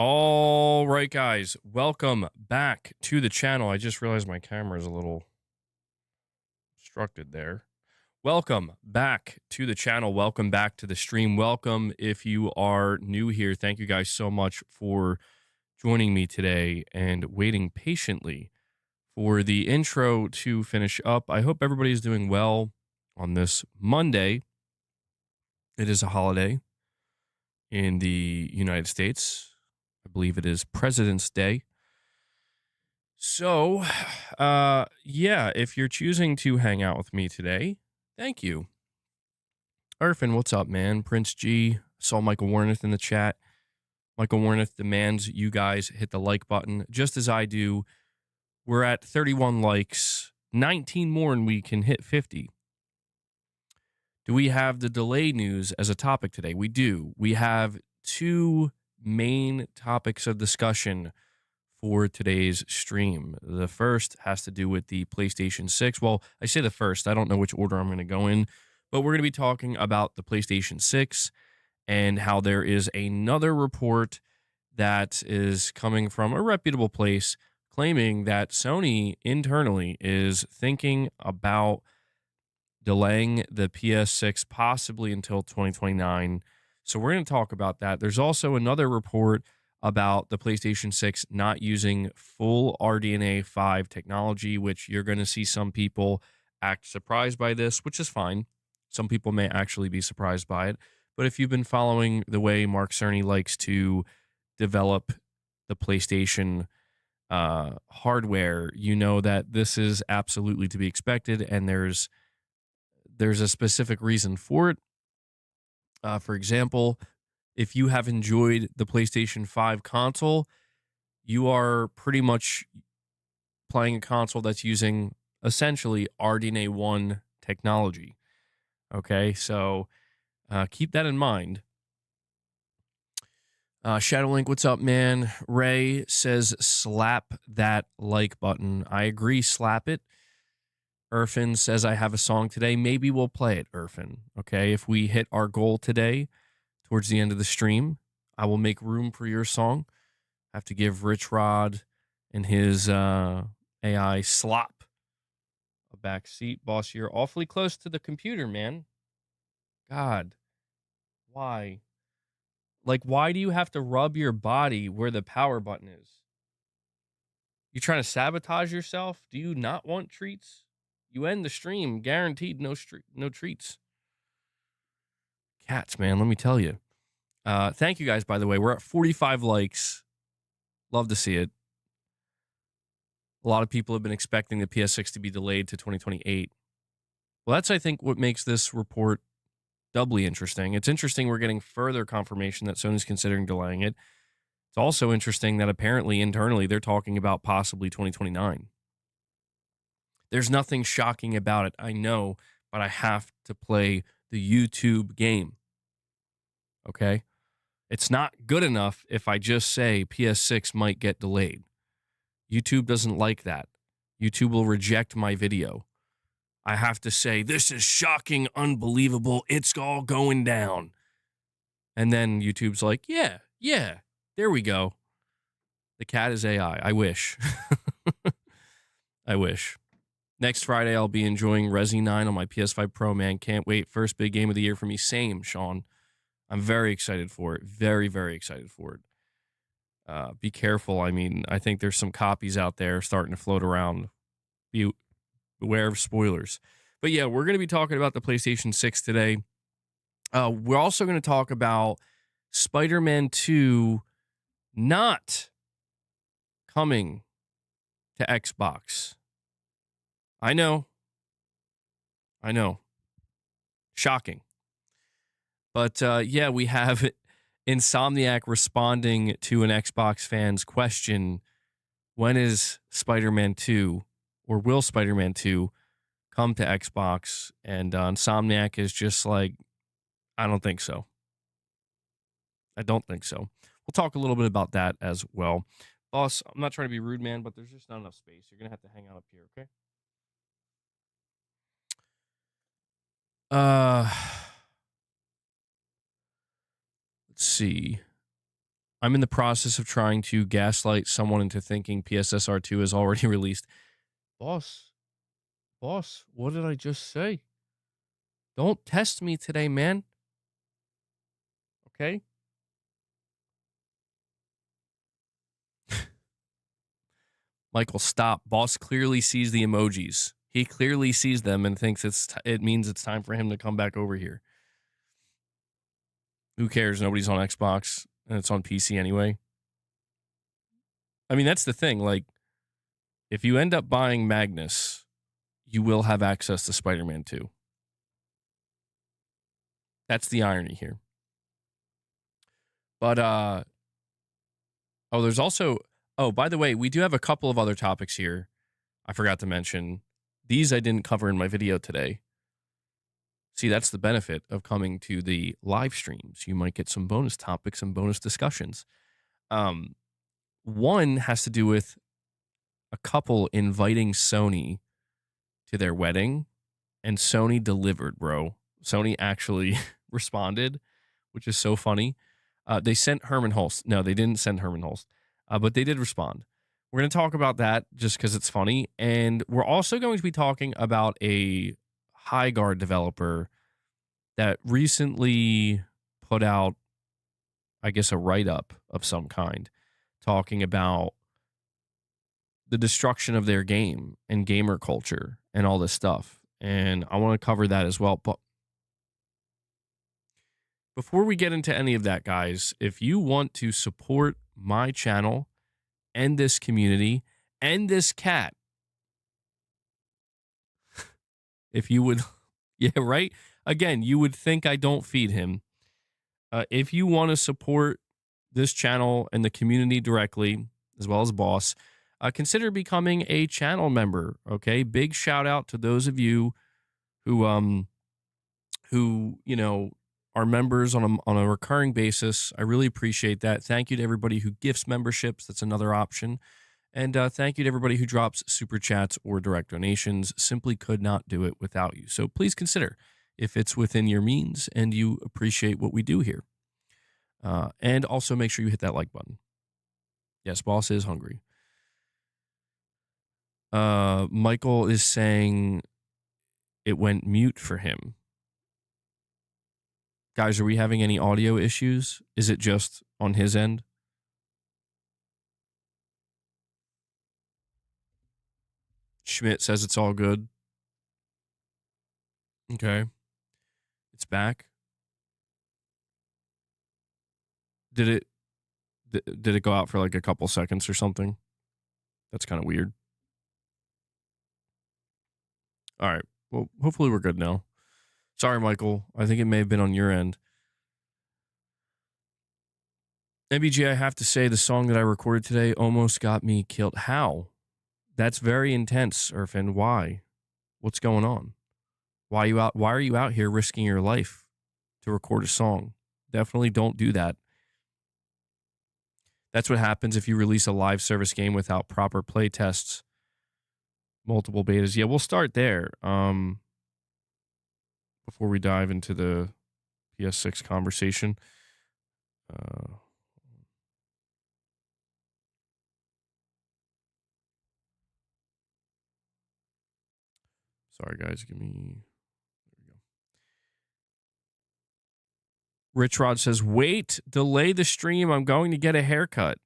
All right, guys, welcome back to the channel. I just realized my camera is a little obstructed there. Welcome back to the channel. Welcome back to the stream. Welcome if you are new here. Thank you guys so much for joining me today and waiting patiently for the intro to finish up. I hope everybody's doing well on this Monday. It is a holiday in the United States. I believe it is President's Day. So, yeah, if you're choosing to hang out with me today, thank you. Irfin, what's up, man? Prince G, saw Michael Warneth in the chat. Michael Warneth demands you guys hit the like button, just as I do. We're at 31 likes, 19 more, and we can hit 50. Do we have the delay news as a topic today? We do. We have two main topics of discussion for today's stream. The first has to do with the PlayStation 6. Well, I say the first. I don't know which order I'm going to go in, but we're going to be talking about the PlayStation 6 and how there is another report that is coming from a reputable place claiming that Sony internally is thinking about delaying the PS6 possibly until 2029. So we're going to talk about that. There's also another report about the PlayStation 6 not using full RDNA 5 technology, which you're going to see some people act surprised by this, which is fine. Some people may actually be surprised by it. But if you've been following the way Mark Cerny likes to develop the PlayStation hardware, you know that this is absolutely to be expected, and there's a specific reason for it. For example, if you have enjoyed the PlayStation 5 console, you are pretty much playing a console that's using essentially RDNA 1 technology. Okay, so keep that in mind. Shadowlink, what's up, man? Ray says slap that like button. I agree, slap it. Irfin says I have a song today. Maybe we'll play it, Irfin. Okay, if we hit our goal today towards the end of the stream, I will make room for your song. I have to give Richrod and his AI slop a back seat. Boss, you're awfully close to the computer, man. God, why? Like, why do you have to rub your body where the power button is? You trying to sabotage yourself? Do you not want treats? You end the stream, guaranteed no treats. Cats, man, let me tell you. Thank you guys, by the way. We're at 45 likes. Love to see it. A lot of people have been expecting the PS6 to be delayed to 2028. Well, that's, I think, what makes this report doubly interesting. It's interesting we're getting further confirmation that Sony's considering delaying it. It's also interesting that apparently internally they're talking about possibly 2029. There's nothing shocking about it, I know, but I have to play the YouTube game. Okay? It's not good enough if I just say PS6 might get delayed. YouTube doesn't like that. YouTube will reject my video. I have to say, this is shocking, unbelievable, it's all going down. And then YouTube's like, yeah, there we go. The cat is AI. I wish. I wish. Next Friday, I'll be enjoying Resi 9 on my PS5 Pro, man. Can't wait. First big game of the year for me. Same, Sean. I'm very excited for it. Very, very excited for it. Be careful. I mean, I think there's some copies out there starting to float around. Beware of spoilers. But yeah, we're going to be talking about the PlayStation 6 today. We're also going to talk about Spider-Man 2 not coming to Xbox. I know. Shocking. But yeah, we have Insomniac responding to an Xbox fan's question, when is Spider-Man 2, or will Spider-Man 2 come to Xbox? And Insomniac is just like, I don't think so. We'll talk a little bit about that as well. Boss, I'm not trying to be rude, man, but there's just not enough space. You're going to have to hang out up here, okay? Let's see. I'm in the process of trying to gaslight someone into thinking PSSR2 is already released. Boss, what did I just say? Don't test me today, man. Okay? Michael, stop. Boss clearly sees the emojis. He clearly sees them and thinks it means it's time for him to come back over here. Who cares? Nobody's on Xbox and it's on PC anyway. I mean, that's the thing. Like, if you end up buying Magnus, you will have access to Spider-Man 2. That's the irony here. But, there's also, by the way, we do have a couple of other topics here I forgot to mention. These I didn't cover in my video today. See, that's the benefit of coming to the live streams. You might get some bonus topics and bonus discussions. One has to do with a couple inviting Sony to their wedding, and Sony delivered, bro. Sony actually responded, which is so funny. They sent Herman Hulst. No, they didn't send Herman Hulst, but they did respond. We're going to talk about that just because it's funny. And we're also going to be talking about a Highguard developer that recently put out, I guess, a write-up of some kind talking about the destruction of their game and gamer culture and all this stuff. And I want to cover that as well. But before we get into any of that, guys, if you want to support my channel and this community and this cat, if you would, yeah, right? Again, you would think I don't feed him. If you want to support this channel and the community directly, as well as Boss, consider becoming a channel member. Okay, big shout out to those of you who are members on a recurring basis. I really appreciate that. Thank you to everybody who gifts memberships. That's another option. And thank you to everybody who drops super chats or direct donations. Simply could not do it without you. So please consider if it's within your means and you appreciate what we do here. And also make sure you hit that like button. Yes, Boss is hungry. Michael is saying it went mute for him. Guys, are we having any audio issues? Is it just on his end? Schmidt says it's all good. Okay. It's back. Did it go out for like a couple seconds or something? That's kind of weird. All right. Well, hopefully we're good now. Sorry, Michael. I think it may have been on your end. MBG, I have to say the song that I recorded today almost got me killed. How? That's very intense, Irfan. Why? What's going on? Why are you out here risking your life to record a song? Definitely don't do that. That's what happens if you release a live service game without proper play tests. Multiple betas. Yeah, we'll start there. Before we dive into the PS6 conversation. Sorry, guys. Give me... There we go. Richrod says, wait, delay the stream. I'm going to get a haircut.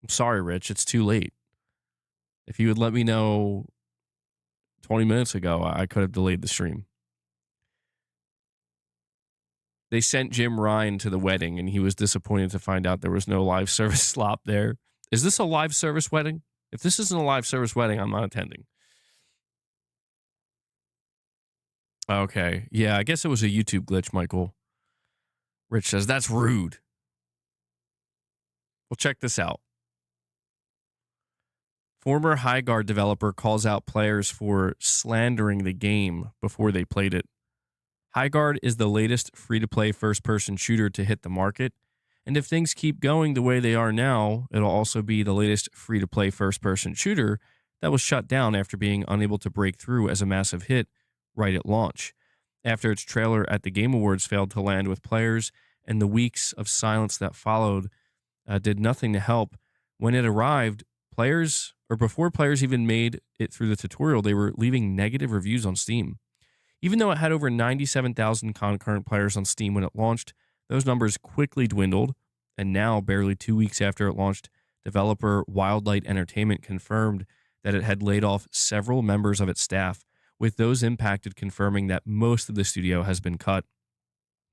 I'm sorry, Rich. It's too late. If you would let me know 20 minutes ago, I could have delayed the stream. They sent Jim Ryan to the wedding, and he was disappointed to find out there was no live service slop there. Is this a live service wedding? If this isn't a live service wedding, I'm not attending. Okay. Yeah, I guess it was a YouTube glitch, Michael. Rich says, that's rude. Well, check this out. Former Highguard developer calls out players for slandering the game before they played it. Highguard is the latest free-to-play first-person shooter to hit the market, and if things keep going the way they are now, it'll also be the latest free-to-play first-person shooter that was shut down after being unable to break through as a massive hit right at launch. After its trailer at the Game Awards failed to land with players and the weeks of silence that followed did nothing to help. When it arrived, before players even made it through the tutorial, they were leaving negative reviews on Steam. Even though it had over 97,000 concurrent players on Steam when it launched, those numbers quickly dwindled, and now, barely 2 weeks after it launched, developer Wildlight Entertainment confirmed that it had laid off several members of its staff, with those impacted confirming that most of the studio has been cut.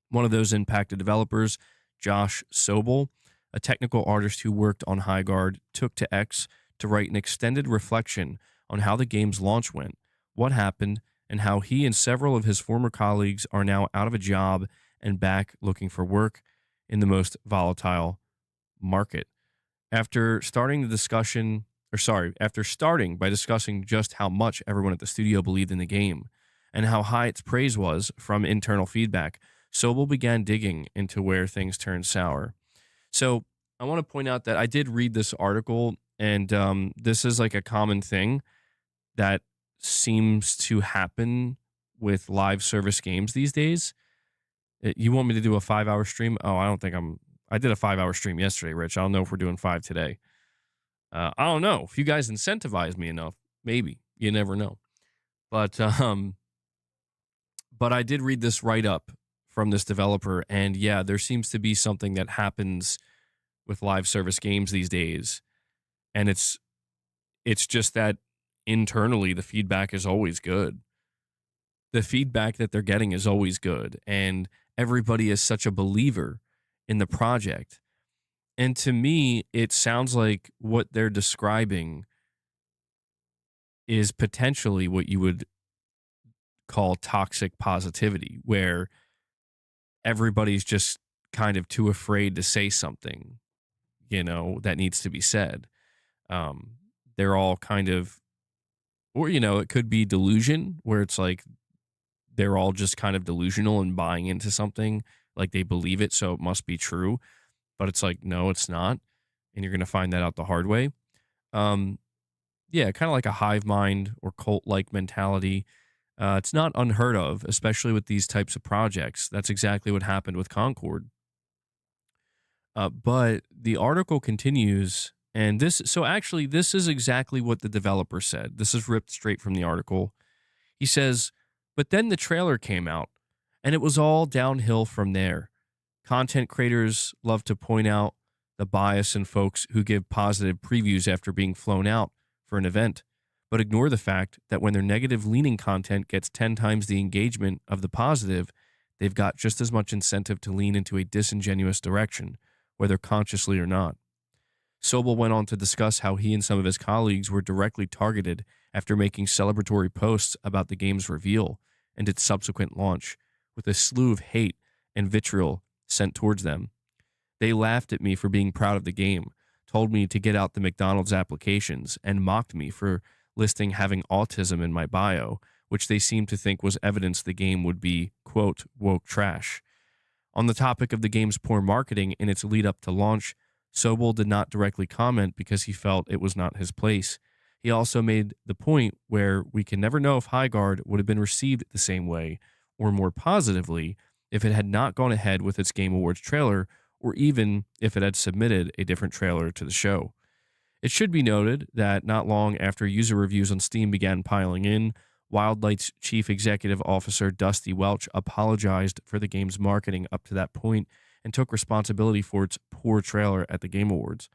One of those impacted developers, Josh Sobel, a technical artist who worked on Highguard, took to X to write an extended reflection on how the game's launch went, what happened, and how he and several of his former colleagues are now out of a job and back looking for work in the most volatile market. After starting by discussing just how much everyone at the studio believed in the game and how high its praise was from internal feedback, Sobel began digging into where things turned sour. So I want to point out that I did read this article, and this is like a common thing that seems to happen with live service games these days. You want me to do a 5-hour stream? Oh, I did a 5-hour stream yesterday, Rich. I don't know if we're doing 5 today. I don't know. If you guys incentivize me enough, maybe. You never know. But I did read this write-up from this developer, and yeah, there seems to be something that happens with live service games these days, and it's just that internally the feedback is always good. The feedback that they're getting is always good, and everybody is such a believer in the project. And to me, it sounds like what they're describing is potentially what you would call toxic positivity, where everybody's just kind of too afraid to say something, that needs to be said. They're all kind of, or, it could be delusion, where it's like they're all just kind of delusional and buying into something, like they believe it, so it must be true. But it's like, no, it's not. And you're going to find that out the hard way. Yeah, kind of like a hive mind or cult-like mentality. It's not unheard of, especially with these types of projects. That's exactly what happened with Concord. But the article continues, and this is exactly what the developer said. This is ripped straight from the article. He says, but then the trailer came out, and it was all downhill from there. Content creators love to point out the bias in folks who give positive previews after being flown out for an event, but ignore the fact that when their negative-leaning content gets 10 times the engagement of the positive, they've got just as much incentive to lean into a disingenuous direction, whether consciously or not. Sobel went on to discuss how he and some of his colleagues were directly targeted after making celebratory posts about the game's reveal and its subsequent launch, with a slew of hate and vitriol sent towards them. They laughed at me for being proud of the game, told me to get out the McDonald's applications, and mocked me for listing having autism in my bio, which they seemed to think was evidence the game would be, quote, woke trash. On the topic of the game's poor marketing in its lead up to launch, Sobel did not directly comment because he felt it was not his place. He also made the point where we can never know if Highguard would have been received the same way, or more positively, if it had not gone ahead with its Game Awards trailer, or even if it had submitted a different trailer to the show. It should be noted that not long after user reviews on Steam began piling in, Wildlight's chief executive officer Dusty Welch apologized for the game's marketing up to that point and took responsibility for its poor trailer at the Game Awards.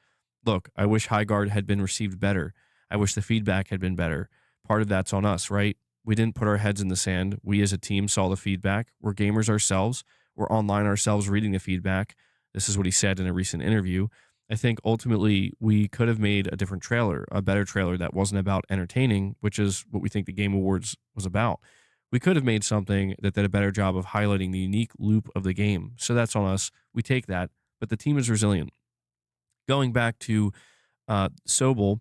Look, I wish Highguard had been received better. I wish the feedback had been better. Part of that's on us, right? We didn't put our heads in the sand. We as a team saw the feedback. We're gamers ourselves. We're online ourselves reading the feedback. This is what he said in a recent interview. I think ultimately we could have made a different trailer, a better trailer that wasn't about entertaining, which is what we think the Game Awards was about. We could have made something that did a better job of highlighting the unique loop of the game. So that's on us. We take that, but the team is resilient. Going back to Sobel,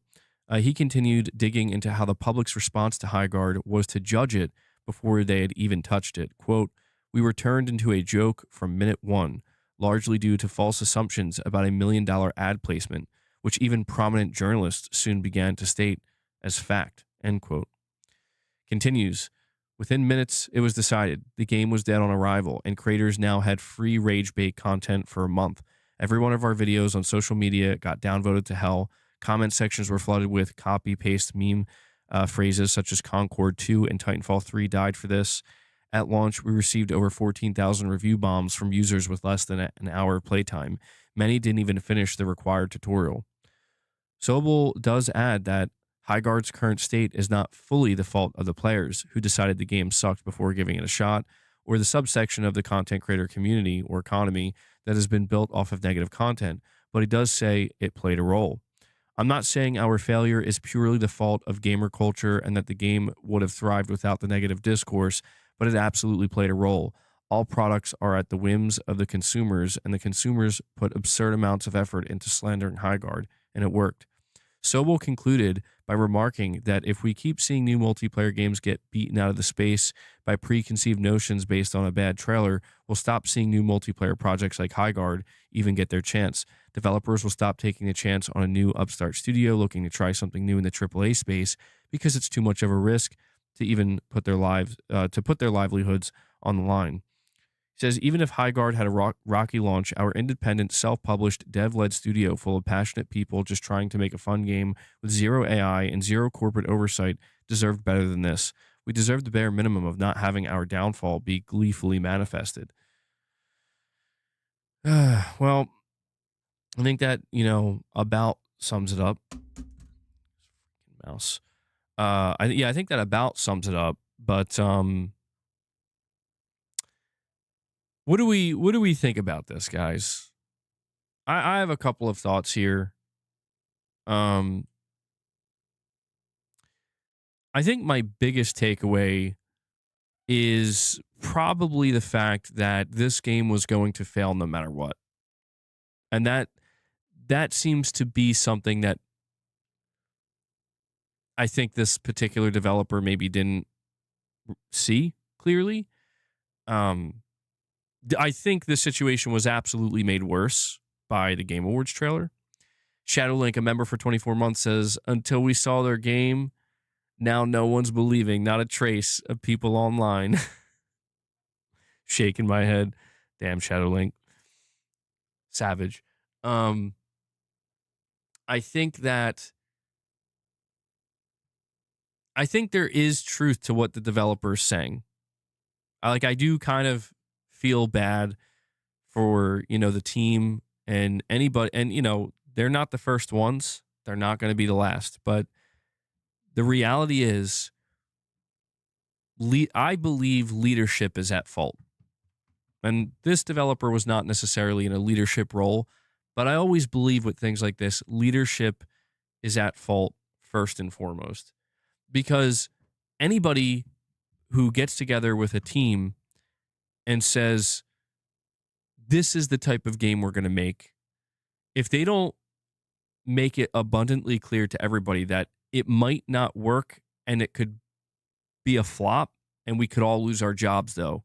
he continued digging into how the public's response to Highguard was to judge it before they had even touched it. Quote, "We were turned into a joke from minute one, largely due to false assumptions about a $1 million ad placement, which even prominent journalists soon began to state as fact." End quote. Continues, Within minutes, it was decided the game was dead on arrival, and creators now had free rage bait content for a month. Every one of our videos on social media got downvoted to hell. Comment sections were flooded with copy paste meme phrases such as Concord 2 and Titanfall 3 died for this. At launch, we received over 14,000 review bombs from users with less than an hour playtime. Many didn't even finish the required tutorial. Sobel does add that Highguard's current state is not fully the fault of the players who decided the game sucked before giving it a shot, or the subsection of the content creator community or economy that has been built off of negative content, but he does say it played a role. I'm not saying our failure is purely the fault of gamer culture and that the game would have thrived without the negative discourse, but it absolutely played a role. All products are at the whims of the consumers, and the consumers put absurd amounts of effort into slandering Highguard, and it worked. Sobel concluded by remarking that if we keep seeing new multiplayer games get beaten out of the space by preconceived notions based on a bad trailer, we'll stop seeing new multiplayer projects like Highguard even get their chance. Developers will stop taking a chance on a new upstart studio looking to try something new in the AAA space because it's too much of a risk to even put their livelihoods on the line. He says, even if Highguard had a rocky launch, our independent, self-published, dev-led studio full of passionate people just trying to make a fun game with zero AI and zero corporate oversight deserved better than this. We deserve the bare minimum of not having our downfall be gleefully manifested. Well, I think that, about sums it up. Mouse. I think that about sums it up, but What do we think about this, guys? I have a couple of thoughts here. I think my biggest takeaway is probably the fact that this game was going to fail no matter what. And that seems to be something that I think this particular developer maybe didn't see clearly. I think this situation was absolutely made worse by the Game Awards trailer. Shadowlink, a member for 24 months, says, until we saw their game, now no one's believing, not a trace of people online. Shaking my head. Damn, Shadowlink. Savage. I think there is truth to what the developer is saying. I do kind of feel bad for, the team and anybody. And, they're not the first ones. They're not going to be the last. But the reality is, I believe leadership is at fault. And this developer was not necessarily in a leadership role, but I always believe with things like this, leadership is at fault first and foremost. Because anybody who gets together with a team and says, this is the type of game we're going to make, if they don't make it abundantly clear to everybody that it might not work and it could be a flop and we could all lose our jobs, though,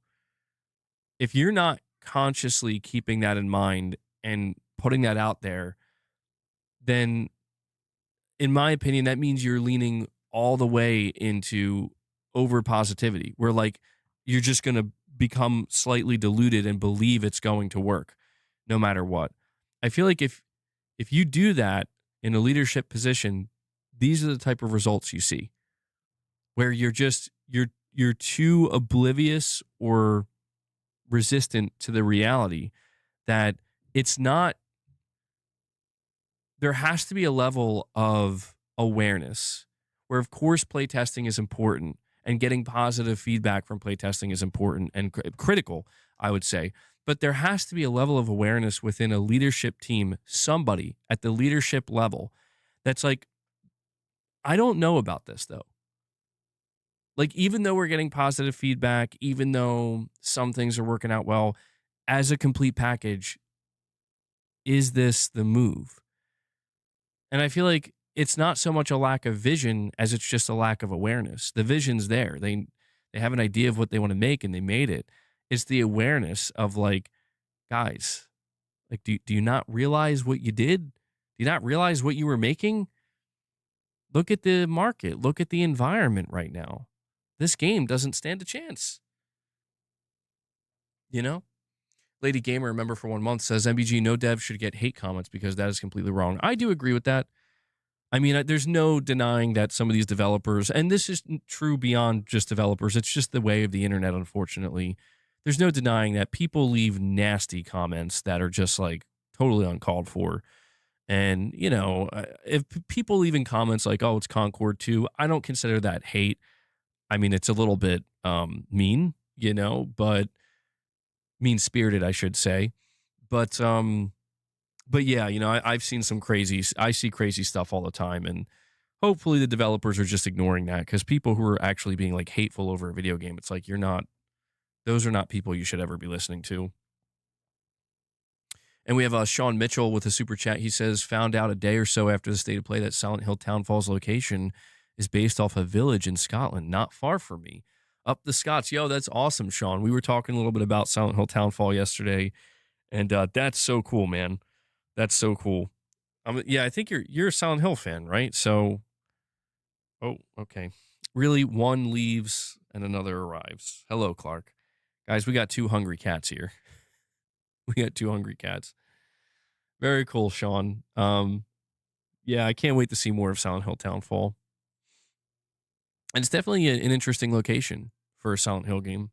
if you're not consciously keeping that in mind and putting that out there, then in my opinion, that means you're leaning all the way into over positivity, where you're just going to become slightly deluded and believe it's going to work no matter what. I feel like if you do that in a leadership position, these are the type of results you see, where you're too oblivious or resistant to the reality that it's not. There has to be a level of awareness where, of course, playtesting is important and getting positive feedback from playtesting is important and critical, I would say. But there has to be a level of awareness within a leadership team, somebody at the leadership level that's like, I don't know about this, though. Even though we're getting positive feedback, even though some things are working out well, as a complete package, is this the move? And I feel like it's not so much a lack of vision as it's just a lack of awareness. The vision's there. They have an idea of what they want to make and they made it. It's the awareness of guys, do you not realize what you did? Do you not realize what you were making? Look at the market. Look at the environment right now. this game doesn't stand a chance. You know? Lady Gamer, a member for 1 month, says MBG, no dev should get hate comments because that is completely wrong. I do agree with that. I mean, there's no denying that some of these developers, and this is true beyond just developers, it's just the way of the internet, unfortunately. There's no denying that people leave nasty comments that are just like totally uncalled for. And, you know, if people leaving comments like, oh, it's Concord 2, I don't consider that hate. I mean, it's a little bit mean, you know, but mean-spirited, I should say. But yeah, you know, I see crazy stuff all the time, and hopefully the developers are just ignoring that, because people who are actually being like hateful over a video game, it's like those are not people you should ever be listening to. And we have Sean Mitchell with a super chat. He says, found out a day or so after the state of play that Silent Hill Townfall's location is based off a village in Scotland, not far from me. Up the Scots. Yo, that's awesome, Sean. We were talking a little bit about Silent Hill Townfall yesterday, and that's so cool, man. That's so cool. Yeah, I think you're a Silent Hill fan, right? So, oh, okay. Really, one leaves and another arrives. Hello, Clark. Guys, we got 2 hungry cats here. We got 2 hungry cats. Very cool, Sean. Yeah, I can't wait to see more of Silent Hill Townfall. And it's definitely an interesting location for a Silent Hill game.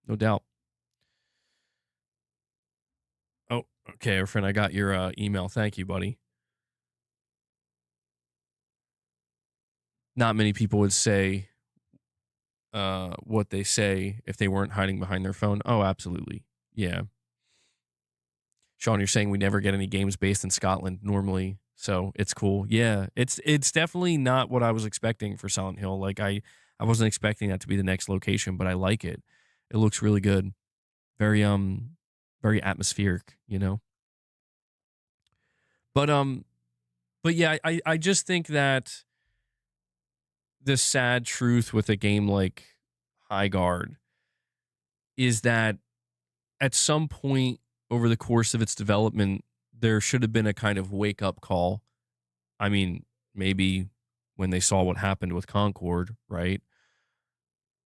No doubt. Oh, okay, our friend, I got your email. Thank you, buddy. Not many people would say what they say if they weren't hiding behind their phone. Oh, absolutely. Yeah. Sean, you're saying we never get any games based in Scotland normally, so it's cool. Yeah, it's definitely not what I was expecting for Silent Hill. Like I wasn't expecting that to be the next location, but I like it. It looks really good. Very very atmospheric, you know. But yeah, I just think that the sad truth with a game like Highguard is that at some point over the course of its development, there should have been a kind of wake up call. I mean, maybe when they saw what happened with Concord, right?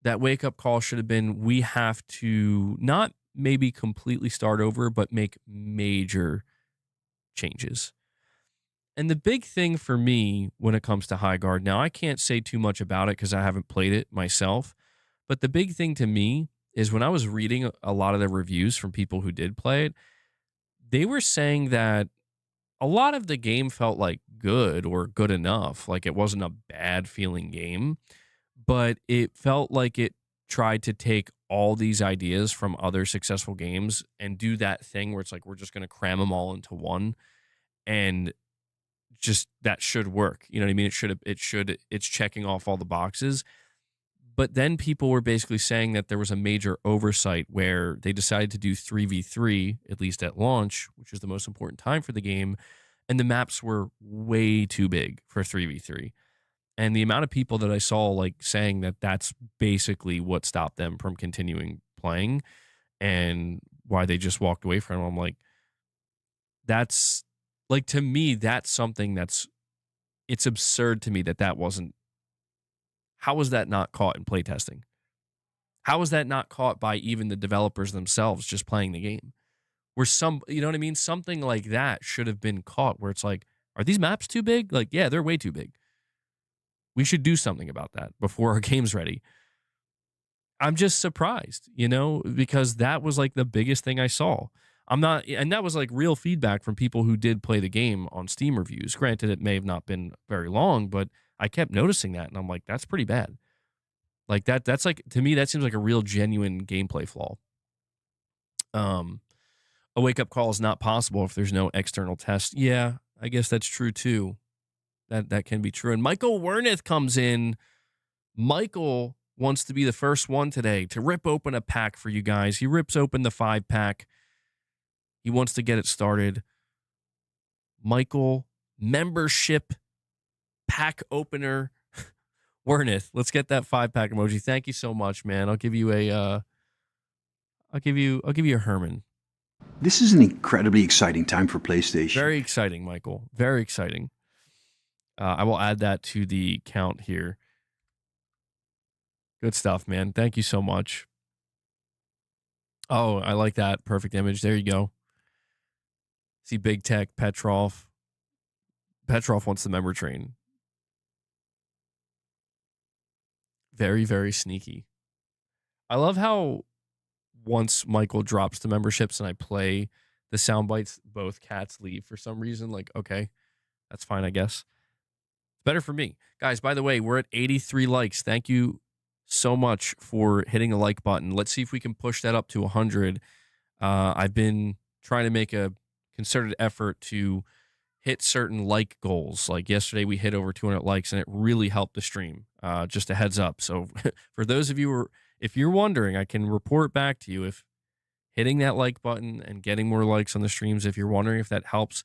That wake up call should have been, we have to not maybe completely start over, but make major changes. And the big thing for me when it comes to Highguard, now I can't say too much about it because I haven't played it myself, but the big thing to me is when I was reading a lot of the reviews from people who did play it, they were saying that a lot of the game felt like good or good enough. Like it wasn't a bad feeling game, but it felt like it tried to take all these ideas from other successful games and do that thing where it's like, we're just going to cram them all into one. And just that should work. You know what I mean? It's checking off all the boxes. But then people were basically saying that there was a major oversight where they decided to do 3v3, at least at launch, which is the most important time for the game. And the maps were way too big for 3v3. And the amount of people that I saw like saying that that's basically what stopped them from continuing playing and why they just walked away from it. I'm like, that's like, to me, that's something it's absurd to me that wasn't. How was that not caught in playtesting? How was that not caught by even the developers themselves just playing the game? You know what I mean? Something like that should have been caught where it's like, are these maps too big? Like, yeah, they're way too big. We should do something about that before our game's ready. I'm just surprised, you know, because that was like the biggest thing I saw. And that was like real feedback from people who did play the game on Steam reviews. Granted, it may have not been very long, but I kept noticing that, and I'm like, that's pretty bad. Like that's like, to me, that seems like a real genuine gameplay flaw. A wake-up call is not possible if there's no external test. Yeah, I guess that's true too. That can be true. And Michael Werneth comes in. Michael wants to be the first one today to rip open a pack for you guys. He rips open the 5-pack. He wants to get it started. Michael, membership pack opener. Werneth, let's get that 5-pack emoji. Thank you so much, man. I'll give you a Herman. This is an incredibly exciting time for PlayStation. Very exciting, Michael. Very exciting. I will add that to the count here. Good stuff, man. Thank you so much. Oh, I like that. Perfect image. There you go. See Big Tech, Petrov. Petrov wants the member train. Very, very sneaky. I love how once Michael drops the memberships and I play the sound bites, both cats leave for some reason. Like, okay, that's fine, I guess. Better for me. Guys, by the way, we're at 83 likes. Thank you so much for hitting the like button. Let's see if we can push that up to 100. I've been trying to make a concerted effort to hit certain like goals. Like yesterday, we hit over 200 likes, and it really helped the stream. Just a heads up. So for those of you who are, if you're wondering, I can report back to you if hitting that like button and getting more likes on the streams, if you're wondering if that helps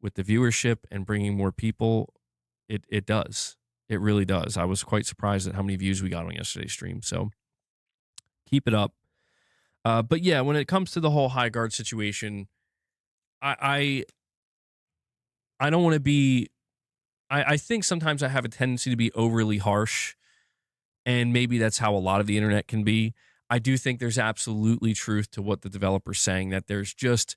with the viewership and bringing more people, it does. It really does. I was quite surprised at how many views we got on yesterday's stream. So keep it up. But yeah, when it comes to the whole Highguard situation, I don't want to be. I think sometimes I have a tendency to be overly harsh, and maybe that's how a lot of the internet can be. I do think there's absolutely truth to what the developer's saying, that there's just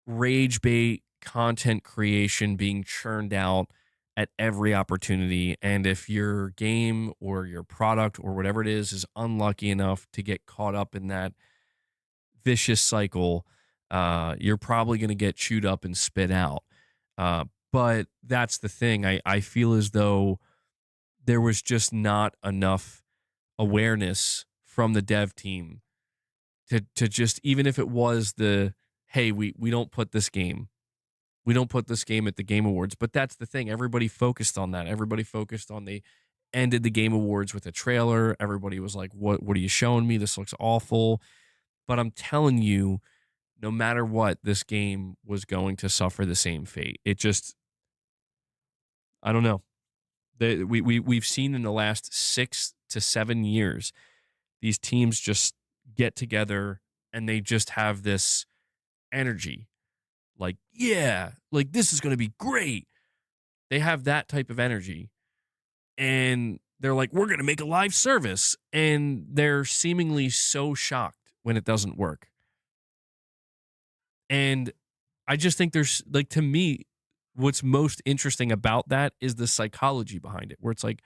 rage bait content creation being churned out at every opportunity. And if your game or your product or whatever it is unlucky enough to get caught up in that vicious cycle, you're probably going to get chewed up and spit out. But that's the thing. I feel as though there was just not enough awareness from the dev team to just, even if it was the, hey, we don't put this game. We don't put this game at the Game Awards. But that's the thing. Everybody focused on that. Everybody focused on, they ended the Game Awards with a trailer. Everybody was like, what are you showing me? This looks awful. But I'm telling you, no matter what, this game was going to suffer the same fate. It just, I don't know. We've seen in the last 6 to 7 years, these teams just get together and they just have this energy. Like, yeah, like this is going to be great. They have that type of energy. And they're like, we're going to make a live service. And they're seemingly so shocked when it doesn't work. And I just think there's, like, to me, what's most interesting about that is the psychology behind it, where it's like,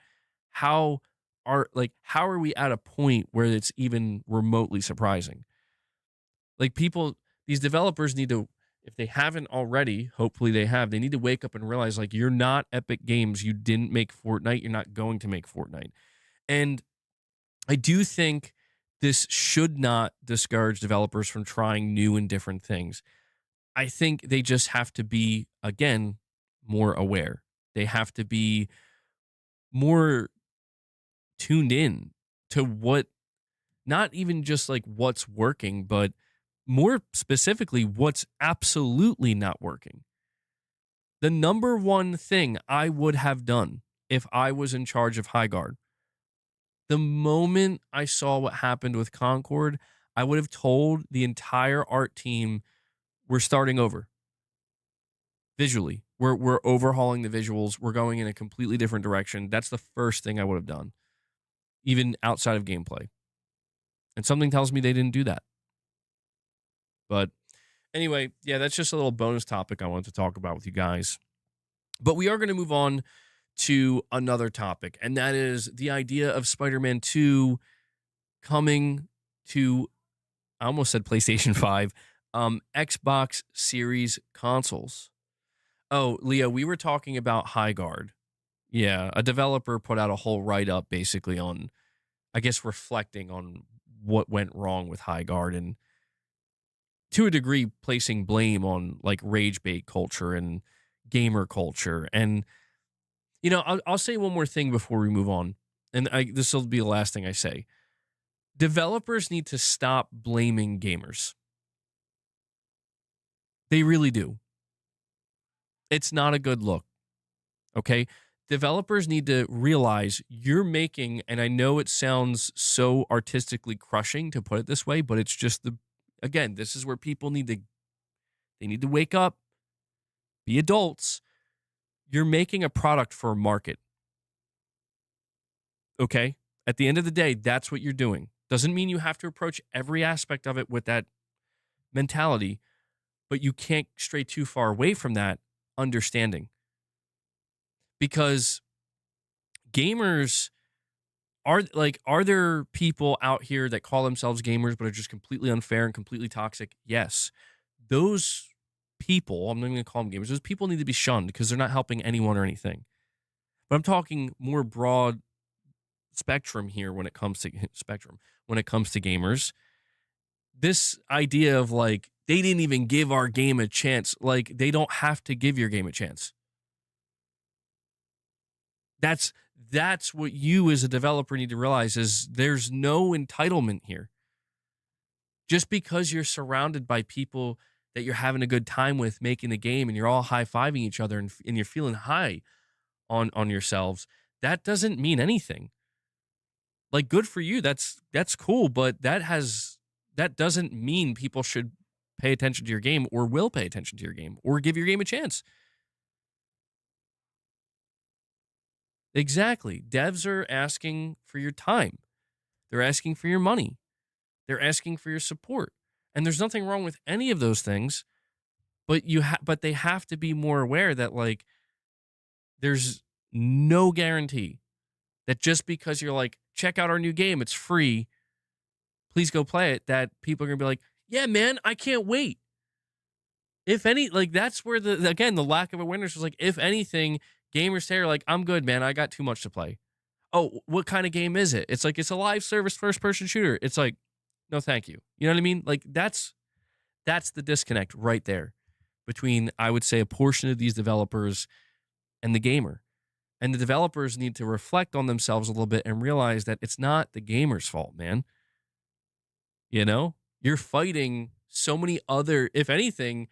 how are we at a point where it's even remotely surprising? Like, people, these developers need to, if they haven't already, hopefully they have, they need to wake up and realize, like, you're not Epic Games. You didn't make Fortnite. You're not going to make Fortnite. And I do think this should not discourage developers from trying new and different things. I think they just have to be, again, more aware. They have to be more tuned in to what, not even just like what's working, but more specifically, what's absolutely not working. The number one thing I would have done if I was in charge of Highguard, the moment I saw what happened with Concord, I would have told the entire art team, we're starting over. Visually, we're overhauling the visuals. We're going in a completely different direction. That's the first thing I would have done, even outside of gameplay. And something tells me they didn't do that. But anyway, yeah, that's just a little bonus topic I wanted to talk about with you guys. But we are going to move on to another topic, and that is the idea of Spider-Man 2 coming to, I almost said PlayStation 5, Xbox Series consoles. Oh, Leo, we were talking about Highguard. Yeah, a developer put out a whole write-up basically on, I guess, reflecting on what went wrong with Highguard and, to a degree, placing blame on like rage bait culture and gamer culture. And, you know, I'll say one more thing before we move on, and this will be the last thing I say. Developers need to stop blaming gamers. They really do. It's not a good look. Okay? Developers need to realize you're making, and I know it sounds so artistically crushing to put it this way, but it's just again, this is where people need to wake up, be adults. You're making a product for a market. Okay? At the end of the day, that's what you're doing. Doesn't mean you have to approach every aspect of it with that mentality, but you can't stray too far away from that understanding. Because gamers are there people out here that call themselves gamers but are just completely unfair and completely toxic? Yes. Those people, I'm not even going to call them gamers, those people need to be shunned because they're not helping anyone or anything. But I'm talking more broad spectrum here when it comes to gamers. This idea of like they didn't even give our game a chance, like they don't have to give your game a chance. That's what you as a developer need to realize is there's no entitlement here. Just because you're surrounded by people that you're having a good time with making the game and you're all high-fiving each other and you're feeling high on yourselves, that doesn't mean anything. Like, good for you. That's cool, but that doesn't mean people should pay attention to your game or will pay attention to your game or give your game a chance. Exactly. Devs are asking for your time. They're asking for your money. They're asking for your support. And there's nothing wrong with any of those things, but but they have to be more aware that like there's no guarantee that just because you're like, check out our new game, it's free, please go play it, that people are going to be like, yeah, man, I can't wait. If any, like that's where the lack of awareness was like, if anything, gamers say are like, I'm good, man, I got too much to play. Oh, what kind of game is it? It's like, it's a live service first-person shooter. It's like, no, thank you. You know what I mean? Like, that's the disconnect right there between, I would say, a portion of these developers and the gamer. And the developers need to reflect on themselves a little bit and realize that it's not the gamer's fault, man. You know? You're fighting so many other, if anything,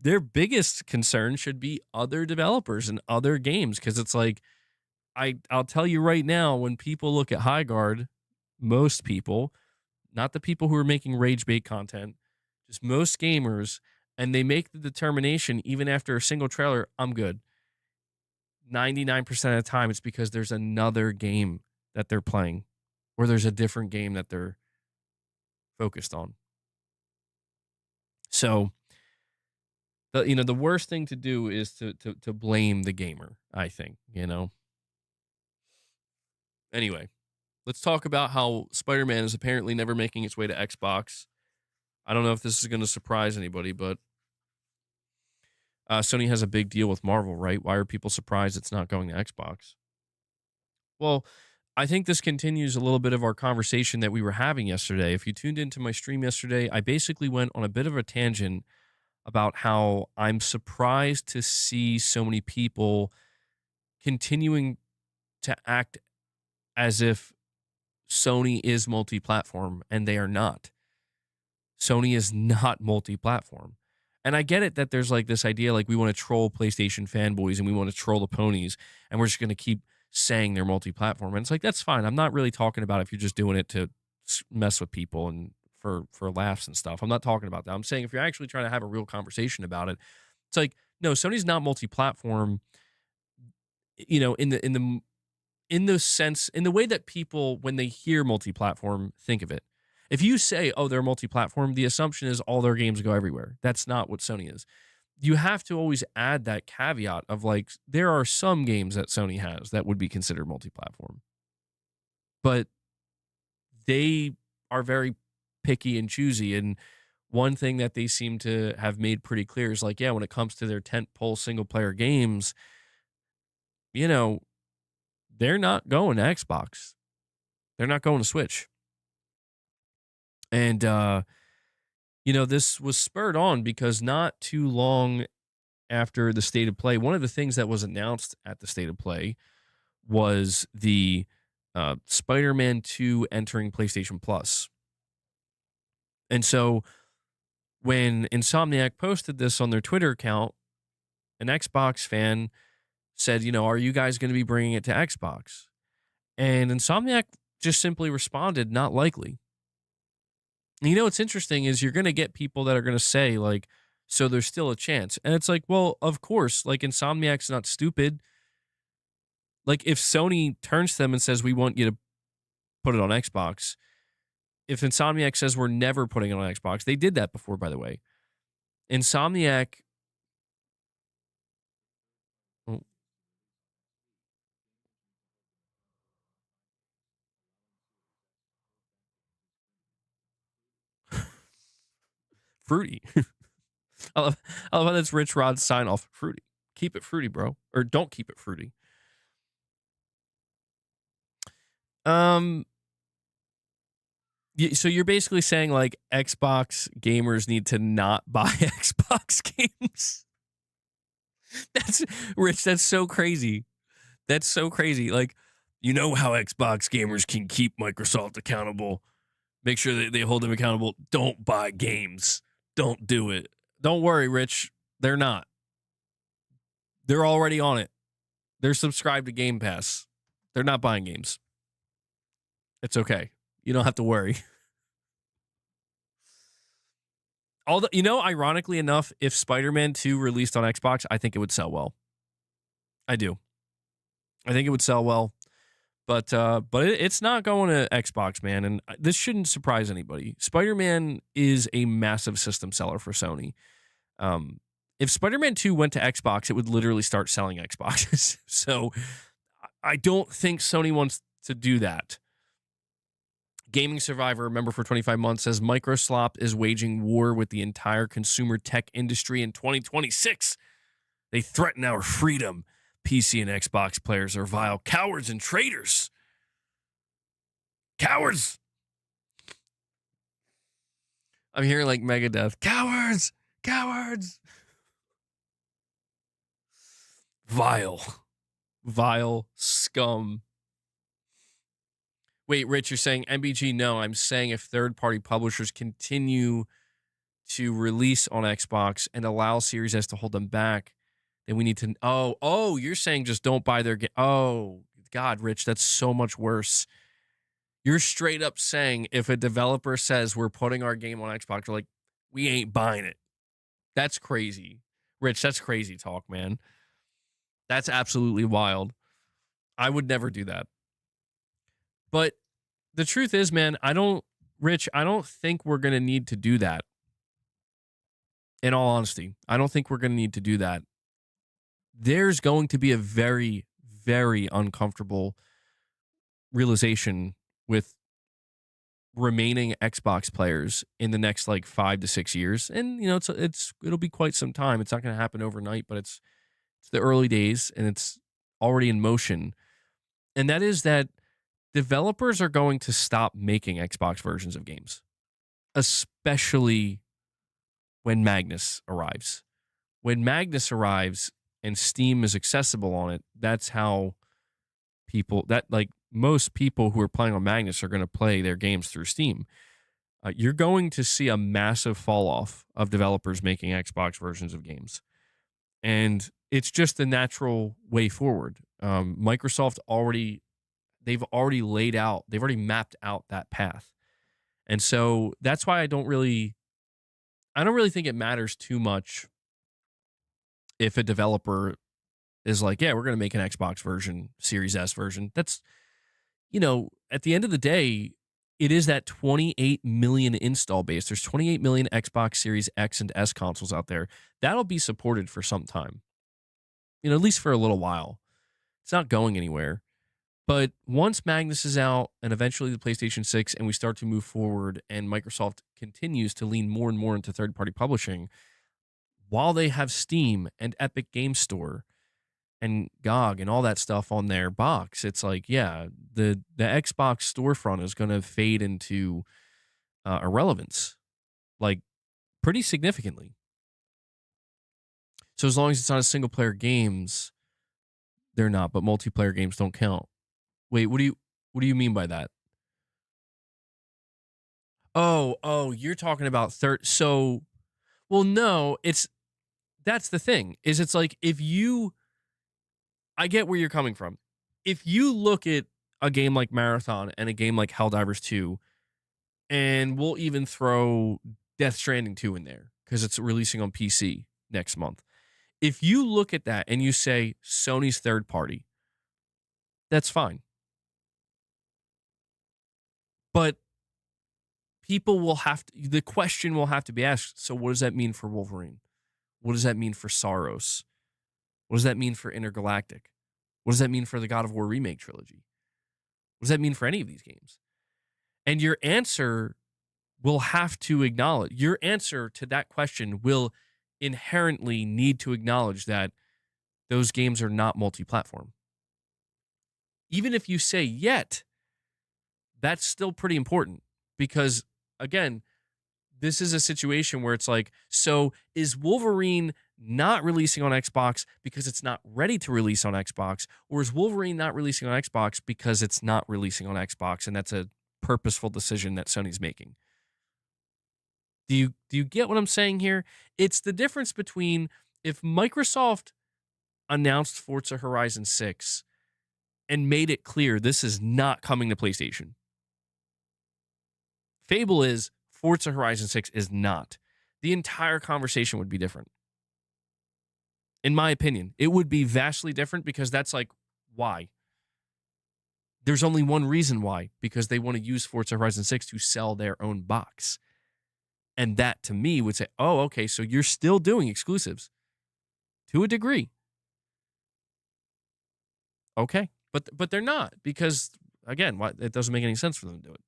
their biggest concern should be other developers and other games, because it's like, I'll tell you right now, when people look at Highguard, most people, not the people who are making rage bait content, just most gamers, and they make the determination even after a single trailer, I'm good. 99% of the time, it's because there's another game that they're playing, or there's a different game that they're focused on. So, the worst thing to do is to blame the gamer, I think, Anyway, let's talk about how Spider-Man is apparently never making its way to Xbox. I don't know if this is going to surprise anybody, but Sony has a big deal with Marvel, right? Why are people surprised it's not going to Xbox? Well, I think this continues a little bit of our conversation that we were having yesterday. If you tuned into my stream yesterday, I basically went on a bit of a tangent about how I'm surprised to see so many people continuing to act as if Sony is multi-platform, and they are not. Sony is not multi-platform. And I get it that there's like this idea, like we want to troll PlayStation fanboys and we want to troll the ponies, and we're just going to keep saying they're multi-platform. And it's like, that's fine. I'm not really talking about if you're just doing it to mess with people and for laughs and stuff. I'm not talking about that. I'm saying if you're actually trying to have a real conversation about it, it's like, no, Sony's not multi-platform, in the sense, in the way that people, when they hear multi-platform, think of it. If you say, oh, they're multi-platform, the assumption is all their games go everywhere. That's not what Sony is. You have to always add that caveat of like, there are some games that Sony has that would be considered multi-platform. But they are very picky and choosy. And one thing that they seem to have made pretty clear is like, yeah, when it comes to their tentpole single-player games, they're not going to Xbox. They're not going to Switch. And, this was spurred on because not too long after the State of Play, one of the things that was announced at the State of Play was the Spider-Man 2 entering PlayStation Plus. And so when Insomniac posted this on their Twitter account, an Xbox fan said, are you guys going to be bringing it to Xbox? And Insomniac just simply responded, not likely. And what's interesting is you're going to get people that are going to say, like, so there's still a chance. And it's like, well, of course, like, Insomniac's not stupid. Like, if Sony turns to them and says, we want you to put it on Xbox. If Insomniac says we're never putting it on Xbox, they did that before, by the way. Insomniac. Oh. Fruity. I love how that's Richrod's sign off. Fruity. Keep it fruity, bro. Or don't keep it fruity. So you're basically saying like Xbox gamers need to not buy Xbox games. That's Rich. That's so crazy. That's so crazy. Like, you know how Xbox gamers can keep Microsoft accountable. Make sure that they hold them accountable. Don't buy games. Don't do it. Don't worry, Rich. They're not. They're already on it. They're subscribed to Game Pass. They're not buying games. It's okay. You don't have to worry. Although, ironically enough, if Spider-Man 2 released on Xbox, I think it would sell well. I do. I think it would sell well. But it's not going to Xbox, man. And this shouldn't surprise anybody. Spider-Man is a massive system seller for Sony. If Spider-Man 2 went to Xbox, it would literally start selling Xboxes. So I don't think Sony wants to do that. Gaming Survivor, member for 25 months, says Microsoft is waging war with the entire consumer tech industry in 2026. They threaten our freedom. PC and Xbox players are vile cowards and traitors. Cowards. I'm hearing like Megadeth. Cowards. Cowards. Vile scum. Wait, Rich, you're saying MBG? No, I'm saying if third-party publishers continue to release on Xbox and allow Series S to hold them back, then we need to. Oh, you're saying just don't buy their game. Oh, God, Rich, that's so much worse. You're straight up saying if a developer says we're putting our game on Xbox, you're like, we ain't buying it. That's crazy. Rich, that's crazy talk, man. That's absolutely wild. I would never do that. But the truth is, man, I don't think we're going to need to do that. In all honesty, I don't think we're going to need to do that. There's going to be a very, very uncomfortable realization with remaining Xbox players in the next like 5 to 6 years. And, it'll be quite some time. It's not going to happen overnight, but it's the early days and it's already in motion. And that is that developers are going to stop making Xbox versions of games, especially when Magnus arrives. When Magnus arrives and Steam is accessible on it, that's how most people who are playing on Magnus are going to play their games through Steam. You're going to see a massive fall off of developers making Xbox versions of games. And it's just the natural way forward. Microsoft they've already mapped out that path. And so that's why I don't really think it matters too much if a developer is like, yeah, we're going to make an Xbox version, Series S version. That's, at the end of the day, it is that 28 million install base. There's 28 million Xbox Series X and S consoles out there. That'll be supported for some time, at least for a little while. It's not going anywhere. But once Magnus is out and eventually the PlayStation 6 and we start to move forward and Microsoft continues to lean more and more into third-party publishing, while they have Steam and Epic Game Store and GOG and all that stuff on their box, it's like, yeah, the Xbox storefront is going to fade into irrelevance, like pretty significantly. So as long as it's not a single-player games, they're not, but multiplayer games don't count. Wait, what do you mean by that? Oh, you're talking about third. So, well, no, that's the thing is it's like I get where you're coming from. If you look at a game like Marathon and a game like Helldivers 2, and we'll even throw Death Stranding 2 in there because it's releasing on PC next month. If you look at that and you say Sony's third party, that's fine. But people will have to, the question will have to be asked, so what does that mean for Wolverine? What does that mean for Saros? What does that mean for Intergalactic? What does that mean for the God of War Remake trilogy? What does that mean for any of these games? And your answer will have to acknowledge, your answer to that question will inherently need to acknowledge that those games are not multi-platform. Even if you say yet, that's still pretty important because, again, this is a situation where it's like, so is Wolverine not releasing on Xbox because it's not ready to release on Xbox? Or is Wolverine not releasing on Xbox because it's not releasing on Xbox and that's a purposeful decision that Sony's making? Do you get what I'm saying here? It's the difference between if Microsoft announced Forza Horizon 6 and made it clear this is not coming to PlayStation. Fable is Forza Horizon 6 is not. The entire conversation would be different. In my opinion, it would be vastly different because that's like, why? There's only one reason why, because they want to use Forza Horizon 6 to sell their own box. And that to me would say, oh, okay, so you're still doing exclusives to a degree. Okay, but they're not because, again, it doesn't make any sense for them to do it.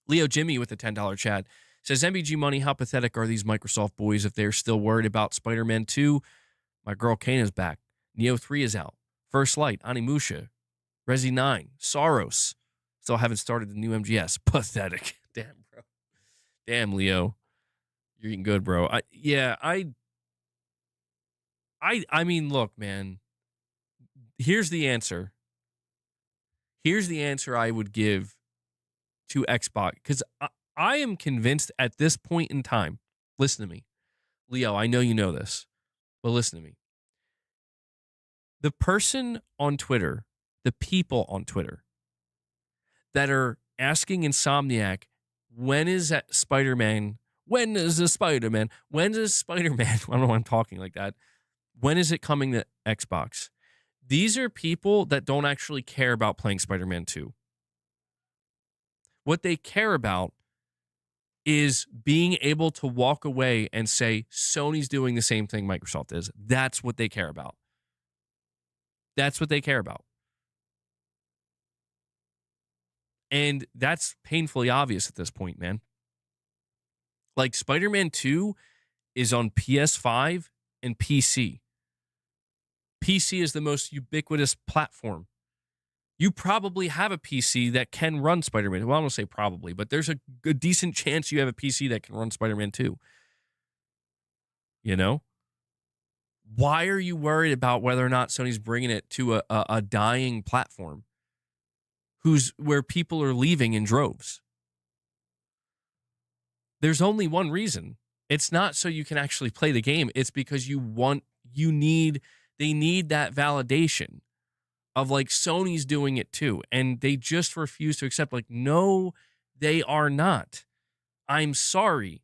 Leo Jimmy with the $10 chat says, MBG Money, how pathetic are these Microsoft boys if they're still worried about Spider-Man 2? My girl Kane is back. Neo 3 is out. First Light, Animusha, Resi 9, Saros. Still haven't started the new MGS. Pathetic. Damn, bro. Damn, Leo. You're eating good, bro. I mean, look, man. Here's the answer. Here's the answer I would give to Xbox. Because I am convinced at this point in time, listen to me. Leo, I know you know this, but listen to me. The person on Twitter, the people on Twitter that are asking Insomniac, when is that Spider-Man? When is the Spider-Man? When is Spider-Man? I don't know why I'm talking like that. When is it coming to Xbox? These are people that don't actually care about playing Spider-Man 2. What they care about is being able to walk away and say, Sony's doing the same thing Microsoft is. That's what they care about. That's what they care about. And that's painfully obvious at this point, man. Like, Spider-Man 2 is on PS5 and PC. PC is the most ubiquitous platform. You probably have a PC that can run Spider-Man. Well, I don't say probably, but there's a decent chance you have a PC that can run Spider-Man 2. You know? Why are you worried about whether or not Sony's bringing it to a dying platform where people are leaving in droves? There's only one reason. It's not so you can actually play the game. It's because they need that validation of like Sony's doing it too. And they just refuse to accept, like, no, they are not. I'm sorry.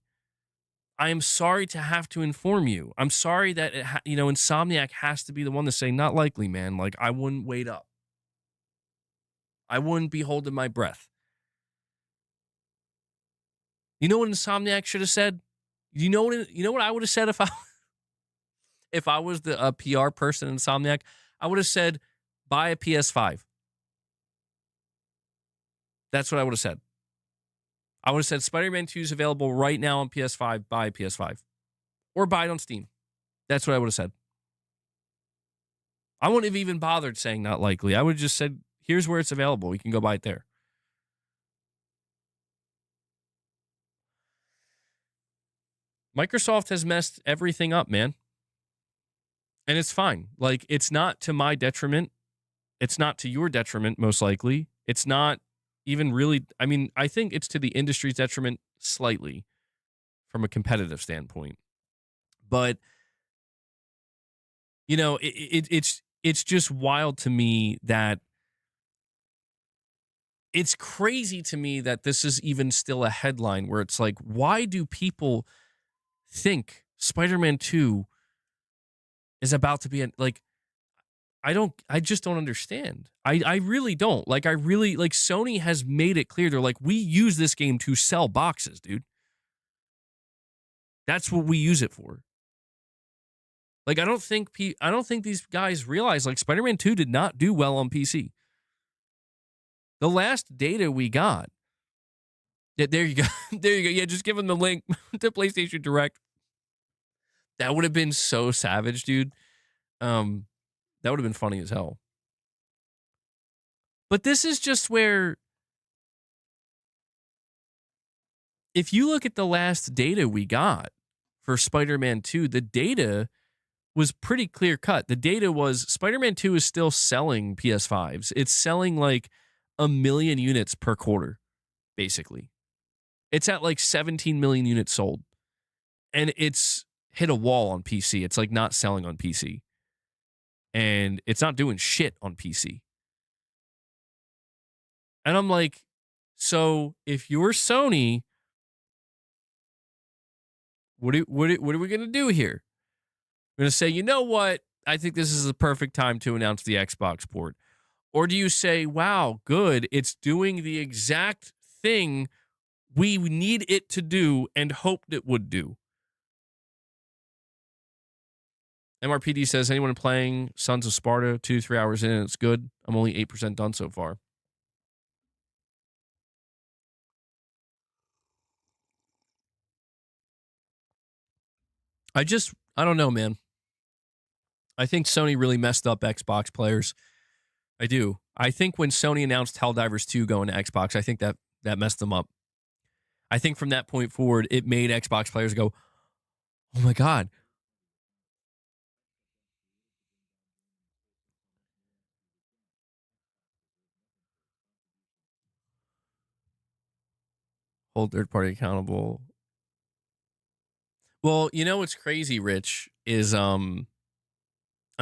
I am sorry to have to inform you. I'm sorry that, Insomniac has to be the one to say, not likely, man. Like, I wouldn't wait up. I wouldn't be holding my breath. You know what Insomniac should have said? You know what I would have said if I was the PR person in Insomniac? I would have said, buy a PS5. That's what I would have said. I would have said Spider-Man 2 is available right now on PS5. Buy a PS5. Or buy it on Steam. That's what I would have said. I wouldn't have even bothered saying not likely. I would have just said, here's where it's available. You can go buy it there. Microsoft has messed everything up, man. And it's fine. Like, it's not to my detriment. It's not to your detriment, most likely. It's not even really, I mean, I think it's to the industry's detriment slightly from a competitive standpoint. But, it's just wild to me that it's crazy to me that this is even still a headline where it's like, why do people think Spider-Man 2 is about to be I just don't understand. I really don't. Like, Sony has made it clear. They're like, we use this game to sell boxes, dude. That's what we use it for. Like, I don't think these guys realize, like, Spider-Man 2 did not do well on PC. The last data we got, there you go. There you go. Yeah, just give them the link to PlayStation Direct. That would have been so savage, dude. That would have been funny as hell. But this is just where, if you look at the last data we got for Spider-Man 2, the data was pretty clear cut. The data was Spider-Man 2 is still selling PS5s. It's selling like 1 million units per quarter, basically. It's at like 17 million units sold. And it's hit a wall on PC. It's like not selling on PC. And it's not doing shit on PC. And I'm like, so if you're Sony, what are we going to do here? We're going to say, you know what? I think this is the perfect time to announce the Xbox port. Or do you say, wow, good, it's doing the exact thing we need it to do and hoped it would do? MRPD says, anyone playing Sons of Sparta 2-3 hours in and it's good? I'm only 8% done so far. I don't know, man. I think Sony really messed up Xbox players. I do. I think when Sony announced Helldivers 2 going to Xbox, I think that messed them up. I think from that point forward, it made Xbox players go, oh my God. Hold third party accountable. Well, you know what's crazy, Rich, is I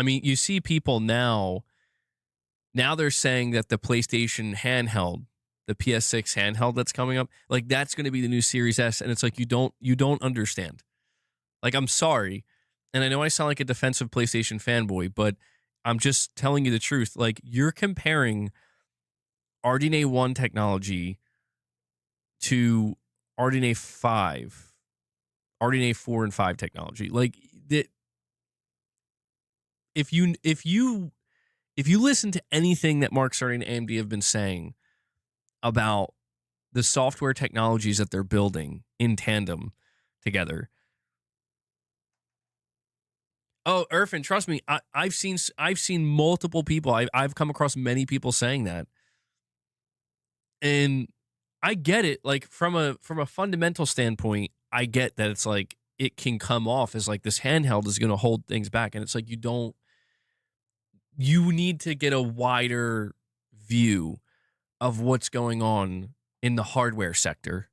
mean, you see people now they're saying that the PlayStation handheld, the PS6 handheld that's coming up, like that's going to be the new Series S, and it's like you don't understand. Like, I'm sorry, and I know I sound like a defensive PlayStation fanboy, but I'm just telling you the truth. Like, you're comparing RDNA 1 technology to RDNA 5, RDNA 4 and 5 technology. Like, that, if you listen to anything that Mark Cerny and AMD have been saying about the software technologies that they're building in tandem together. Oh, Irfan, trust me, I've seen multiple people. I've come across many people saying that, and I get it. Like, from a fundamental standpoint, I get that it's like it can come off as like this handheld is going to hold things back, and it's like you need to get a wider view of what's going on in the hardware sector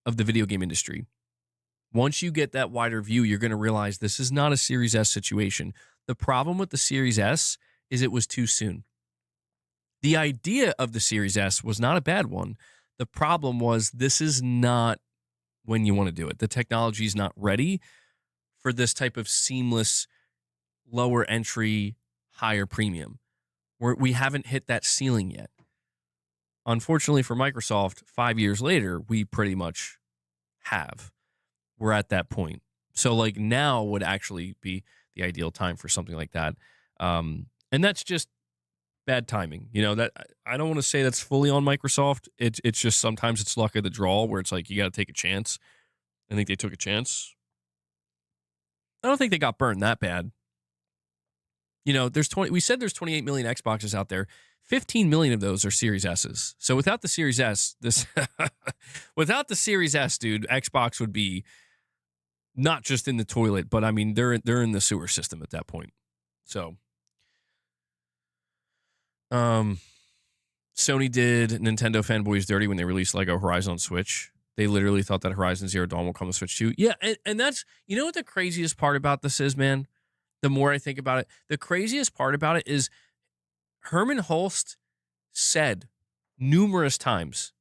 of the video game industry. Once you get that wider view, you're going to realize this is not a Series S situation. The problem with the Series S is it was too soon. The idea of the Series S was not a bad one. The problem was this is not when you want to do it. The technology is not ready for this type of seamless, lower entry, higher premium. We haven't hit that ceiling yet. Unfortunately for Microsoft, 5 years later, we pretty much have. We're at that point. So, like, now would actually be the ideal time for something like that. And that's just bad timing. You know, that I don't want to say that's fully on Microsoft. It's just sometimes it's luck of the draw where it's like you got to take a chance. I think they took a chance. I don't think they got burned that bad. You know, we said there's 28 million Xboxes out there. 15 million of those are Series S's. So without the Series S, without the Series S, dude, Xbox would be not just in the toilet, but I mean they're in the sewer system at that point. So, Sony did Nintendo fanboys dirty when they released Lego Horizon on Switch. They literally thought that Horizon Zero Dawn will come to Switch too. Yeah, and that's, you know what the craziest part about this is, man? The more I think about it, the craziest part about it is Herman Holst said numerous times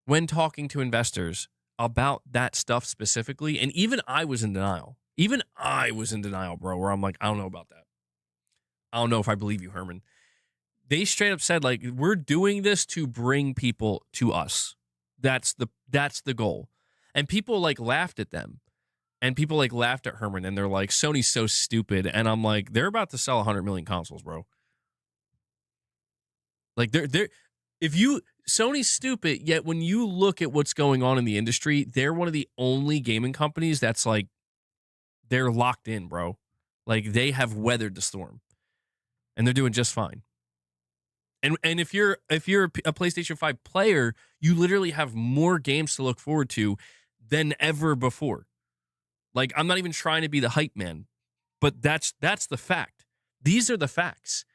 when talking to investors about that stuff specifically, and even I was in denial. Even I was in denial, bro, where I'm like, I don't know about that. I don't know if I believe you, Herman. They straight up said, like, we're doing this to bring people to us. That's the goal. And people like laughed at them. And people like laughed at Herman, and they're like, Sony's so stupid. And I'm like, they're about to sell 100 million consoles, bro. Like Sony's stupid, yet when you look at what's going on in the industry, they're one of the only gaming companies that's like, they're locked in, bro. Like, they have weathered the storm, and they're doing just fine. And if you're a PlayStation 5 player, you literally have more games to look forward to than ever before. Like, I'm not even trying to be the hype man, but that's the fact. These are the facts.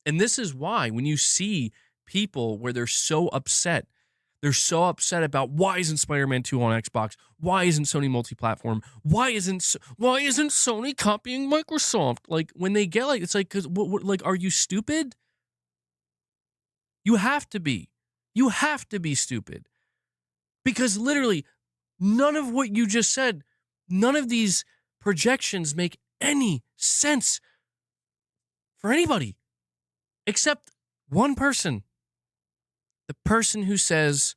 And this is why when you see people where they're so upset about why isn't Spider-Man 2 on Xbox? Why isn't Sony multi-platform? Why isn't Sony copying Microsoft? Like, when they get like, it's like, cause like, are you stupid? You have to be. You have to be stupid. Because literally, none of what you just said, none of these projections make any sense for anybody except one person. The person who says,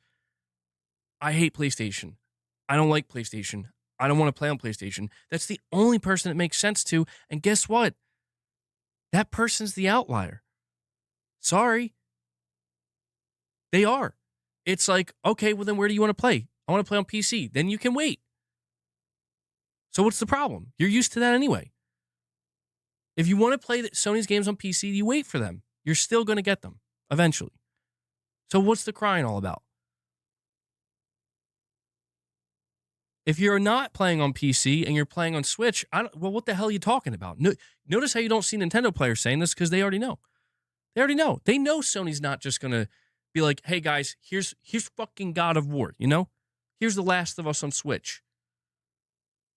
I hate PlayStation. I don't like PlayStation. I don't want to play on PlayStation. That's the only person it makes sense to. And guess what? That person's the outlier. Sorry. They are. It's like, okay, well then where do you want to play? I want to play on PC. Then you can wait. So what's the problem? You're used to that anyway. If you want to play Sony's games on PC, you wait for them. You're still going to get them eventually. So what's the crying all about? If you're not playing on PC and you're playing on Switch, well, what the hell are you talking about? Notice how you don't see Nintendo players saying this because they already know. They already know. They know Sony's not just going to be like, hey, guys, here's fucking God of War, you know? Here's The Last of Us on Switch.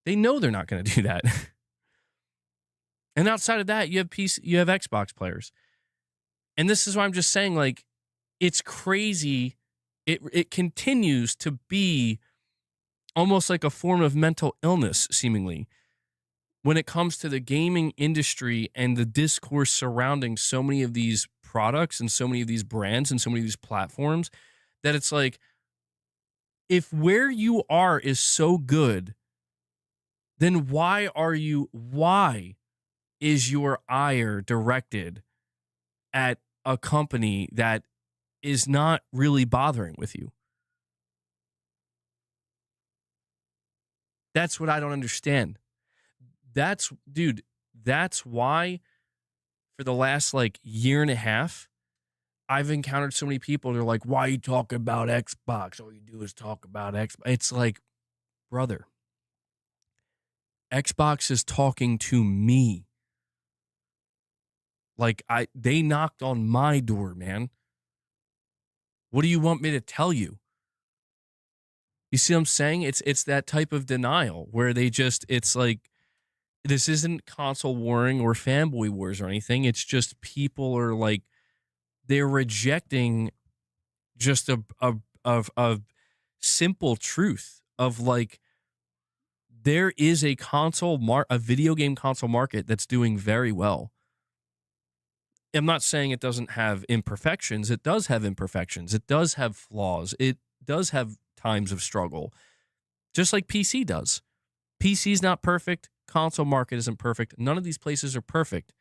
They know they're not going to do that. And outside of that, you have Xbox players. And this is why I'm just saying, like, it's crazy. It continues to be almost like a form of mental illness, seemingly, when it comes to the gaming industry and the discourse surrounding so many of these products and so many of these brands and so many of these platforms, that it's like, if where you are is so good, then why is your ire directed at a company that is not really bothering with you? That's what I don't understand. That's why for the last like year and a half, I've encountered so many people. They're like, why are you talking about Xbox? All you do is talk about Xbox. It's like, brother, Xbox is talking to me. Like, they knocked on my door, man. What do you want me to tell you? You see what I'm saying? It's that type of denial where it's like, this isn't console warring or fanboy wars or anything. It's just people are like, they're rejecting just a simple truth of like, there is a video game console market that's doing very well. I'm not saying it doesn't have imperfections. It does have imperfections. It does have flaws. It does have times of struggle, just like PC does. PC's not perfect. Console market isn't perfect. None of these places are perfect.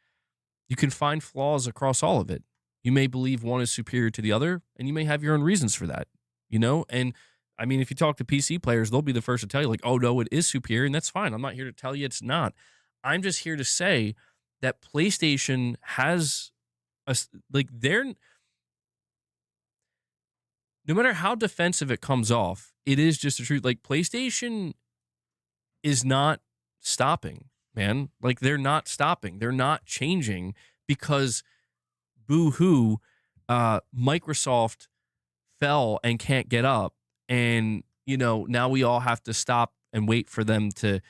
You can find flaws across all of it. You may believe one is superior to the other, and you may have your own reasons for that, you know? And I mean, if you talk to PC players, they'll be the first to tell you, like, oh, no, it is superior, and that's fine. I'm not here to tell you it's not. I'm just here to say that PlayStation has no matter how defensive it comes off, it is just the truth. Like, PlayStation is not stopping, man. Like, they're not stopping. They're not changing because boo-hoo, Microsoft fell and can't get up. And, you know, now we all have to stop and wait for them to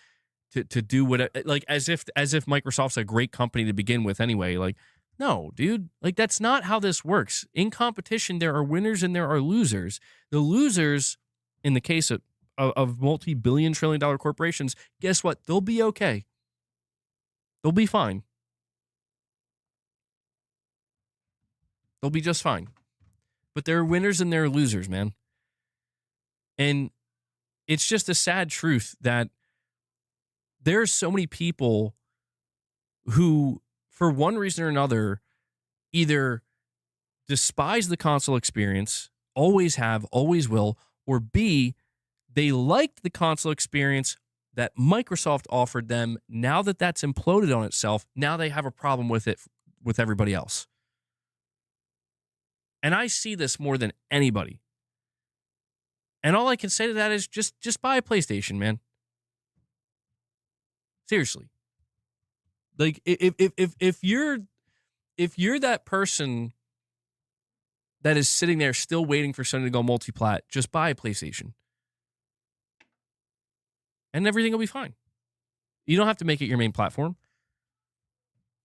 do what, like, as if Microsoft's a great company to begin with anyway. Like, no, dude, like, that's not how this works. In competition, there are winners and there are losers. The losers, in the case of multi-billion trillion dollar corporations, guess what? They'll be okay. They'll be fine. They'll be just fine. But there are winners and there are losers, man. And it's just a sad truth that there are so many people who, for one reason or another, either despise the console experience, always have, always will, or B, they liked the console experience that Microsoft offered them. Now that that's imploded on itself, now they have a problem with it with everybody else. And I see this more than anybody. And all I can say to that is just buy a PlayStation, man. Seriously. Like if you're that person that is sitting there still waiting for Sony to go multi-plat, just buy a PlayStation. And everything will be fine. You don't have to make it your main platform.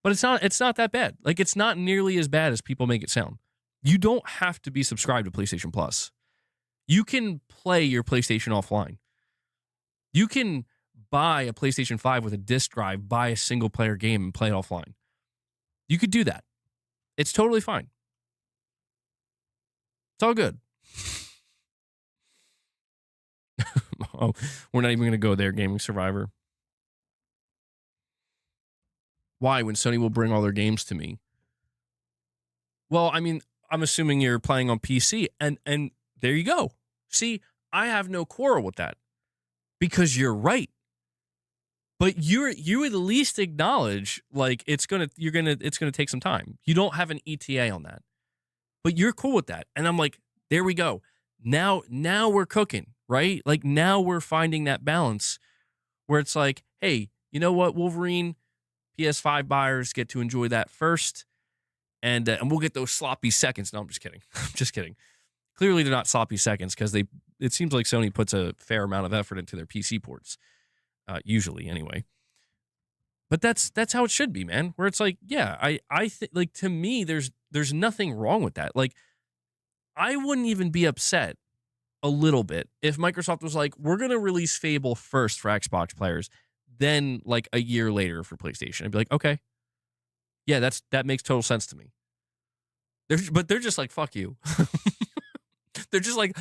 But it's not that bad. Like, it's not nearly as bad as people make it sound. You don't have to be subscribed to PlayStation Plus. You can play your PlayStation offline. You can buy a PlayStation 5 with a disc drive, buy a single player game and play it offline. You could do that. It's totally fine. It's all good. Oh, we're not even going to go there, Gaming Survivor. Why, when Sony will bring all their games to me? Well, I mean, I'm assuming you're playing on PC, and there you go. See, I have no quarrel with that because you're right. But you at least acknowledge like it's gonna take some time. You don't have an ETA on that, but you're cool with that, and I'm like, there we go. Now we're cooking, right? Like now we're finding that balance where it's like, hey, you know what, Wolverine, PS5 buyers get to enjoy that first, and we'll get those sloppy seconds. No, I'm just kidding. I'm just kidding. Clearly, they're not sloppy seconds because it seems like Sony puts a fair amount of effort into their PC ports, usually anyway. But that's how it should be, man. Where it's like, yeah, I think like to me, there's nothing wrong with that. Like, I wouldn't even be upset a little bit if Microsoft was like, we're gonna release Fable first for Xbox players, then like a year later for PlayStation. I'd be like, okay, yeah, that makes total sense to me. But they're just like, fuck you. They're like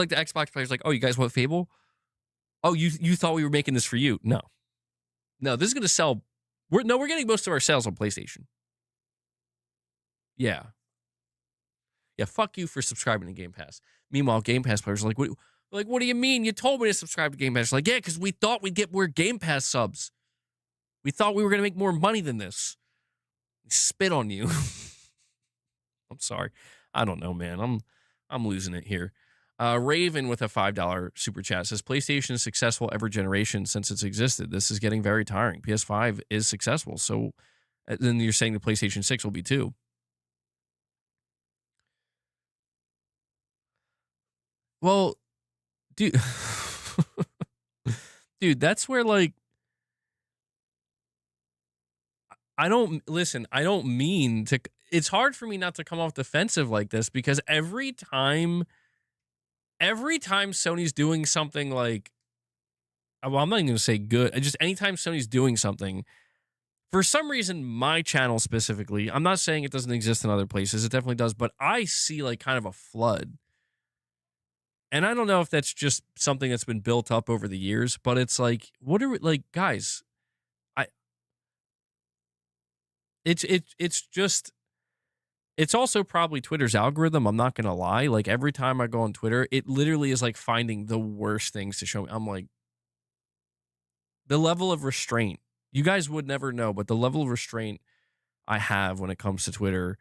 the Xbox players, like, oh, you guys want Fable? Oh, you thought we were making this for you? No, this is gonna sell. We're getting most of our sales on PlayStation. Yeah, fuck you for subscribing to Game Pass. Meanwhile, Game Pass players are like, what do you mean? You told me to subscribe to Game Pass. Like, yeah, because we thought we'd get more Game Pass subs. We thought we were gonna make more money than this. Spit on you. I'm sorry. I don't know, man. I'm losing it here. Raven with a $5 super chat says, PlayStation is successful every generation since it's existed. This is getting very tiring. PS5 is successful. So then you're saying the PlayStation 6 will be too. Well, dude, that's where like, I don't mean to, it's hard for me not to come off defensive like this because every time Sony's doing something like, well, I'm not even going to say good, just anytime Sony's doing something, for some reason, my channel specifically, I'm not saying it doesn't exist in other places, it definitely does, but I see like kind of a flood. And I don't know if that's just something that's been built up over the years, but it's like, what are we, like, guys, it's also probably Twitter's algorithm. I'm not going to lie. Like every time I go on Twitter, it literally is like finding the worst things to show me. I'm like, the level of restraint, you guys would never know, but the level of restraint I have when it comes to Twitter,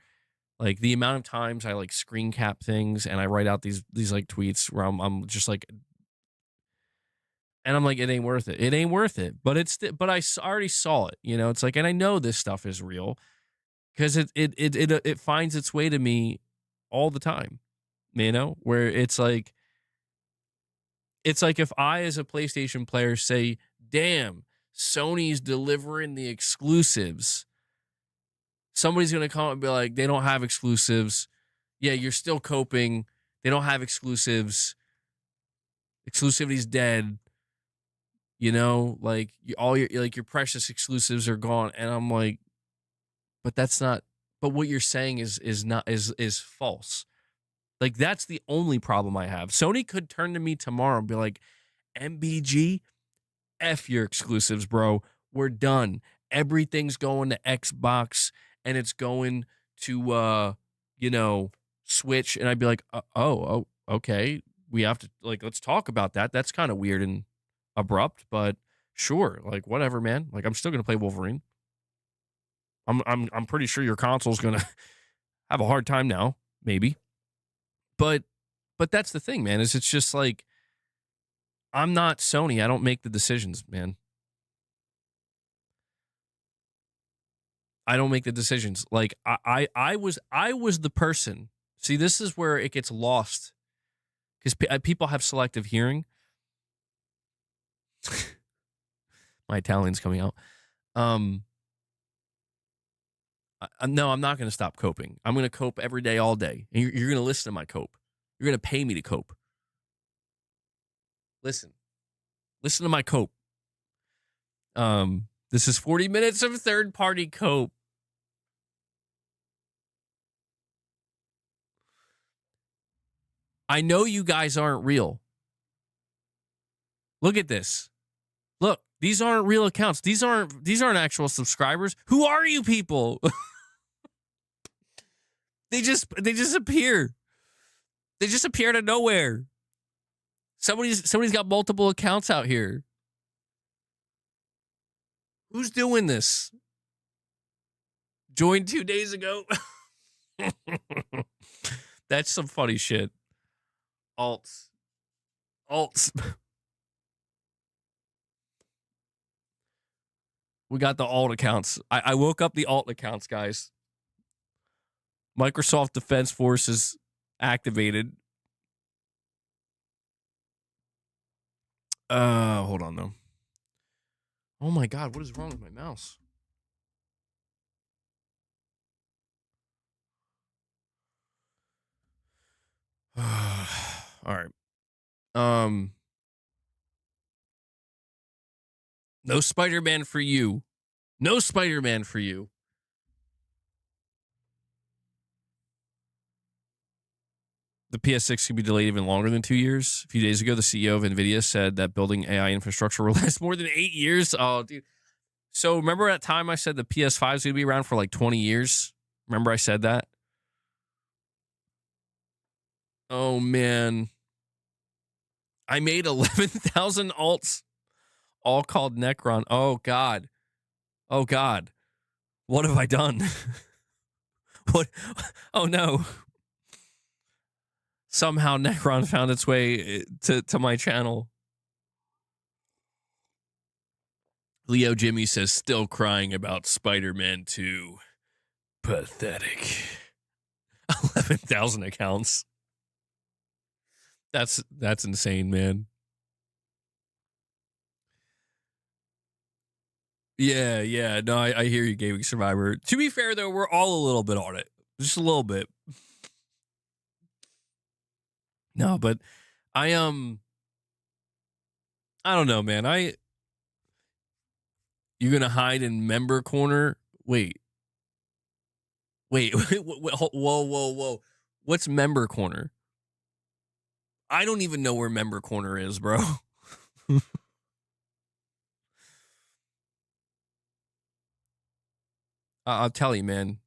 like the amount of times I like screen cap things and I write out these like tweets where I'm just like, and I'm like, it ain't worth it. It ain't worth it. But but I already saw it, you know, it's like, and I know this stuff is real because it finds its way to me all the time, you know, where it's like if I, as a PlayStation player, say, damn, Sony's delivering the exclusives, somebody's going to come and be like, they don't have exclusives. Yeah, you're still coping. They don't have exclusives. Exclusivity's dead. You know, like all your precious exclusives are gone. And I'm like, but that's not but what you're saying is false. Like, that's the only problem I have. Sony could turn to me tomorrow and be like, MBG, F your exclusives, bro. We're done. Everything's going to Xbox and it's going to Switch. And I'd be like, oh, okay. We have to, like, let's talk about that. That's kind of weird and abrupt, but sure, like, whatever, man. Like, I'm still gonna play Wolverine. I'm pretty sure your console's gonna have a hard time now, maybe. But that's the thing, man, is it's just like, I'm not Sony. I don't make the decisions, man. I don't make the decisions. Like, I was the person. See, this is where it gets lost because people have selective hearing. My Italian's coming out. No, I'm not going to stop coping. I'm going to cope every day, all day. And you're going to listen to my cope. You're going to pay me to cope. Listen to my cope. This is 40 minutes of third-party cope. I know you guys aren't real. Look at this. Look, these aren't real accounts. These aren't actual subscribers. Who are you people? They just appear. They just appear out of nowhere. Somebody's got multiple accounts out here. Who's doing this? Joined 2 days ago. That's some funny shit. Alts. We got the alt accounts. I woke up the alt accounts, guys. Microsoft Defense Forces activated. Hold on, though. Oh, my God. What is wrong with my mouse? All right. No Spider-Man for you. No Spider-Man for you. The PS6 could be delayed even longer than 2 years. A few days ago, the CEO of NVIDIA said that building AI infrastructure will last more than 8 years. Oh, dude. So remember that time I said the PS5 is going to be around for like 20 years? Remember I said that? Oh, man. I made 11,000 alts, all called Necron. Oh, God. Oh, God. What have I done? What? Oh, no. Somehow Necron found its way to my channel. Leo Jimmy says, still crying about Spider-Man 2. Pathetic. 11,000 accounts. That's insane, man. Yeah. No, I hear you, Gaming Survivor. To be fair, though, we're all a little bit on it. Just a little bit. No, but I don't know, man. You're gonna hide in member corner? Wait. Whoa. What's member corner? I don't even know where member corner is, bro. I'll tell you, man.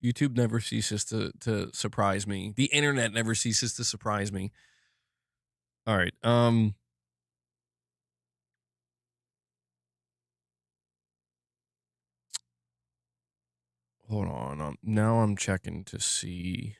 YouTube never ceases to surprise me. The internet never ceases to surprise me. All right. Hold on. Now I'm checking to see.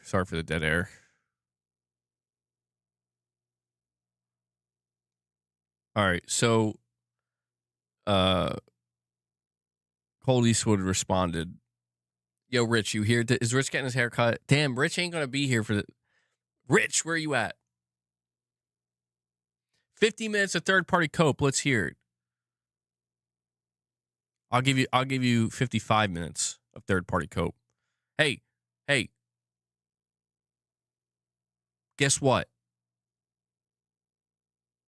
Sorry for the dead air. All right, so Cold Eastwood responded, "Yo, Rich, you here? Is Rich getting his hair cut? Damn, Rich ain't gonna be here for the. Rich, where you at? 50 minutes of third-party cope. Let's hear it. I'll give you 55 minutes of third-party cope. Hey, guess what?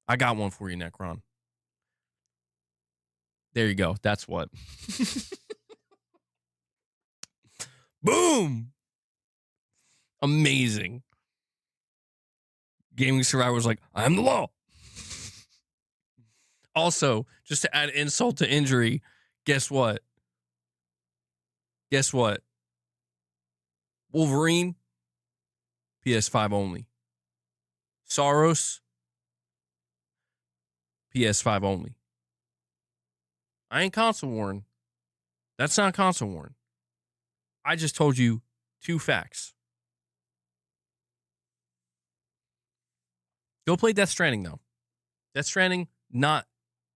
I got one for you, Necron. There you go. That's what. Boom! Amazing. Gaming Survivor was like, I am the law. Also, just to add insult to injury, guess what? Wolverine, PS5 only. Saros, PS5 only. I ain't console warned. That's not console warned. I just told you 2 facts. Go play Death Stranding, though. Death Stranding, not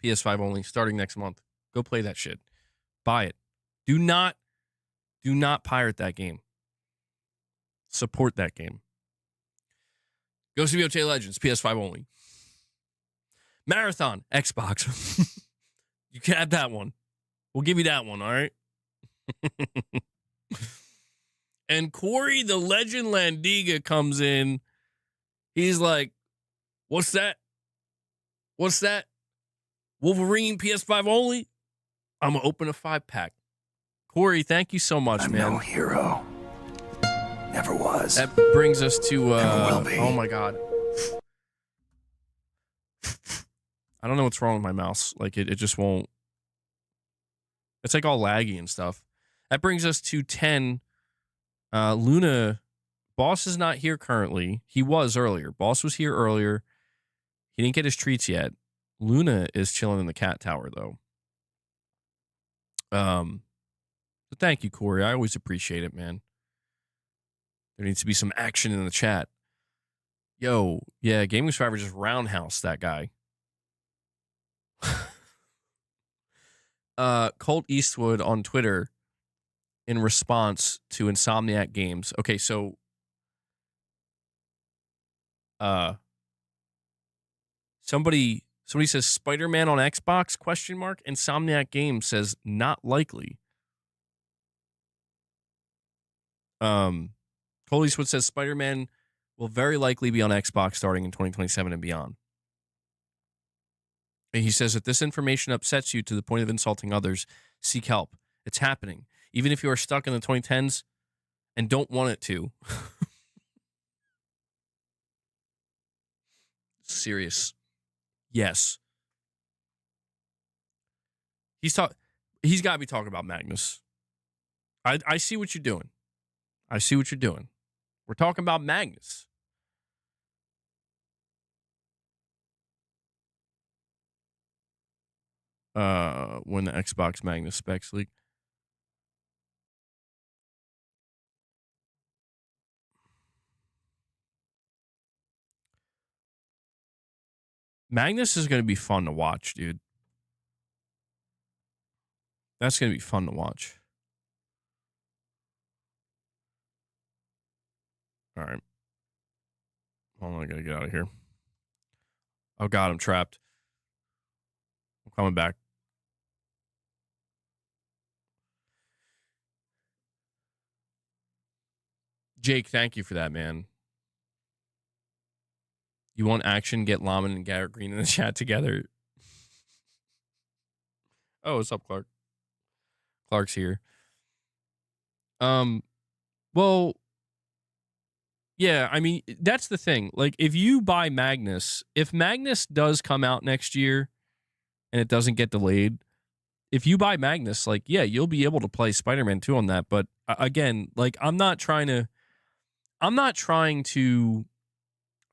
PS5 only, starting next month. Go play that shit. Buy it. Do not pirate that game. Support that game. Ghost of Yotei Legends, PS5 only. Marathon, Xbox. You can have that one. We'll give you that one, all right? And Corey, the Legend Landiga, comes in. He's like, what's that? Wolverine PS5 only? I'm going to open a 5-pack. Corey, thank you so much, man. I'm no hero. Never was. That brings us to, Never will be. Oh my God. I don't know what's wrong with my mouse. Like, it just won't. It's like all laggy and stuff. That brings us to 10. Luna, Boss is not here currently. He was earlier. Boss was here earlier. He didn't get his treats yet. Luna is chilling in the cat tower, though. But thank you, Corey. I always appreciate it, man. There needs to be some action in the chat. Yo, yeah, Gaming Survivor just roundhouse that guy. Colt Eastwood on Twitter in response to Insomniac Games. Okay, so somebody says Spider-Man on Xbox ? Insomniac Games says not likely. Colt Eastwood says Spider-Man will very likely be on Xbox starting in 2027 and beyond. And he says, if this information upsets you to the point of insulting others, seek help. It's happening. Even if you are stuck in the 2010s and don't want it to. Serious. Yes. He's got to be talking about Magnus. I see what you're doing. We're talking about Magnus. When the Xbox Magnus specs leak. Magnus is going to be fun to watch, dude. That's going to be fun to watch. All right. Hold on, I got to get out of here. Oh, God, I'm trapped. I'm coming back. Jake, thank you for that, man. You want action? Get Laman and Garrett Green in the chat together. Oh, what's up, Clark? Clark's here. Well, yeah, I mean, that's the thing. Like, if you buy Magnus, if Magnus does come out next year and it doesn't get delayed, if you buy Magnus, like, yeah, you'll be able to play Spider-Man 2 on that. But again, like, I'm not trying to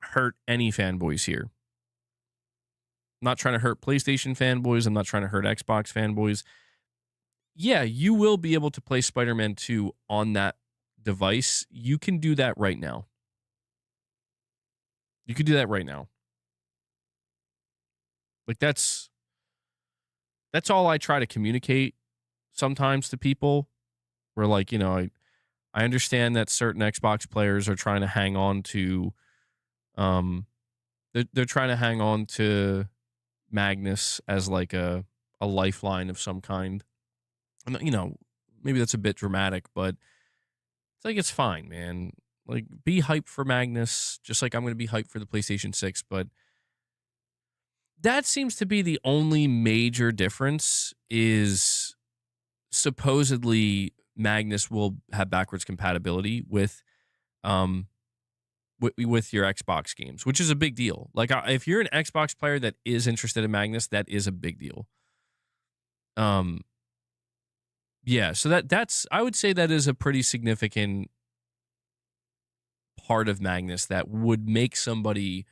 hurt any fanboys here. I'm not trying to hurt PlayStation fanboys. I'm not trying to hurt Xbox fanboys. Yeah, you will be able to play Spider-Man 2 on that device. You can do that right now. Like, that's all I try to communicate sometimes to people. Where, like, you know, I understand that certain Xbox players are trying to hang on to they're trying to hang on to Magnus as like a lifeline of some kind. You know, maybe that's a bit dramatic, but it's like, it's fine, man. Like, be hyped for Magnus, just like I'm going to be hyped for the PlayStation 6. But that seems to be the only major difference, is supposedly Magnus will have backwards compatibility um with your Xbox games, which is a big deal. Like, if you're an Xbox player that is interested in Magnus, that is a big deal. Yeah, so that's I would say that is a pretty significant part of Magnus that would make somebody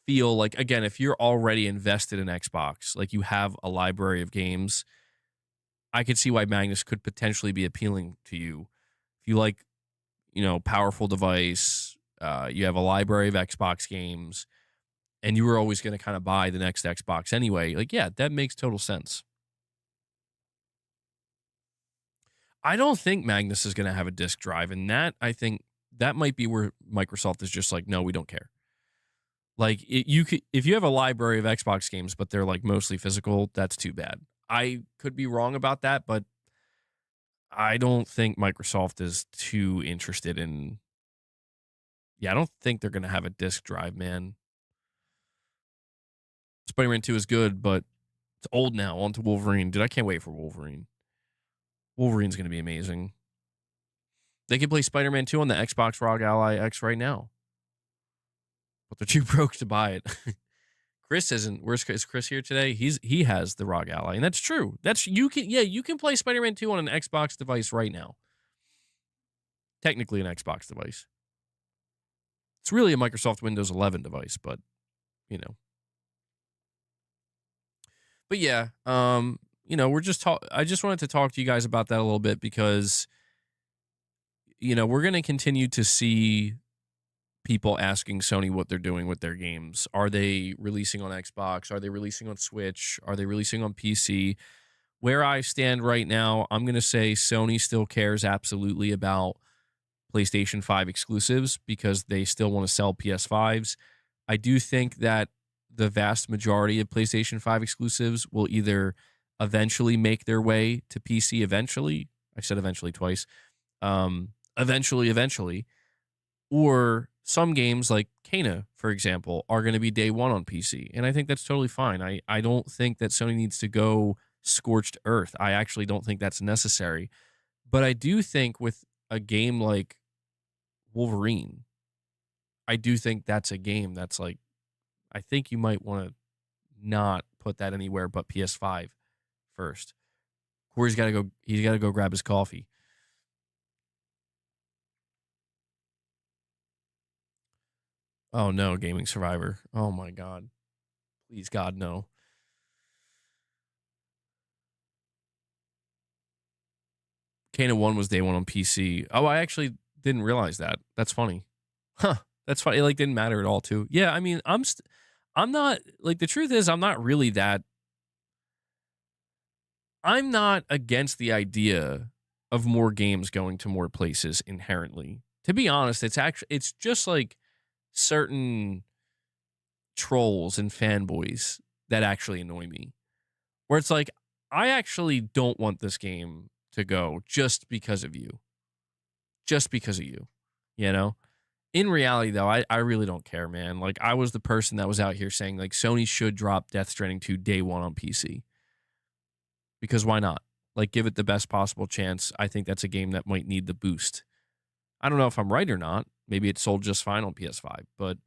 feel like, again, if you're already invested in Xbox, like you have a library of games, I could see why Magnus could potentially be appealing to you. If you like, powerful device, you have a library of Xbox games, and you were always going to kind of buy the next Xbox anyway, like, yeah, that makes total sense. I don't think Magnus is going to have a disk drive, and that, I think that might be where Microsoft is just like, no, we don't care. Like, if you have a library of Xbox games, but they're like mostly physical, that's too bad. I could be wrong about that, but I don't think Microsoft is too interested in. Yeah, I don't think they're going to have a disk drive, man. Spider-Man 2 is good, but it's old now. On to Wolverine. Dude, I can't wait for Wolverine. Wolverine's going to be amazing. They can play Spider-Man 2 on the Xbox ROG Ally X right now, but they're too broke to buy it. Chris isn't. Is Chris here today? He has the ROG Ally, and that's true. You can play Spider-Man 2 on an Xbox device right now. Technically an Xbox device. It's really a Microsoft Windows 11 device, but But yeah, I just wanted to talk to you guys about that a little bit, because we're going to continue to see people asking Sony what they're doing with their games. Are they releasing on Xbox? Are they releasing on Switch? Are they releasing on PC? Where I stand right now, I'm going to say Sony still cares absolutely about PlayStation 5 exclusives, because they still want to sell PS5s. I do think that the vast majority of PlayStation 5 exclusives will either eventually make their way to PC eventually. I said eventually twice. Eventually. Or some games like Kena, for example, are going to be day one on PC. And I think that's totally fine. I don't think that Sony needs to go scorched earth. I actually don't think that's necessary. But I do think with a game like Wolverine, I do think that's a game that's like, I think you might want to not put that anywhere but PS5 first. Corey's got to go. He's got to go grab his coffee. Oh no, Gaming Survivor. Oh my God. Please God, no. Kena 1 was day one on PC. Oh, I actually didn't realize that. That's funny. Huh. That's funny. It like didn't matter at all too. Yeah, I mean, I'm not, like, the truth is, I'm not really that. I'm not against the idea of more games going to more places inherently. To be honest, it's just like certain trolls and fanboys that actually annoy me. Where it's like, I actually don't want this game to go just because of you. Just because of you. In reality, though, I really don't care, man. Like, I was the person that was out here saying, like, Sony should drop Death Stranding 2 day one on PC. Because why not? Like, give it the best possible chance. I think that's a game that might need the boost. I don't know if I'm right or not. Maybe it sold just fine on PS5. But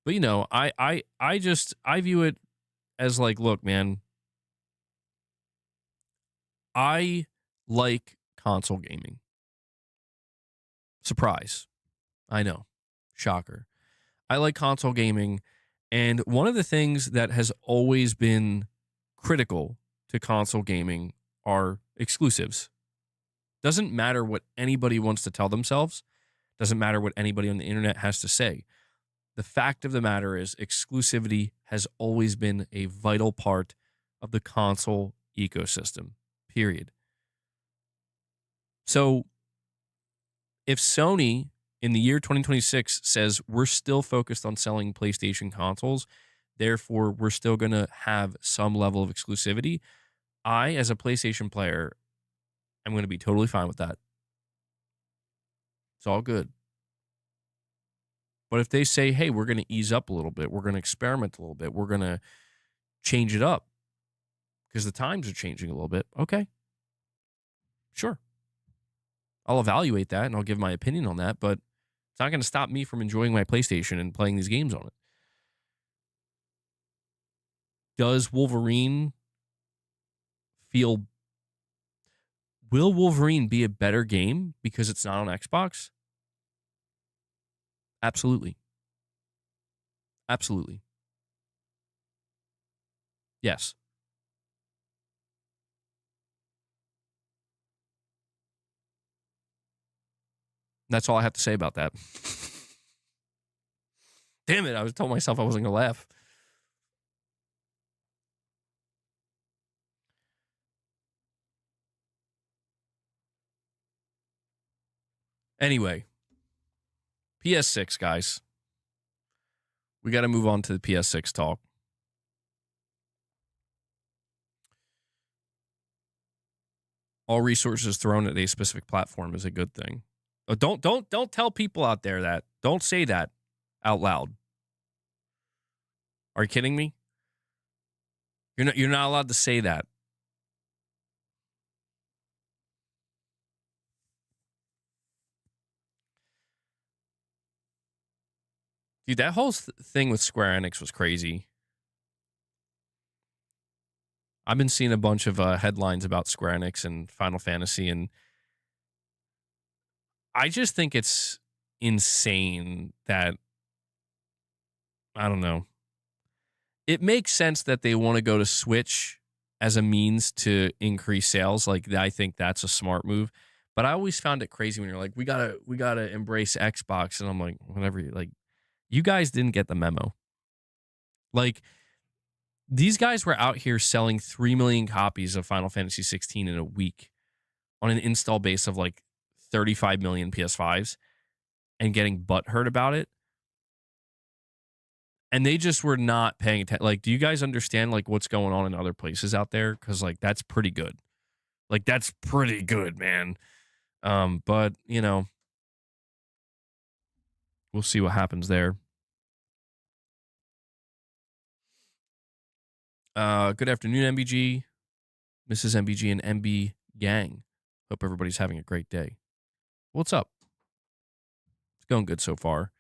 I view it as like, look, man, I like console gaming. Surprise. I know. Shocker. I like console gaming, and one of the things that has always been critical to console gaming are exclusives. Doesn't matter what anybody wants to tell themselves. Doesn't matter what anybody on the internet has to say. The fact of the matter is, exclusivity has always been a vital part of the console ecosystem, period. So if Sony in the year 2026 says we're still focused on selling PlayStation consoles, therefore we're still going to have some level of exclusivity, I, as a PlayStation player, am going to be totally fine with that. It's all good. But if they say, hey, we're going to ease up a little bit, we're going to experiment a little bit, we're going to change it up because the times are changing a little bit, okay, sure. I'll evaluate that and I'll give my opinion on that, but it's not going to stop me from enjoying my PlayStation and playing these games on it. Does Wolverine feel... Will Wolverine be a better game because it's not on Xbox? Absolutely. Absolutely. Yes. That's all I have to say about that. Damn it, I was told myself I wasn't going to laugh. Anyway, PS6, guys. We got to move on to the PS6 talk. All resources thrown at a specific platform is a good thing. Don't tell people out there that. Don't say that out loud. Are you kidding me? You're not allowed to say that. Dude, that whole thing with Square Enix was crazy. I've been seeing a bunch of headlines about Square Enix and Final Fantasy, and I just think it's insane that, I don't know. It makes sense that they want to go to Switch as a means to increase sales. Like, I think that's a smart move. But I always found it crazy when you're like, we gotta embrace Xbox, and I'm like, whatever. Like, you guys didn't get the memo. Like, these guys were out here selling 3 million copies of Final Fantasy 16 in a week on an install base of like 35 million PS5s and getting butthurt about it. And they just were not paying attention. Like, do you guys understand like what's going on in other places out there? Because like that's pretty good. Like, that's pretty good, man. But you know, we'll see what happens there. Good afternoon, MBG, Mrs. MBG, and MB Gang. Hope everybody's having a great day. What's up? It's going good so far.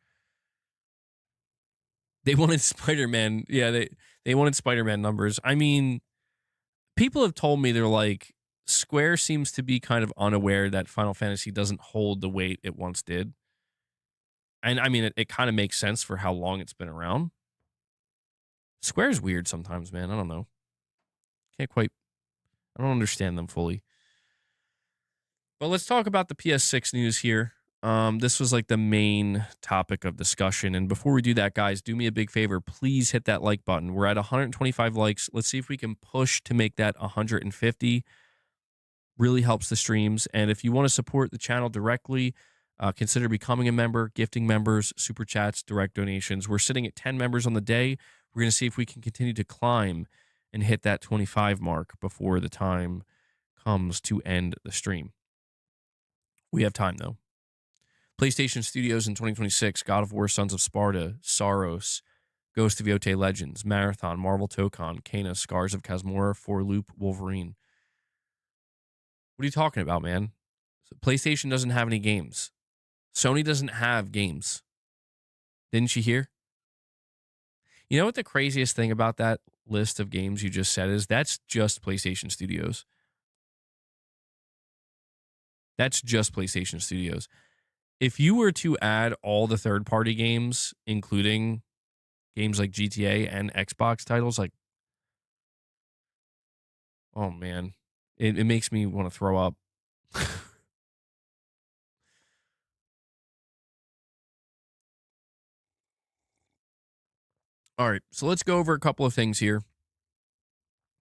They wanted Spider-Man. Yeah, they wanted Spider-Man numbers. I mean, people have told me they're like, Square seems to be kind of unaware that Final Fantasy doesn't hold the weight it once did. And I mean, it kind of makes sense for how long it's been around. Square's weird sometimes, man. I don't know. I don't understand them fully. But let's talk about the PS6 news here. This was like the main topic of discussion. And before we do that, guys, do me a big favor. Please hit that like button. We're at 125 likes. Let's see if we can push to make that 150. Really helps the streams. And if you want to support the channel directly, consider becoming a member, gifting members, super chats, direct donations. We're sitting at 10 members on the day. We're going to see if we can continue to climb and hit that 25 mark before the time comes to end the stream. We have time, though. PlayStation Studios in 2026, God of War, Sons of Sparta, Saros, Ghost of Yotei Legends, Marathon, Marvel Tokon, Kena, Scars of Kazmora, 4-Loop, Wolverine. What are you talking about, man? PlayStation doesn't have any games. Sony doesn't have games. Didn't you hear? You know what the craziest thing about that list of games you just said is? That's just PlayStation Studios. That's just PlayStation Studios. If you were to add all the third-party games, including games like GTA and Xbox titles, like, oh man, it makes me want to throw up. All right, so let's go over a couple of things here.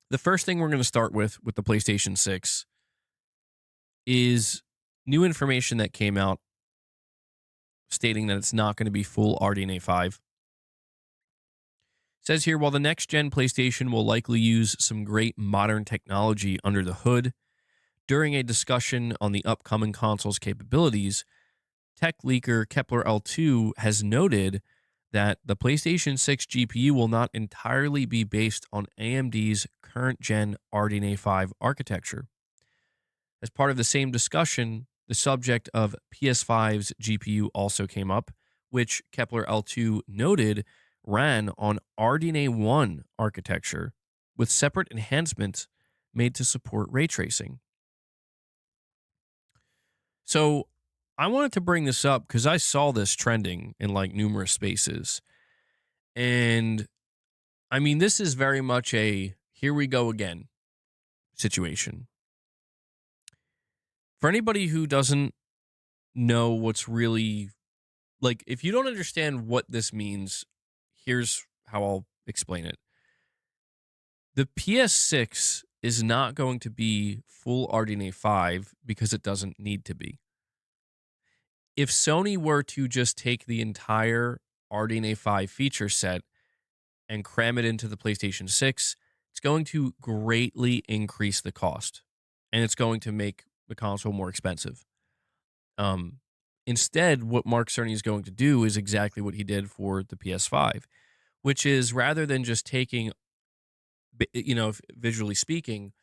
The first thing we're going to start with the PlayStation 6 is new information that came out stating that it's not going to be full RDNA 5. says here, while the next-gen PlayStation will likely use some great modern technology under the hood, during a discussion on the upcoming console's capabilities, tech leaker Kepler L2 has noted that the PlayStation 6 GPU will not entirely be based on AMD's current-gen RDNA 5 architecture. As part of the same discussion, the subject of PS5's GPU also came up, which Kepler L2 noted ran on RDNA 1 architecture with separate enhancements made to support ray tracing. So I wanted to bring this up because I saw this trending in like numerous spaces. And I mean, this is very much a here we go again situation. For anybody who doesn't know what's really like, if you don't understand what this means, here's how I'll explain it. The PS6 is not going to be full RDNA 5 because it doesn't need to be. If Sony were to just take the entire RDNA 5 feature set and cram it into the PlayStation 6, it's going to greatly increase the cost, and it's going to make the console more expensive. Instead, what Mark Cerny is going to do is exactly what he did for the PS5, which is rather than just taking, visually speaking,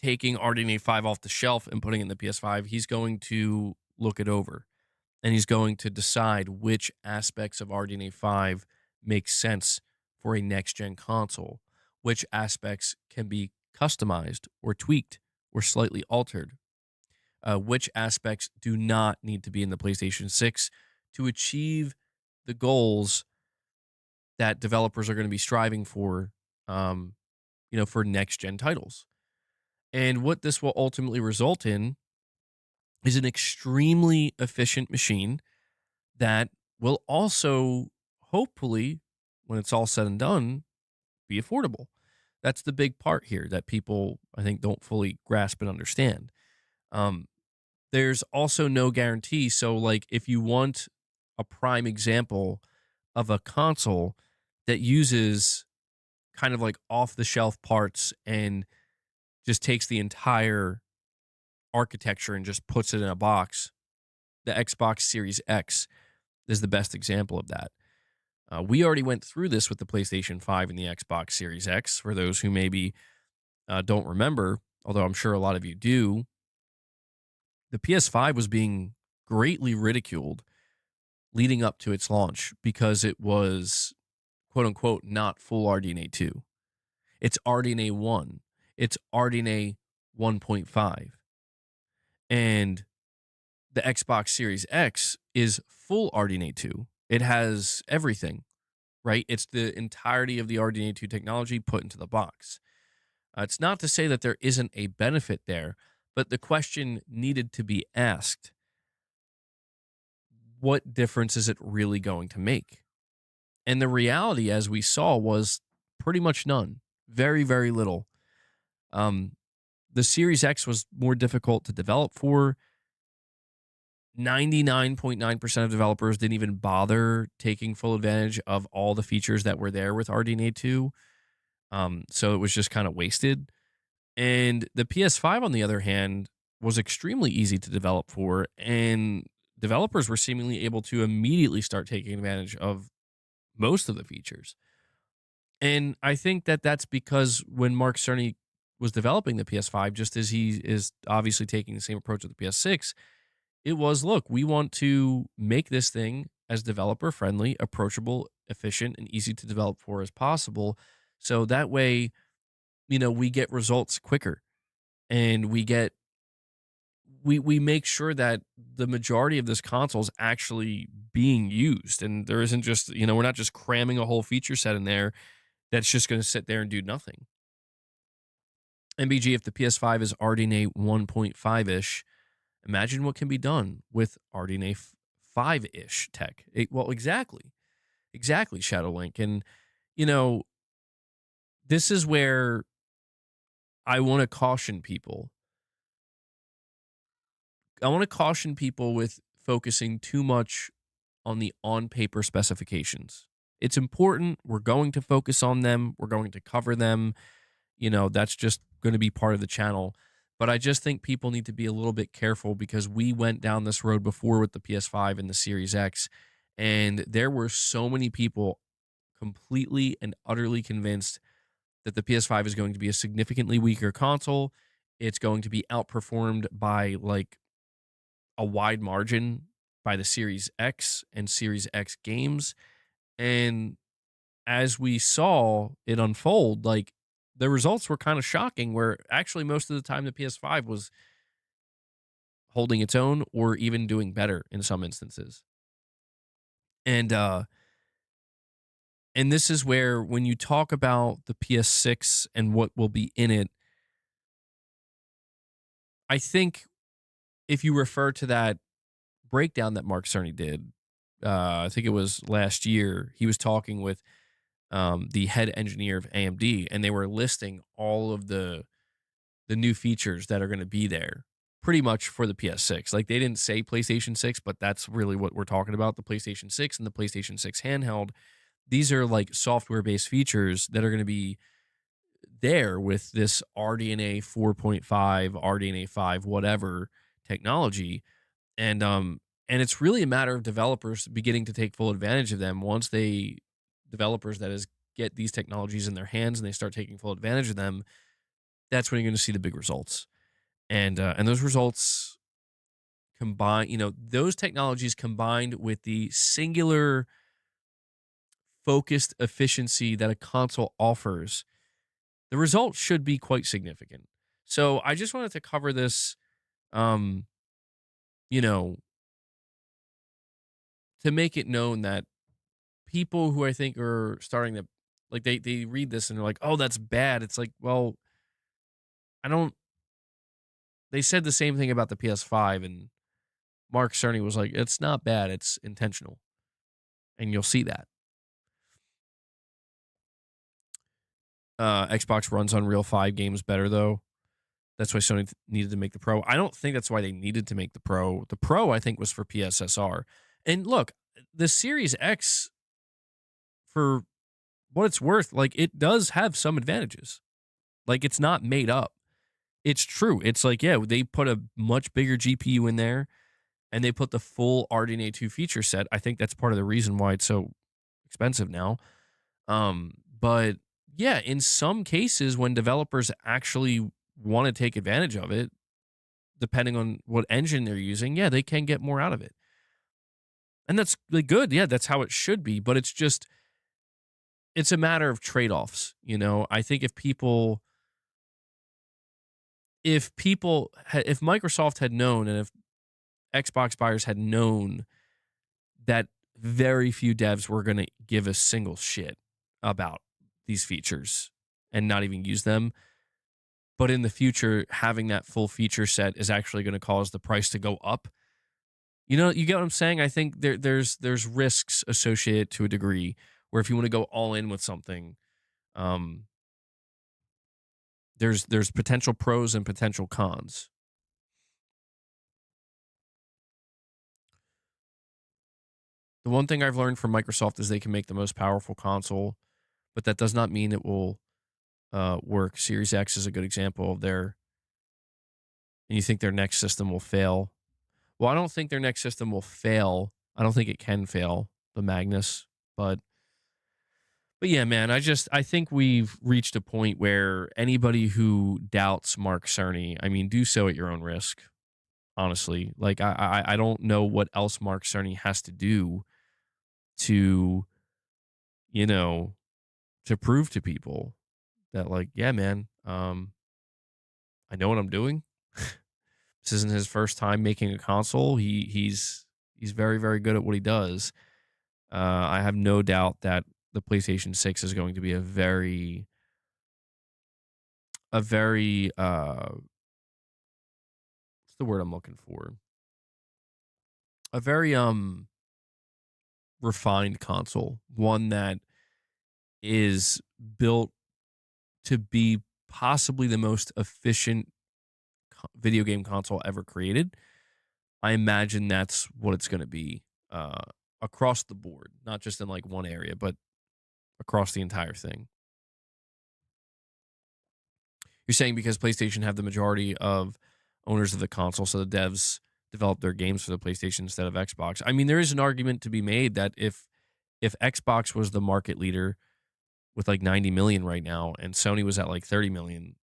taking RDNA 5 off the shelf and putting it in the PS5, he's going to look it over, and he's going to decide which aspects of RDNA 5 make sense for a next-gen console, which aspects can be customized or tweaked or slightly altered, which aspects do not need to be in the PlayStation 6 to achieve the goals that developers are going to be striving for, for next-gen titles. And what this will ultimately result in is an extremely efficient machine that will also, hopefully, when it's all said and done, be affordable. That's the big part here that people, I think, don't fully grasp and understand. There's also no guarantee. So, like, if you want a prime example of a console that uses kind of like off-the-shelf parts and just takes the entire architecture and just puts it in a box, the Xbox Series X is the best example of that. We already went through this with the PlayStation 5 and the Xbox Series X. For those who maybe don't remember, although I'm sure a lot of you do, the PS5 was being greatly ridiculed leading up to its launch because it was, quote unquote, not full RDNA 2. It's RDNA 1. It's RDNA 1.5. And the Xbox Series X is full RDNA 2. It has everything, right? It's the entirety of the RDNA 2 technology put into the box. It's not to say that there isn't a benefit there, but the question needed to be asked. What difference is it really going to make? And the reality, as we saw, was pretty much none. Very, very little. The Series X was more difficult to develop for. 99.9% of developers didn't even bother taking full advantage of all the features that were there with RDNA 2. So it was just kind of wasted. And the PS5, on the other hand, was extremely easy to develop for, and developers were seemingly able to immediately start taking advantage of most of the features. And I think that that's because when Mark Cerny was developing the PS5, just as he is obviously taking the same approach with the PS6, it was, look, we want to make this thing as developer friendly, approachable, efficient, and easy to develop for as possible. So that way, we get results quicker, and we make sure that the majority of this console is actually being used, and there isn't just, we're not just cramming a whole feature set in there that's just going to sit there and do nothing. MBG, if the PS5 is RDNA 1.5-ish, imagine what can be done with RDNA 5-ish tech. Exactly, Shadowlink. And, this is where I want to caution people. I want to caution people with focusing too much on the on-paper specifications. It's important. We're going to focus on them. We're going to cover them. That's just going to be part of the channel. But I just think people need to be a little bit careful because we went down this road before with the PS5 and the Series X, and there were so many people completely and utterly convinced that the PS5 is going to be a significantly weaker console. It's going to be outperformed by like a wide margin by the Series X and Series X games. And as we saw it unfold, like the results were kind of shocking, where actually most of the time the PS5 was holding its own or even doing better in some instances. And this is where when you talk about the PS6 and what will be in it, I think if you refer to that breakdown that Mark Cerny did, I think it was last year, he was talking with the head engineer of AMD, and they were listing all of the new features that are going to be there pretty much for the PS6. Like they didn't say PlayStation 6, but that's really what we're talking about. The PlayStation 6 and the PlayStation 6 handheld. These are like software-based features that are going to be there with this RDNA 4.5, RDNA 5, whatever technology. And it's really a matter of developers beginning to take full advantage of them. Once developers that is get these technologies in their hands and they start taking full advantage of them, that's when you're going to see the big results. And those results combine, those technologies combined with the singular focused efficiency that a console offers, the result should be quite significant. So I just wanted to cover this, um, you know, to make it known that people who I think are starting to like they read this and they're like, "Oh, that's bad." It's like, well, I don't. They said the same thing about the PS5, and Mark Cerny was like, "It's not bad. It's intentional," and you'll see that. Xbox runs Unreal 5 games better though. That's why Sony needed to make the Pro. I don't think that's why they needed to make the Pro. The Pro, I think, was for PSSR. And look, the Series X, for what it's worth, like it does have some advantages. Like it's not made up. It's true. It's like, yeah, they put a much bigger GPU in there and they put the full RDNA 2 feature set. I think that's part of the reason why it's so expensive now. But yeah, in some cases, when developers actually want to take advantage of it, depending on what engine they're using, yeah, they can get more out of it. And that's like good. Yeah, that's how it should be. But it's a matter of trade-offs. I think if Microsoft had known and if Xbox buyers had known that very few devs were going to give a single shit about these features and not even use them, but in the future, having that full feature set is actually going to cause the price to go up. You get what I'm saying? I think there's risks associated to a degree where if you want to go all in with something, there's potential pros and potential cons. The one thing I've learned from Microsoft is they can make the most powerful console, but that does not mean it will work. Series X is a good example of and you think their next system will fail. Well, I don't think their next system will fail. I don't think it can fail, the Magnus, but yeah, man, I think we've reached a point where anybody who doubts Mark Cerny, I mean, do so at your own risk. Honestly, like I don't know what else Mark Cerny has to do to, to prove to people that, like, yeah, man, I know what I'm doing. This isn't his first time making a console. He's very, very good at what he does. I have no doubt that the PlayStation 6 is going to be a very what's the word I'm looking for? A very refined console, one that is built to be possibly the most efficient video game console ever created. I imagine that's what it's going to be across the board, not just in like one area, but across the entire thing. You're saying because PlayStation have the majority of owners of the console, so the devs develop their games for the PlayStation instead of Xbox. I mean, there is an argument to be made that if Xbox was the market leader with like 90 million right now and Sony was at like 30 million,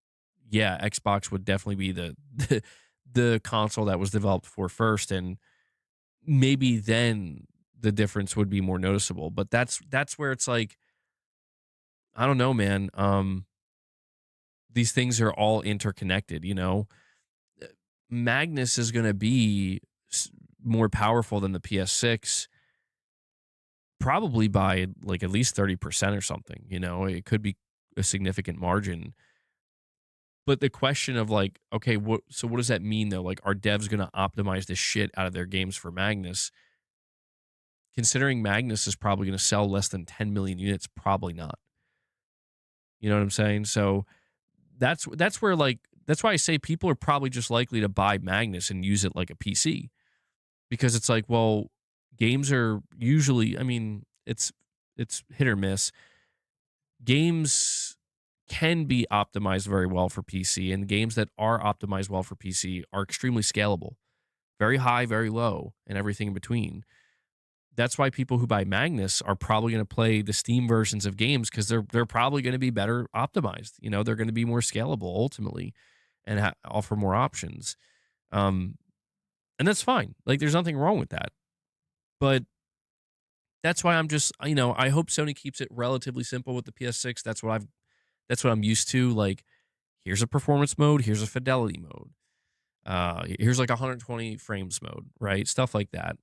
yeah, Xbox would definitely be the console that was developed for first, and maybe then the difference would be more noticeable. But that's where it's like, I don't know, man. These things are all interconnected, you know. Magnus is going to be more powerful than the PS6 probably by like at least 30% or something, you know. It could be a significant margin. But the question of like, okay, what does that mean though? Like, are devs going to optimize the shit out of their games for Magnus? Considering Magnus is probably going to sell less than 10 million units, probably not. You know what I'm saying? So that's where like, that's why I say people are probably just likely to buy Magnus and use it like a PC, because it's like, well, games are usually, I mean, it's hit or miss. Games can be optimized very well for PC, and games that are optimized well for PC are extremely scalable, very high, very low, and everything in between. That's why people who buy Magnus are probably going to play the Steam versions of games, because they're probably going to be better optimized. You know, they're going to be more scalable ultimately, and offer more options. And that's fine. Like, there's nothing wrong with that. But that's why I'm just, you know, I hope Sony keeps it relatively simple with the PS6. That's what I'm used to. Like, here's a performance mode, here's a fidelity mode. Here's like 120 frames mode, right? Stuff like that.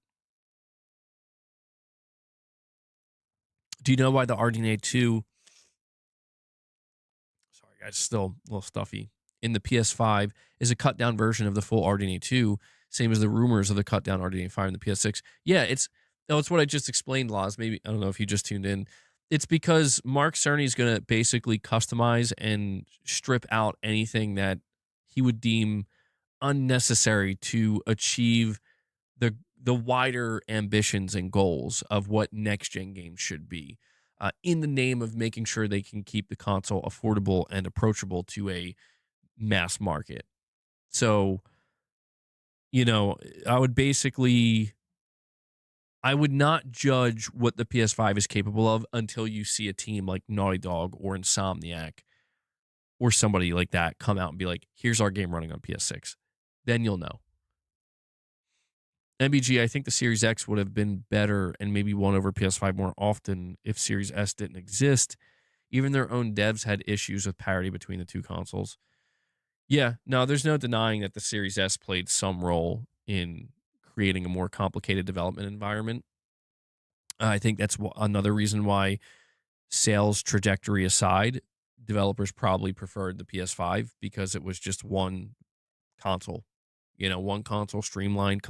Do you know why the RDNA 2, sorry guys, still a little stuffy, in the PS5 is a cut down version of the full RDNA 2, same as the rumors of the cut down RDNA 5 in the PS6? Yeah, it's what I just explained, Laws. Maybe, I don't know if you just tuned in. It's because Mark Cerny is going to basically customize and strip out anything that he would deem unnecessary to achieve the wider ambitions and goals of what next gen games should be, in the name of making sure they can keep the console affordable and approachable to a mass market. So, you know, I would not judge what the PS5 is capable of until you see a team like Naughty Dog or Insomniac or somebody like that come out and be like, here's our game running on PS6. Then you'll know. MBG, I think the Series X would have been better and maybe won over PS5 more often if Series S didn't exist. Even their own devs had issues with parity between the two consoles. Yeah, no, there's no denying that the Series S played some role in creating a more complicated development environment. I think that's another reason why, sales trajectory aside, developers probably preferred the PS5, because it was just one console, you know, one console, streamlined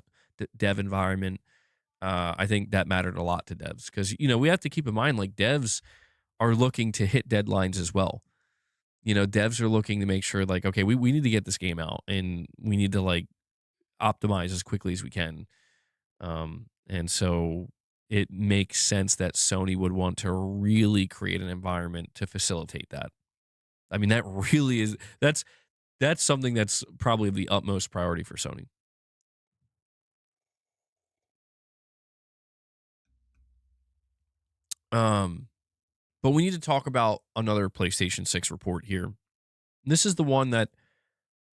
dev environment. I think that mattered a lot to devs, because, you know, we have to keep in mind, like, devs are looking to hit deadlines as well. You know, devs are looking to make sure, like, okay, we need to get this game out, and we need to like optimize as quickly as we can. And so it makes sense that Sony would want to really create an environment to facilitate that. I mean, that really is, that's something that's probably the utmost priority for Sony. But we need to talk about another PlayStation 6 report here. This is the one that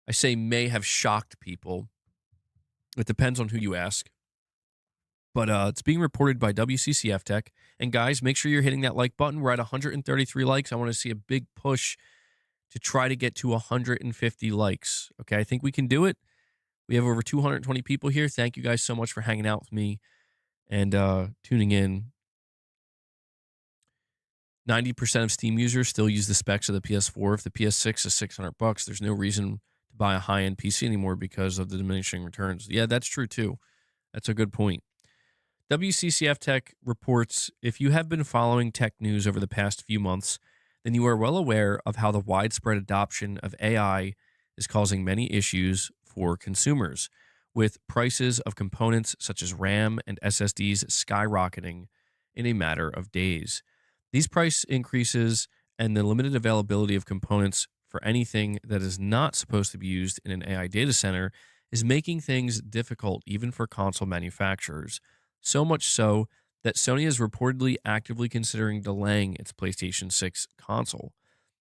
I say may have shocked people. It depends on who you ask. But it's being reported by WCCF Tech. And guys, make sure you're hitting that like button. We're at 133 likes. I want to see a big push to try to get to 150 likes. Okay, I think we can do it. We have over 220 people here. Thank you guys so much for hanging out with me and tuning in. 90% of Steam users still use the specs of the PS4. If the PS6 is $600, there's no reason to buy a high-end PC anymore because of the diminishing returns. Yeah, that's true too. That's a good point. WCCF Tech reports, if you have been following tech news over the past few months, then you are well aware of how the widespread adoption of AI is causing many issues for consumers, with prices of components such as RAM and SSDs skyrocketing in a matter of days. These price increases and the limited availability of components for anything that is not supposed to be used in an AI data center is making things difficult even for console manufacturers. So much so that Sony is reportedly actively considering delaying its PlayStation 6 console.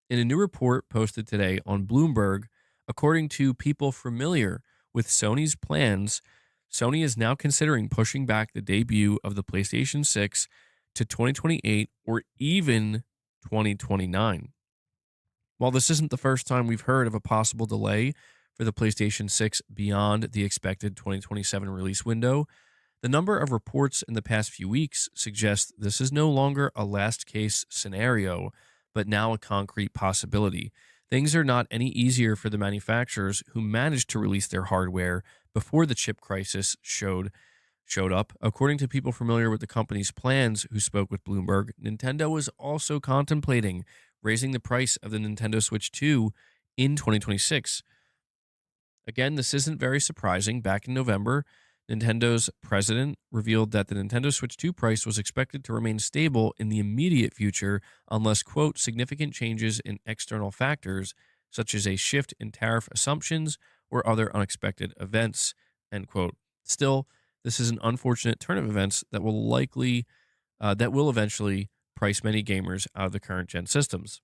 In a new report posted today on Bloomberg, according to people familiar with Sony's plans, Sony is now considering pushing back the debut of the PlayStation 6 to 2028 or even 2029. While this isn't the first time we've heard of a possible delay for the PlayStation 6 beyond the expected 2027 release window, the number of reports in the past few weeks suggests this is no longer a last case scenario, but now a concrete possibility. Things are not any easier for the manufacturers who managed to release their hardware before the chip crisis showed up. According to people familiar with the company's plans who spoke with Bloomberg, Nintendo was also contemplating raising the price of the Nintendo Switch 2 in 2026. Again, this isn't very surprising. Back in November, Nintendo's president revealed that the Nintendo Switch 2 price was expected to remain stable in the immediate future unless, quote, significant changes in external factors, such as a shift in tariff assumptions or other unexpected events, end quote. Still, this is an unfortunate turn of events that will eventually price many gamers out of the current gen systems.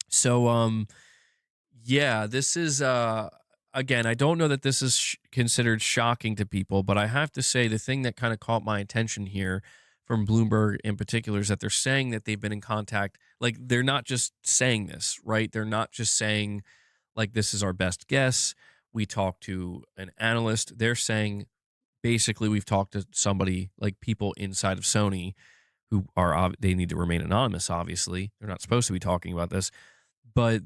So, yeah, this is, again, I don't know that this is considered shocking to people, but I have to say the thing that kind of caught my attention here from Bloomberg in particular is that they're saying that they've been in contact. Like, they're not just saying this, right? They're not just saying, like, this is our best guess. We talked to an analyst. They're saying, basically, we've talked to somebody, like people inside of Sony who are, they need to remain anonymous, obviously. They're not supposed to be talking about this. But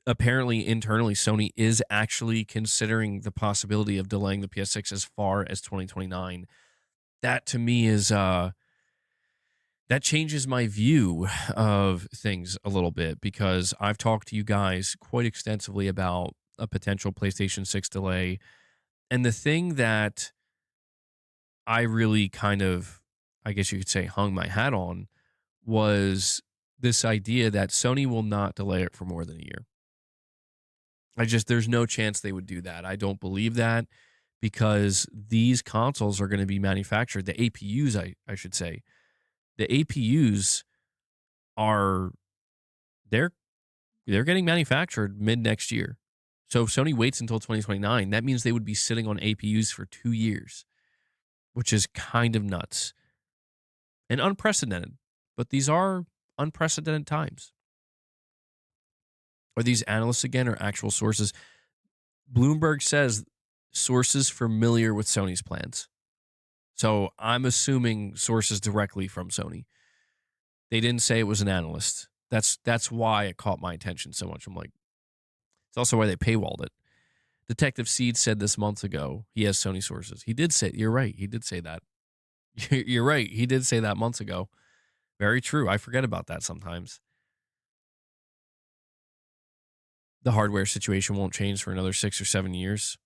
apparently, internally, Sony is actually considering the possibility of delaying the PS6 as far as 2029. That, to me, is that changes my view of things a little bit, because I've talked to you guys quite extensively about a potential PlayStation 6 delay. And the thing that I really kind of, I guess you could say, hung my hat on was this idea that Sony will not delay it for more than a year. There's no chance they would do that. I don't believe that, because these consoles are going to be manufactured, the APUs, I should say. The APUs are, they're getting manufactured mid next year. So if Sony waits until 2029, that means they would be sitting on APUs for 2 years, which is kind of nuts and unprecedented. But these are unprecedented times. Are these analysts again or actual sources? Bloomberg says sources familiar with Sony's plans. So I'm assuming sources directly from Sony. They didn't say it was an analyst. That's why it caught my attention so much. I'm like, it's also why they paywalled it. Detective Seed said this months ago. He has Sony sources. He did say, you're right. He did say that. You're right. He did say that months ago. Very true. I forget about that sometimes. The hardware situation won't change for another 6 or 7 years.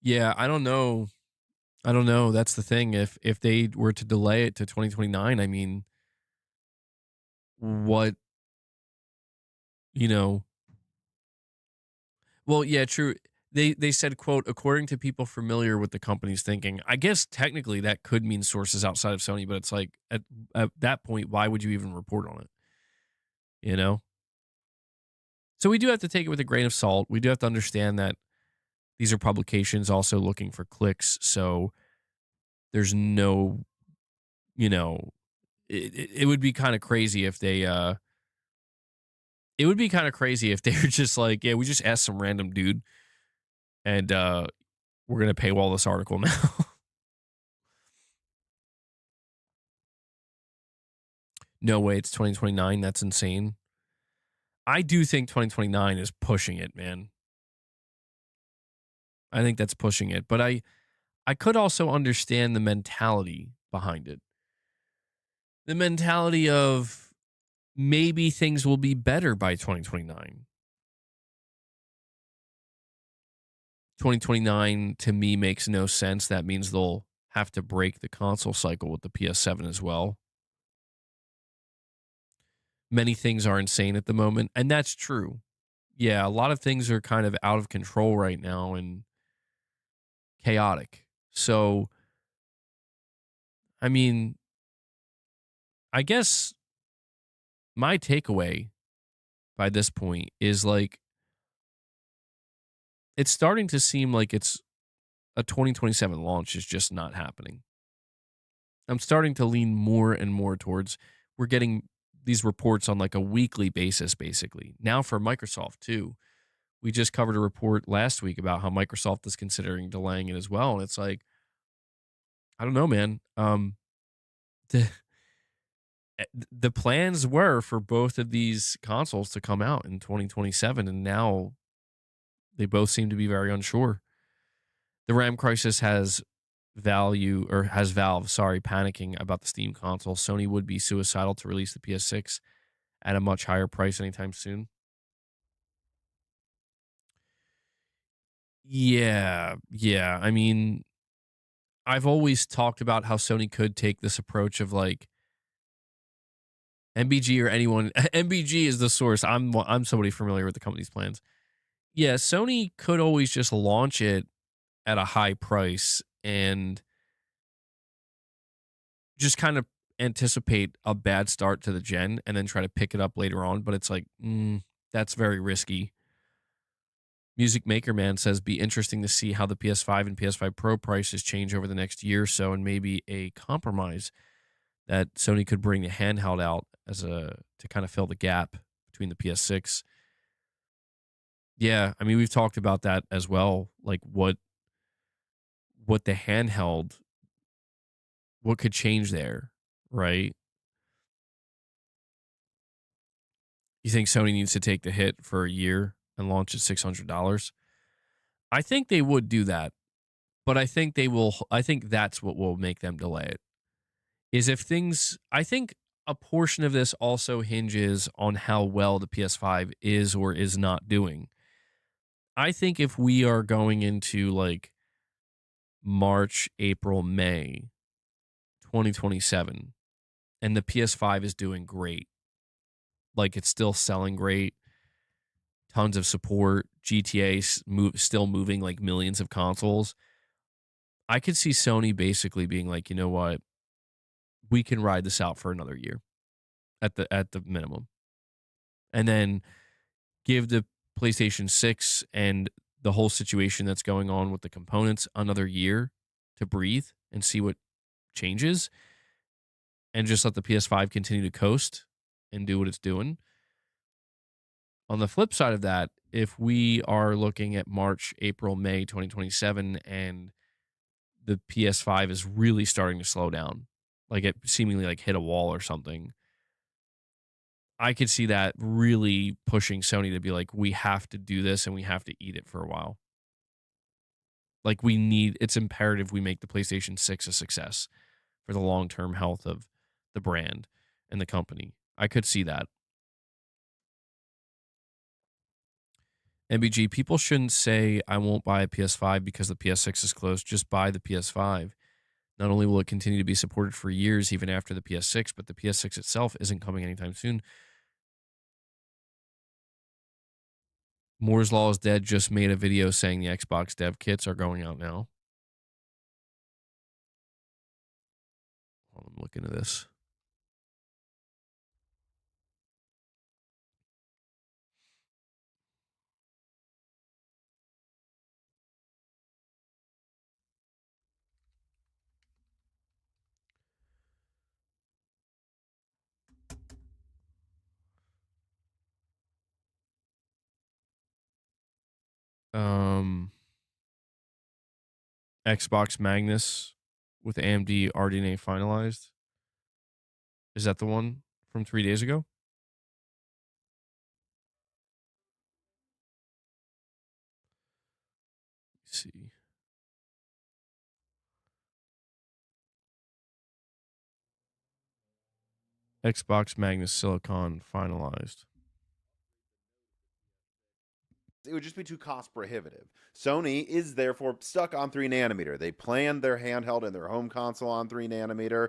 Yeah, I don't know. That's the thing. If they were to delay it to 2029, I mean, what, you know? Well, yeah, true. They said, quote, according to people familiar with the company's thinking. I guess technically that could mean sources outside of Sony, but it's like at that point, why would you even report on it? You know? So we do have to take it with a grain of salt. We do have to understand that these are publications also looking for clicks. So there's no, it would be kind of crazy if they, it would be kind of crazy if they were just like, yeah, we just asked some random dude and we're going to paywall this article now. No way, it's 2029. That's insane. I do think 2029 is pushing it, man. I think that's pushing it. But I could also understand the mentality behind it. The mentality of maybe things will be better by 2029. 2029 to me makes no sense. That means they'll have to break the console cycle with the PS7 as well. Many things are insane at the moment, and that's true. Yeah, a lot of things are kind of out of control right now and chaotic. So, I mean, I guess my takeaway by this point is like it's starting to seem like it's a 2027 launch is just not happening. I'm starting to lean more and more towards we're getting these reports on like a weekly basis, basically. Now for Microsoft, too. We just covered a report last week about how Microsoft is considering delaying it as well. And it's like, I don't know, man. The, the plans were for both of these consoles to come out in 2027, and now they both seem to be very unsure. The RAM crisis has Valve, sorry, panicking about the Steam console. Sony would be suicidal to release the PS6 at a much higher price anytime soon. Yeah. I mean, I've always talked about how Sony could take this approach of like MBG or anyone. MBG is the source. I'm somebody familiar with the company's plans. Yeah, Sony could always just launch it at a high price and just kind of anticipate a bad start to the gen and then try to pick it up later on. But it's like, that's very risky. Music Maker Man says, be interesting to see how the PS5 and PS5 Pro prices change over the next year or so, and maybe a compromise that Sony could bring the handheld out to kind of fill the gap between the PS6. Yeah, I mean, we've talked about that as well. Like what the handheld, what could change there, right? You think Sony needs to take the hit for a year and launch at $600? I think they would do that, but I think they will. I think that's what will make them delay it. Is if things. I think a portion of this also hinges on how well the PS5 is or is not doing. I think if we are going into like March, April, May 2027 and the PS5 is doing great, like it's still selling great, tons of support, GTA still moving like millions of consoles, I could see Sony basically being like, you know what, we can ride this out for another year at the minimum, and then give the PlayStation 6 and the whole situation that's going on with the components another year to breathe and see what changes, and just let the PS5 continue to coast and do what it's doing. On the flip side of that, if we are looking at March, April, May 2027 and the PS5 is really starting to slow down, like it seemingly like hit a wall or something, I could see that really pushing Sony to be like, we have to do this and we have to eat it for a while. Like it's imperative we make the PlayStation 6 a success for the long-term health of the brand and the company. I could see that. MBG, people shouldn't say I won't buy a PS5 because the PS6 is closed. Just buy the PS5. Not only will it continue to be supported for years even after the PS6, but the PS6 itself isn't coming anytime soon. Moore's Law is Dead just made a video saying the Xbox dev kits are going out now. I'm looking at this. Xbox Magnus with AMD RDNA finalized. Is that the one from 3 days ago? Let's see. Xbox Magnus Silicon finalized. It would just be too cost prohibitive. Sony is therefore stuck on 3 nanometer. They planned their handheld and their home console on 3 nanometer.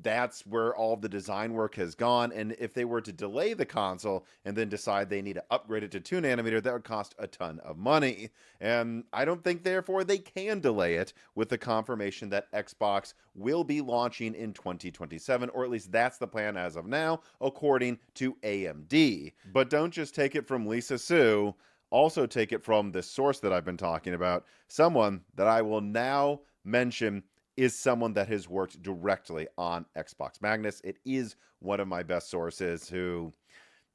That's where all the design work has gone. And if they were to delay the console and then decide they need to upgrade it to 2 nanometer, that would cost a ton of money. And I don't think, therefore, they can delay it with the confirmation that Xbox will be launching in 2027, or at least that's the plan as of now, according to AMD. But don't just take it from Lisa Su. Also take it from this source that I've been talking about. Someone that I will now mention is someone that has worked directly on Xbox Magnus. It is one of my best sources who,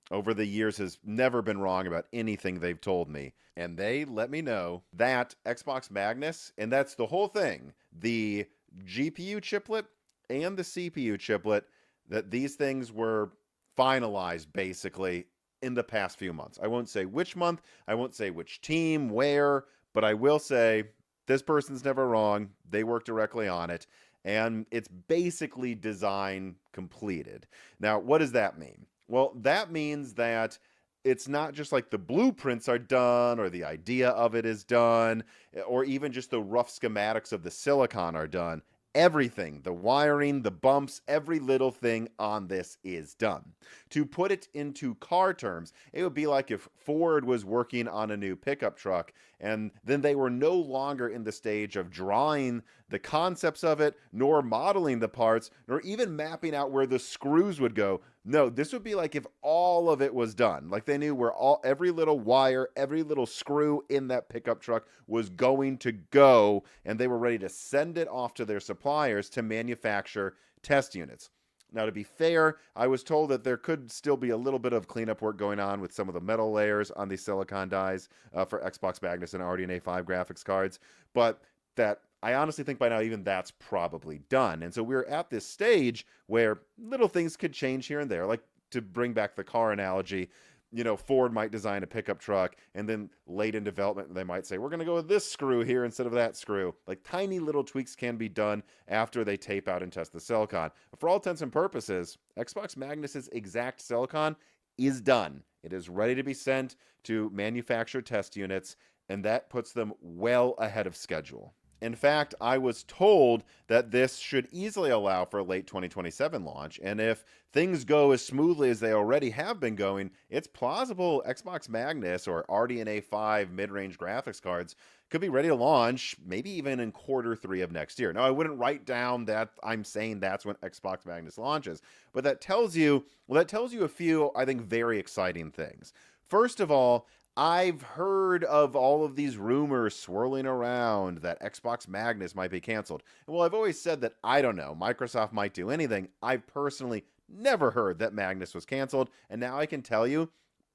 over the years, has never been wrong about anything they've told me. And they let me know that Xbox Magnus, and that's the whole thing, the GPU chiplet and the CPU chiplet, that these things were finalized basically in the past few months. I won't say which month, I won't say which team, where, but I will say this person's never wrong. They work directly on it, and it's basically design completed. Now, what does that mean? Well, that means that it's not just like the blueprints are done or the idea of it is done or even just the rough schematics of the silicon are done. Everything, the wiring, the bumps, every little thing on this is done. To put it into car terms, it would be like if Ford was working on a new pickup truck and then they were no longer in the stage of drawing the concepts of it, nor modeling the parts, nor even mapping out where the screws would go. No, this would be like if all of it was done. Like they knew where every little wire, every little screw in that pickup truck was going to go, and they were ready to send it off to their suppliers to manufacture test units. Now, to be fair, I was told that there could still be a little bit of cleanup work going on with some of the metal layers on these silicon dies for Xbox Magnus and RDNA 5 graphics cards, but that I honestly think by now even that's probably done. And so we're at this stage where little things could change here and there. Like, to bring back the car analogy, you know, Ford might design a pickup truck and then late in development they might say, we're going to go with this screw here instead of that screw. Like, tiny little tweaks can be done after they tape out and test the silicon. But for all intents and purposes, Xbox Magnus's exact silicon is done. It is ready to be sent to manufacture test units, and that puts them well ahead of schedule. In fact, I was told that this should easily allow for a late 2027 launch, and if things go as smoothly as they already have been going, it's plausible Xbox Magnus or RDNA 5 mid-range graphics cards could be ready to launch maybe even in Q3 of next year. Now, I wouldn't write down that I'm saying that's when Xbox Magnus launches, but that tells you a few, I think, very exciting things. First of all, I've heard of all of these rumors swirling around that Xbox Magnus might be canceled. And well, I've always said that I don't know, Microsoft might do anything. I've personally never heard that Magnus was canceled, and now I can tell you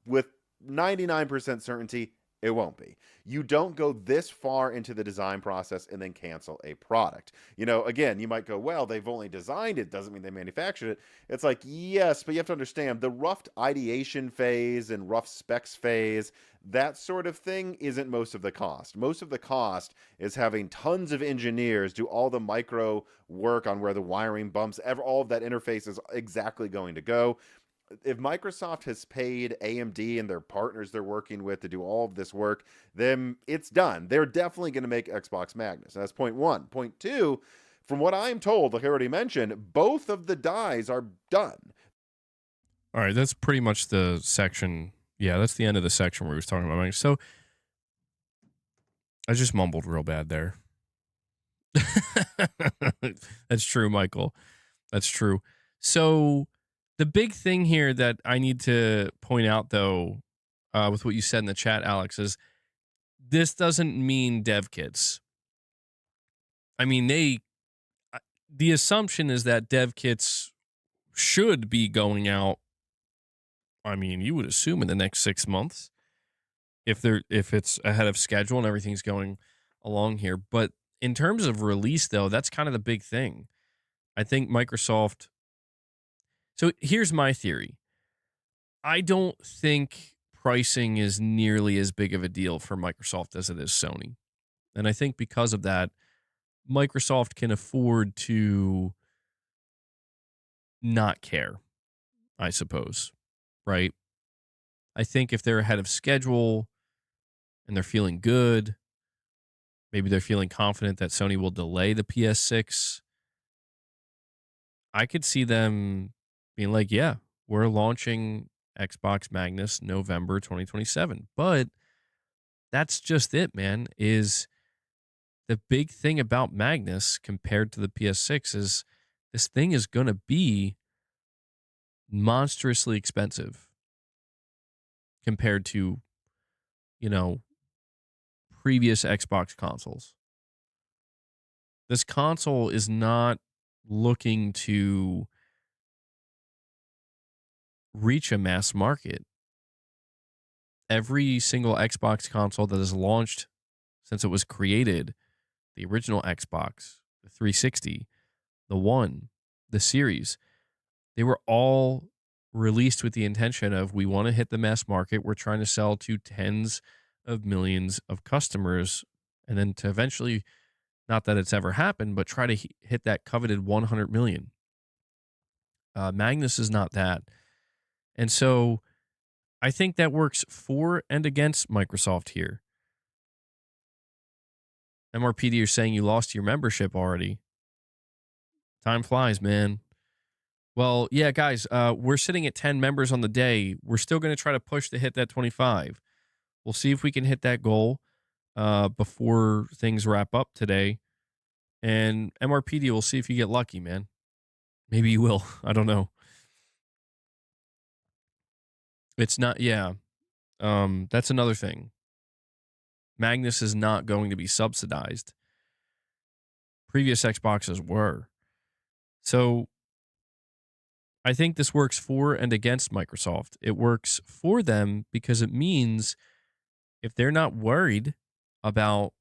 with 99% certainty it won't be. You don't go this far into the design process and then cancel a product. You know, again, you might go, well, they've only designed it, doesn't mean they manufactured it. It's like, yes, but you have to understand the rough ideation phase and rough specs phase, that sort of thing isn't most of the cost. Most of the cost is having tons of engineers do all the micro work on where the wiring bumps, all of that interface is exactly going to go. If Microsoft has paid AMD and their partners they're working with to do all of this work, then it's done. They're definitely going to make Xbox Magnus. That's point one. Point two, from what I'm told, like I already mentioned, both of the dies are done. All right, that's pretty much the section. Yeah, that's the end of the section where he was talking about Magnus. So I just mumbled real bad there. That's true, Michael. That's true. So the big thing here that I need to point out, though, with what you said in the chat, Alex, is this doesn't mean dev kits. I mean, the assumption is that dev kits should be going out. I mean, you would assume in the next 6 months if it's ahead of schedule and everything's going along here. But in terms of release, though, that's kind of the big thing. I think Microsoft. So here's my theory. I don't think pricing is nearly as big of a deal for Microsoft as it is Sony. And I think because of that, Microsoft can afford to not care, I suppose, right? I think if they're ahead of schedule, and they're feeling good. Maybe they're feeling confident that Sony will delay the PS6. I could see them being like, yeah, we're launching Xbox Magnus November 2027. But that's just it, man, is the big thing about Magnus compared to the PS6 is this thing is going to be monstrously expensive compared to, you know, previous Xbox consoles. This console is not looking to reach a mass market. Every single Xbox console that has launched since it was created, the original Xbox, the 360, the One, the Series, they were all released with the intention of, we want to hit the mass market. We're trying to sell to tens of millions of customers, and then to eventually, not that it's ever happened, but try to hit that coveted 100 million. Magnus is not that. And so I think that works for and against Microsoft here. MRPD, you're saying you lost your membership already. Time flies, man. Well, yeah, guys, we're sitting at 10 members on the day. We're still going to try to push to hit that 25. We'll see if we can hit that goal before things wrap up today. And MRPD, we'll see if you get lucky, man. Maybe you will. I don't know. It's not, yeah. That's another thing. Magnus is not going to be subsidized. Previous Xboxes were. So I think this works for and against Microsoft. It works for them because it means if they're not worried about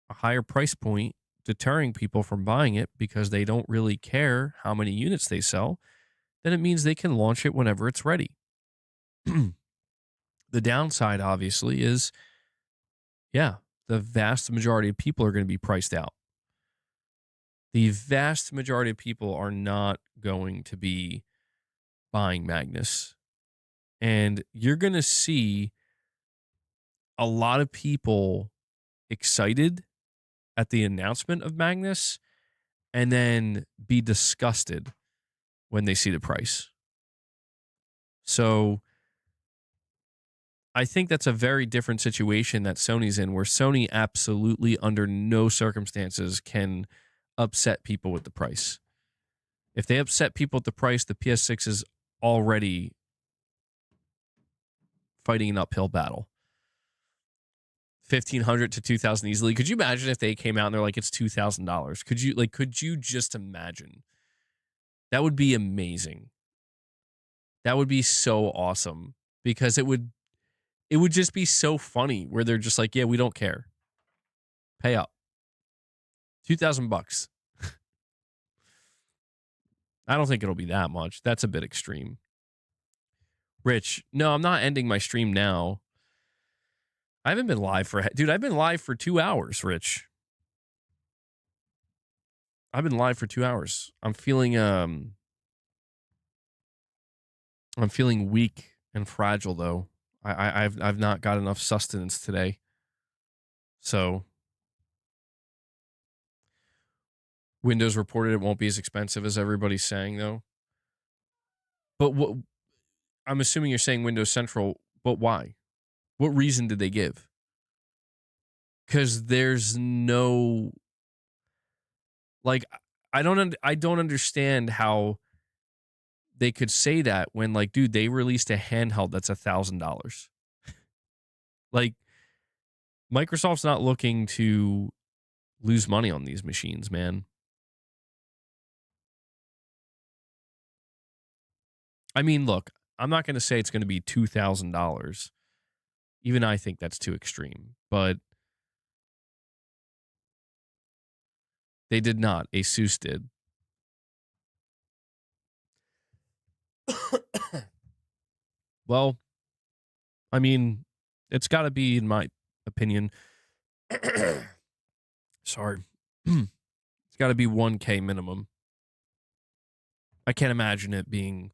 a higher price point deterring people from buying it because they don't really care how many units they sell, then it means they can launch it whenever it's ready. The downside, obviously, is, yeah, the vast majority of people are going to be priced out. The vast majority of people are not going to be buying Magnus. And you're going to see a lot of people excited at the announcement of Magnus and then be disgusted when they see the price. So I think that's a very different situation that Sony's in, where Sony absolutely under no circumstances can upset people with the price. If they upset people with the price, the PS6 is already fighting an uphill battle. 1,500 to 2,000 easily. Could you imagine if they came out and they're like, it's $2,000? Could you just imagine? That would be amazing. That would be so awesome, because it would just be so funny where they're just like, yeah, we don't care. Pay up. $2,000. I don't think it'll be that much. That's a bit extreme. Rich, no, I'm not ending my stream now. I haven't been live dude, I've been live for 2 hours, Rich. I've been live for 2 hours. I'm feeling weak and fragile, though. I've not got enough sustenance today. So Windows reported it won't be as expensive as everybody's saying, though. But what, I'm assuming you're saying Windows Central, but why? What reason did they give? Because there's no, like, I don't understand how they could say that when, like, dude, they released a handheld that's $1,000. Like, Microsoft's not looking to lose money on these machines, man. I mean, look, I'm not going to say it's going to be $2,000. Even I think that's too extreme, but they did not. Asus did. Well, I mean, it's got to be, in my opinion, sorry, it's got to be 1K minimum. I can't imagine it being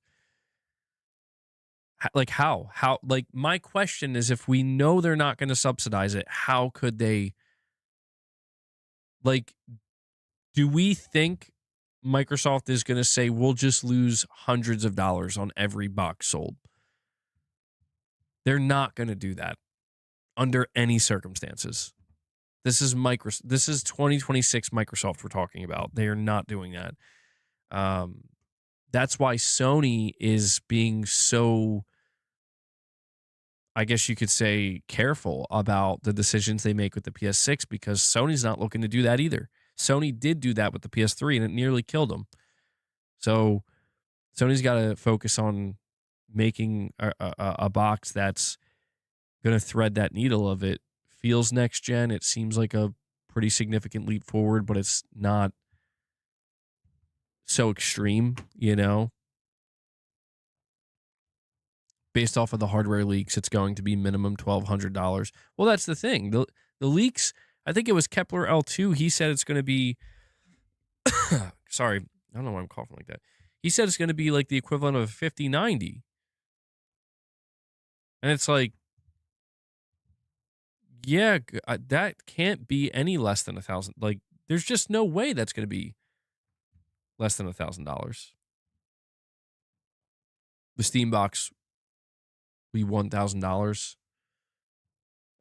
Like how? Like my question is, if we know they're not going to subsidize it, how could they? Like, do we think Microsoft is going to say we'll just lose hundreds of dollars on every box sold? They're not going to do that under any circumstances. This is 2026 Microsoft we're talking about. They are not doing that. That's why Sony is being so, I guess you could say, careful about the decisions they make with the PS6, because Sony's not looking to do that either. Sony did do that with the PS3 and it nearly killed them. So Sony's got to focus on making a box that's going to thread that needle of it. Feels next gen. It seems like a pretty significant leap forward, but it's not so extreme, you know? Based off of the hardware leaks, it's going to be minimum $1,200. Well, that's the thing. The leaks, I think it was Kepler L2. He said it's going to be, sorry, I don't know why I'm coughing like that. He said it's going to be like the equivalent of a 5090. And it's like, yeah, that can't be any less than $1,000. Like, there's just no way that's going to be less than $1,000. The Steam box will be $1,000.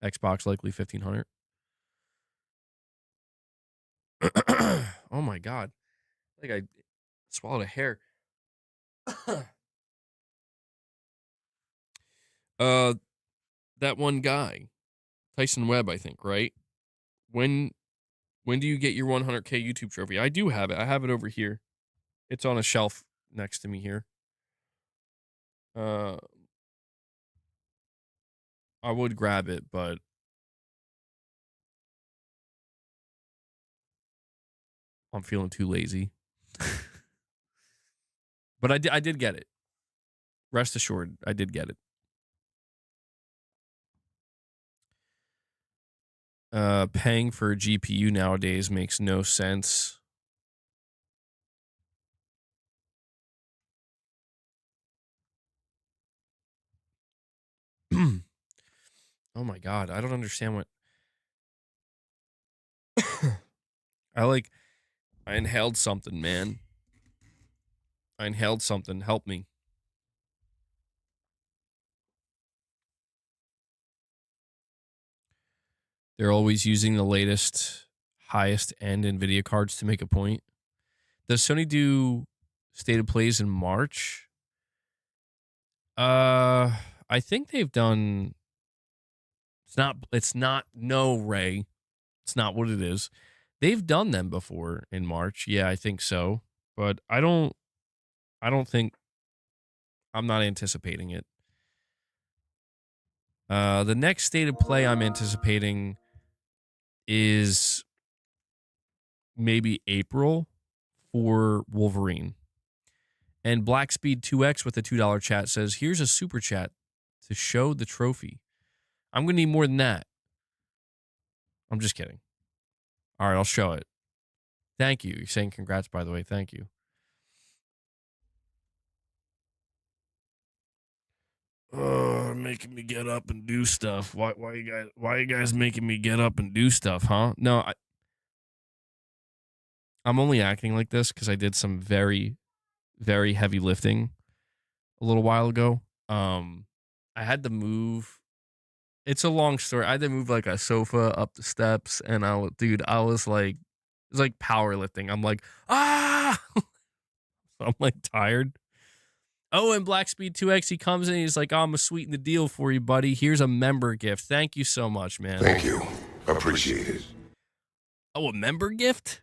Xbox likely $1,500. Oh my god! I think I swallowed a hair. That one guy, Tyson Webb, I think, right? When do you get your 100K YouTube trophy? I do have it. I have it over here. It's on a shelf next to me here. I would grab it, but I'm feeling too lazy. But I did get it. Rest assured, I did get it. Paying for a GPU nowadays makes no sense. Oh my god, I don't understand what I inhaled something, man. I inhaled something. Help me. They're always using the latest, highest end NVIDIA cards to make a point. Does Sony do State of Plays in March? I think they've done. It's not, no, Ray. It's not what it is. They've done them before in March. Yeah, I think so. But I don't think, I'm not anticipating it. The next State of Play I'm anticipating is maybe April for Wolverine. And Blackspeed 2X with a $2 chat says, here's a super chat to show the trophy. I'm going to need more than that. I'm just kidding. All right, I'll show it. Thank you. You're saying congrats, by the way. Thank you. Making me get up and do stuff. Why you guys making me get up and do stuff, huh? No, I'm only acting like this because I did some very, very heavy lifting a little while ago. I had to move. It's a long story. I had to move like a sofa up the steps, and I was like, it was like powerlifting. I'm like, ah, I'm like tired. Oh, and Blackspeed 2X, he comes in, he's like, oh, I'm gonna sweeten the deal for you, buddy. Here's a member gift. Thank you so much, man. Thank you. Appreciate it. Oh, a member gift?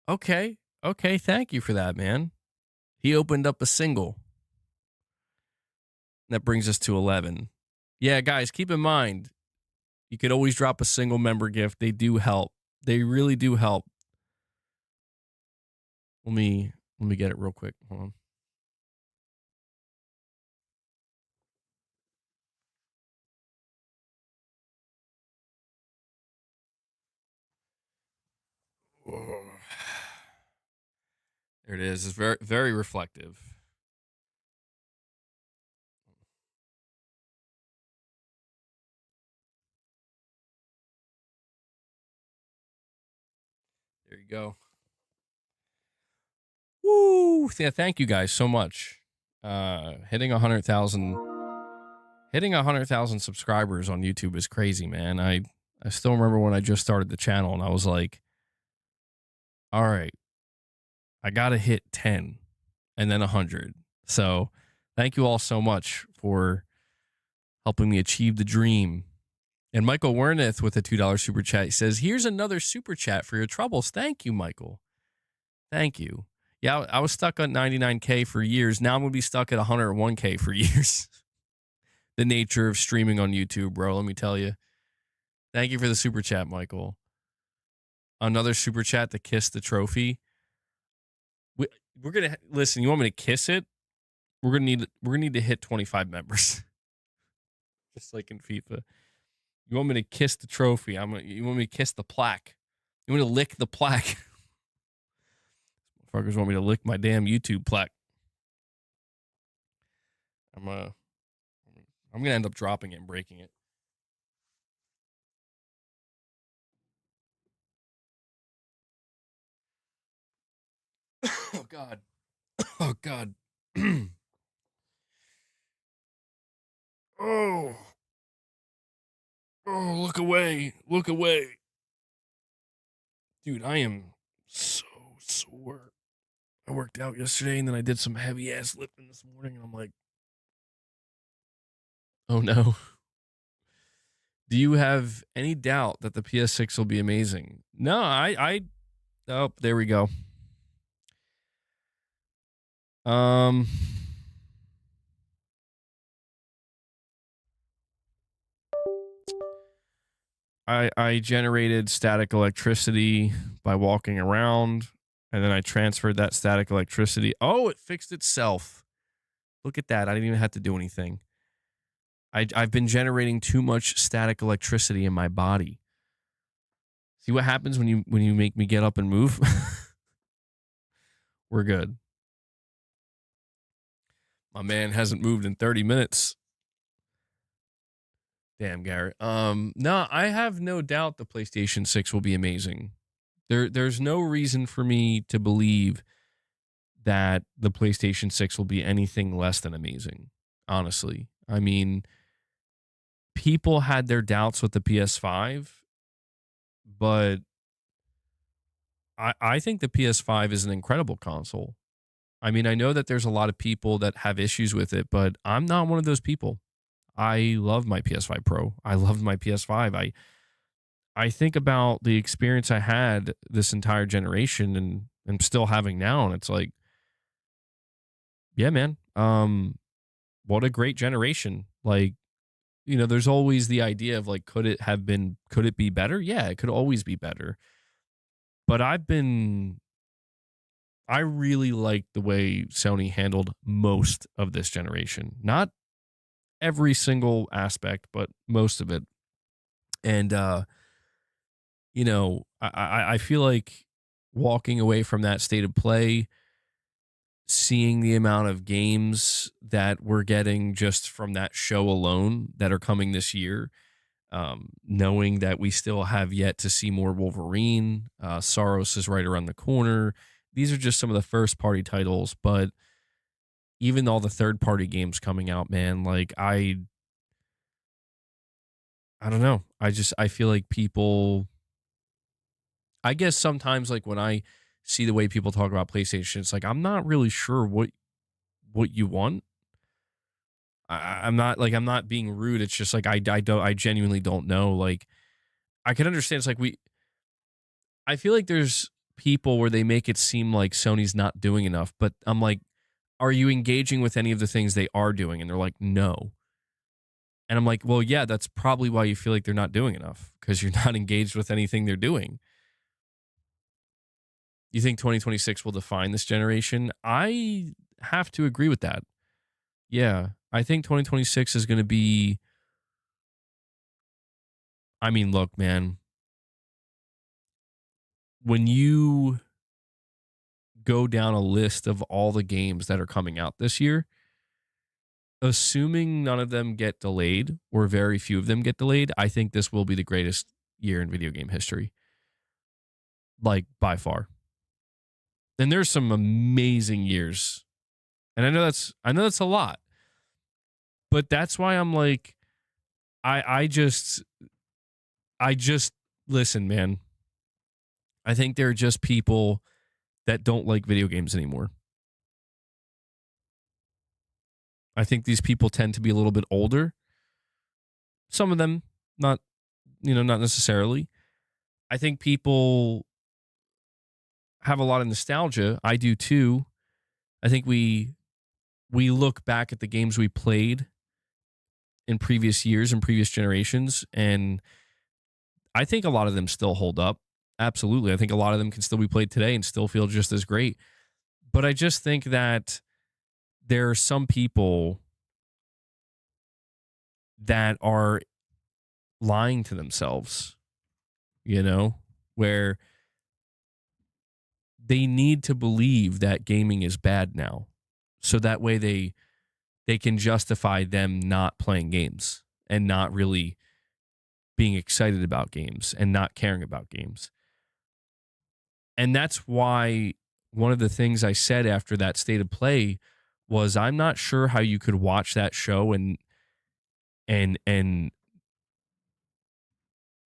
Okay. Thank you for that, man. He opened up a single. That brings us to 11. Yeah, guys, keep in mind, you could always drop a single member gift. They do help. They really do help. Let me get it real quick. Hold on. There it is. It's very, very reflective. go. Woo! Yeah, thank you guys so much. Hitting 100,000 subscribers on YouTube is crazy, man. I still remember when I just started the channel and I was like, all right, I got to hit 10 and then 100. So thank you all so much for helping me achieve the dream. And Michael Werneth with a $2 super chat, he says, here's another super chat for your troubles. Thank you, Michael. Thank you. Yeah, I was stuck on 99K for years. Now I'm going to be stuck at 101K for years. The nature of streaming on YouTube, bro, let me tell you. Thank you for the super chat, Michael. Another super chat to kiss the trophy. We're going to listen, you want me to kiss it? We're going to need to hit 25 members. Just like in FIFA. You want me to kiss the trophy? You want me to kiss the plaque? You want me to lick the plaque? Fuckers want me to lick my damn YouTube plaque. I'm gonna end up dropping it and breaking it. Oh God. Oh God. Oh. Oh, look away. Look away. Dude, I am so sore. I worked out yesterday and then I did some heavy ass lifting this morning and I'm like, oh no. Do you have any doubt that the PS6 will be amazing? No, oh, there we go. I generated static electricity by walking around, and then I transferred that static electricity. Oh, it fixed itself. Look at that. I didn't even have to do anything. I've been generating too much static electricity in my body. See what happens when you make me get up and move? We're good. My man hasn't moved in 30 minutes. Damn, Garrett. No, I have no doubt the PlayStation 6 will be amazing. There's no reason for me to believe that the PlayStation 6 will be anything less than amazing, honestly. I mean, people had their doubts with the PS5, but I think the PS5 is an incredible console. I mean, I know that there's a lot of people that have issues with it, but I'm not one of those people. I love my PS5 Pro. I loved my PS5. I think about the experience I had this entire generation and I'm still having now, and it's like, yeah, man. What a great generation. Like, you know, there's always the idea of like, could it be better? Yeah, it could always be better. But I really like the way Sony handled most of this generation. Not every single aspect, but most of it. And you know, I feel like walking away from that state of play, seeing the amount of games that we're getting just from that show alone that are coming this year, knowing that we still have yet to see more Wolverine, Saros is right around the corner. These are just some of the first party titles, but even all the third party games coming out, man, like I don't know. I feel like people, I guess sometimes like when I see the way people talk about PlayStation, it's like, I'm not really sure what you want. I'm not being rude. It's just like, I genuinely don't know. Like I can understand. It's like I feel like there's people where they make it seem like Sony's not doing enough, but I'm like, are you engaging with any of the things they are doing? And they're like, no. And I'm like, well, yeah, that's probably why you feel like they're not doing enough, because you're not engaged with anything they're doing. You think 2026 will define this generation? I have to agree with that. Yeah, I think 2026 is going to be, I mean, look, man, when you go down a list of all the games that are coming out this year, assuming none of them get delayed or very few of them get delayed, I think this will be the greatest year in video game history. like by far. And there's some amazing years. And I know that's a lot. But that's why I'm like, I just listen, man. I think there are just people that don't like video games anymore. I think these people tend to be a little bit older. Some of them, not necessarily. I think people have a lot of nostalgia. I do too. I think we look back at the games we played in previous years and previous generations, and I think a lot of them still hold up. Absolutely. I think a lot of them can still be played today and still feel just as great. But I just think that there are some people that are lying to themselves, where they need to believe that gaming is bad now. So that way they can justify them not playing games and not really being excited about games and not caring about games. And that's why one of the things I said after that state of play was, I'm not sure how you could watch that show and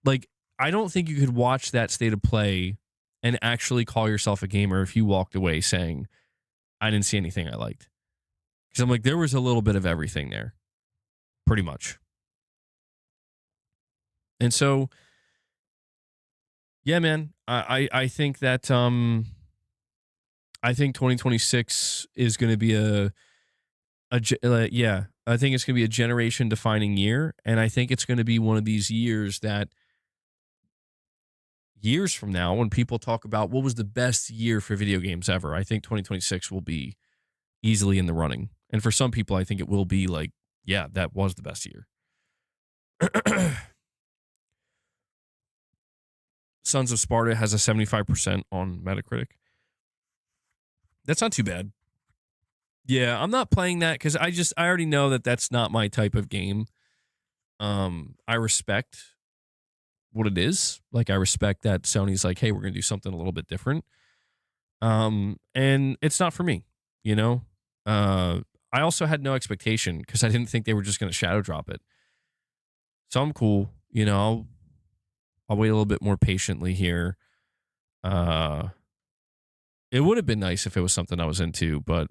like, I don't think you could watch that state of play and actually call yourself a gamer if you walked away saying, I didn't see anything I liked. Because I'm like, there was a little bit of everything there, pretty much. And so, yeah, man, I think that I think 2026 is going to be I think it's going to be a generation defining year, and I think it's going to be one of these years that years from now, when people talk about what was the best year for video games ever, I think 2026 will be easily in the running. And for some people, I think it will be like, yeah, that was the best year. Sons of Sparta has a 75% on Metacritic. That's not too bad. Yeah, I'm not playing that because I already know that that's not my type of game. I respect what it is. Like, I respect that Sony's like, hey, we're going to do something a little bit different. And it's not for me, I also had no expectation because I didn't think they were just going to shadow drop it. So I'm cool. I'll wait a little bit more patiently here. It would have been nice if it was something I was into, but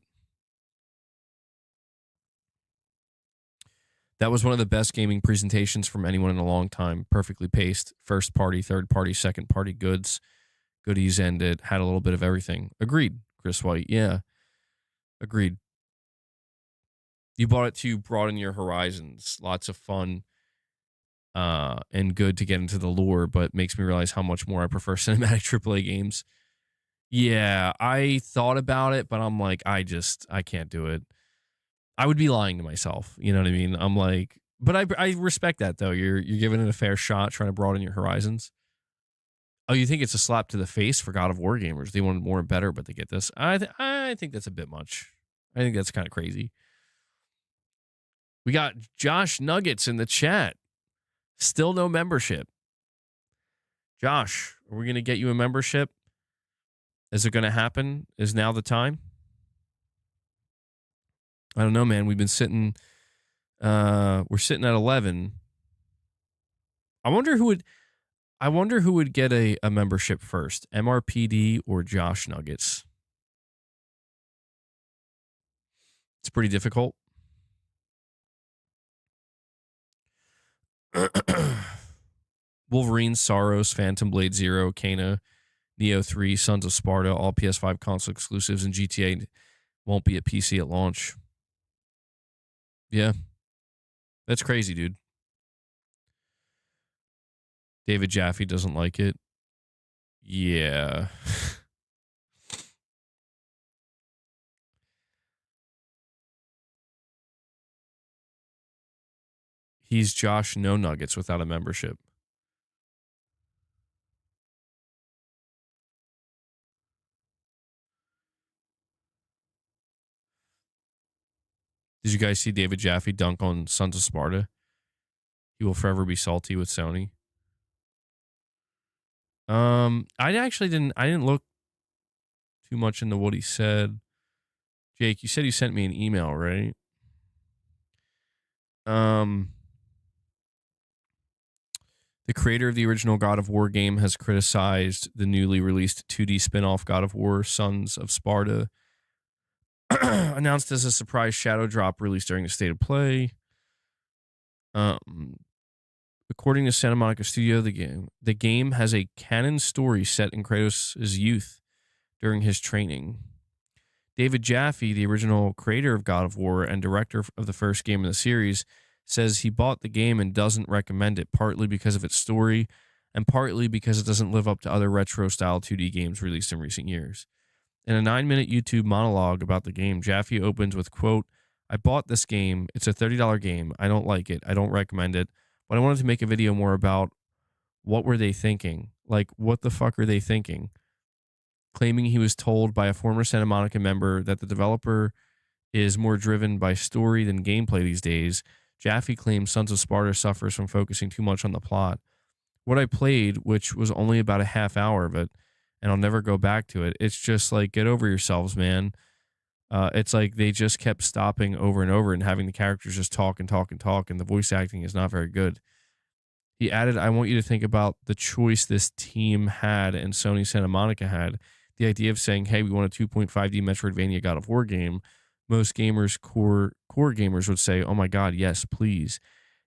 that was one of the best gaming presentations from anyone in a long time. Perfectly paced, first party, third party, second party goodies, and it had a little bit of everything. Agreed, Chris White. Yeah, agreed. You bought it to broaden your horizons. Lots of fun and good to get into the lore, but makes me realize how much more I prefer cinematic AAA games. Yeah, I thought about it, but I'm like, I can't do it. I would be lying to myself. You know what I mean? I'm like, but I respect that, though. You're giving it a fair shot, trying to broaden your horizons. Oh, you think it's a slap to the face for God of War gamers? They wanted more and better, but they get this. I think that's a bit much. I think that's kind of crazy. We got Josh Nuggets in the chat. Still no membership. Josh, are we going to get you a membership? Is it going to happen? Is now the time? I don't know, man. We've been sitting. We're sitting at 11. I wonder who would get a membership first, MRPD or Josh Nuggets. It's pretty difficult. Wolverine, Saros, Phantom Blade Zero, Kana, Neo 3, Sons of Sparta, all PS5 console exclusives, and GTA won't be at PC at launch. Yeah. That's crazy, dude. David Jaffee doesn't like it. Yeah. He's Josh No Nuggets without a membership. Did you guys see David Jaffee dunk on Sons of Sparta? He will forever be salty with Sony. I didn't look too much into what he said. Jake, you said you sent me an email, right? The creator of the original God of War game has criticized the newly released 2D spin-off God of War Sons of Sparta, announced as a surprise shadow drop released during the State of Play. According to Santa Monica Studio, the game has a canon story set in Kratos' youth during his training. David Jaffee, the original creator of God of War and director of the first game in the series, says he bought the game and doesn't recommend it, partly because of its story and partly because it doesn't live up to other retro-style 2D games released in recent years. In a 9-minute YouTube monologue about the game, Jaffee opens with, quote, "I bought this game. It's a $30 game. I don't like it. I don't recommend it. But I wanted to make a video more about what were they thinking? Like, what the fuck are they thinking?" Claiming he was told by a former Santa Monica member that the developer is more driven by story than gameplay these days, Jaffee claims Sons of Sparta suffers from focusing too much on the plot. What I played, which was only about a half hour of it, and I'll never go back to it, it's just like, get over yourselves, man. It's like they just kept stopping over and over and having the characters just talk and talk and talk, and the voice acting is not very good. He added, "I want you to think about the choice this team had and Sony Santa Monica had. The idea of saying, hey, we want a 2.5D Metroidvania God of War game. Most gamers, core gamers would say, oh my God, yes, please.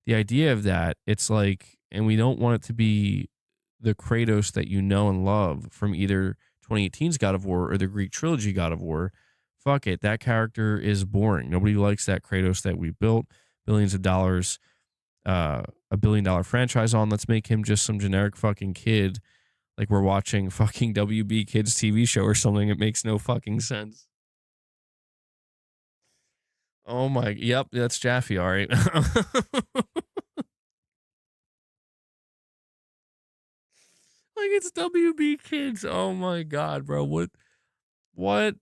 The idea of that, it's like, and we don't want it to be the Kratos that you know and love from either 2018's God of War or the Greek trilogy God of War. Fuck it. That character is boring. Nobody likes that Kratos that we built billions of dollars, a $1 billion franchise on. Let's make him just some generic fucking kid. Like we're watching fucking WB Kids TV show or something. It makes no fucking sense. Oh my, yep, that's Jaffee, all right. Like it's WB Kids. Oh my God, bro. What?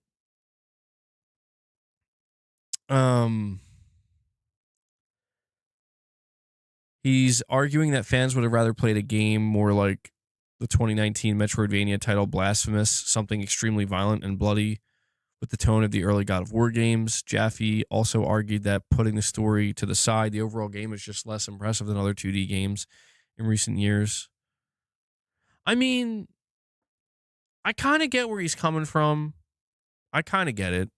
He's arguing that fans would have rather played a game more like the 2019 Metroidvania title Blasphemous, something extremely violent and bloody with the tone of the early God of War games. Jaffee also argued that putting the story to the side, the overall game is just less impressive than other 2D games in recent years. I mean, I kind of get where he's coming from. I kind of get it.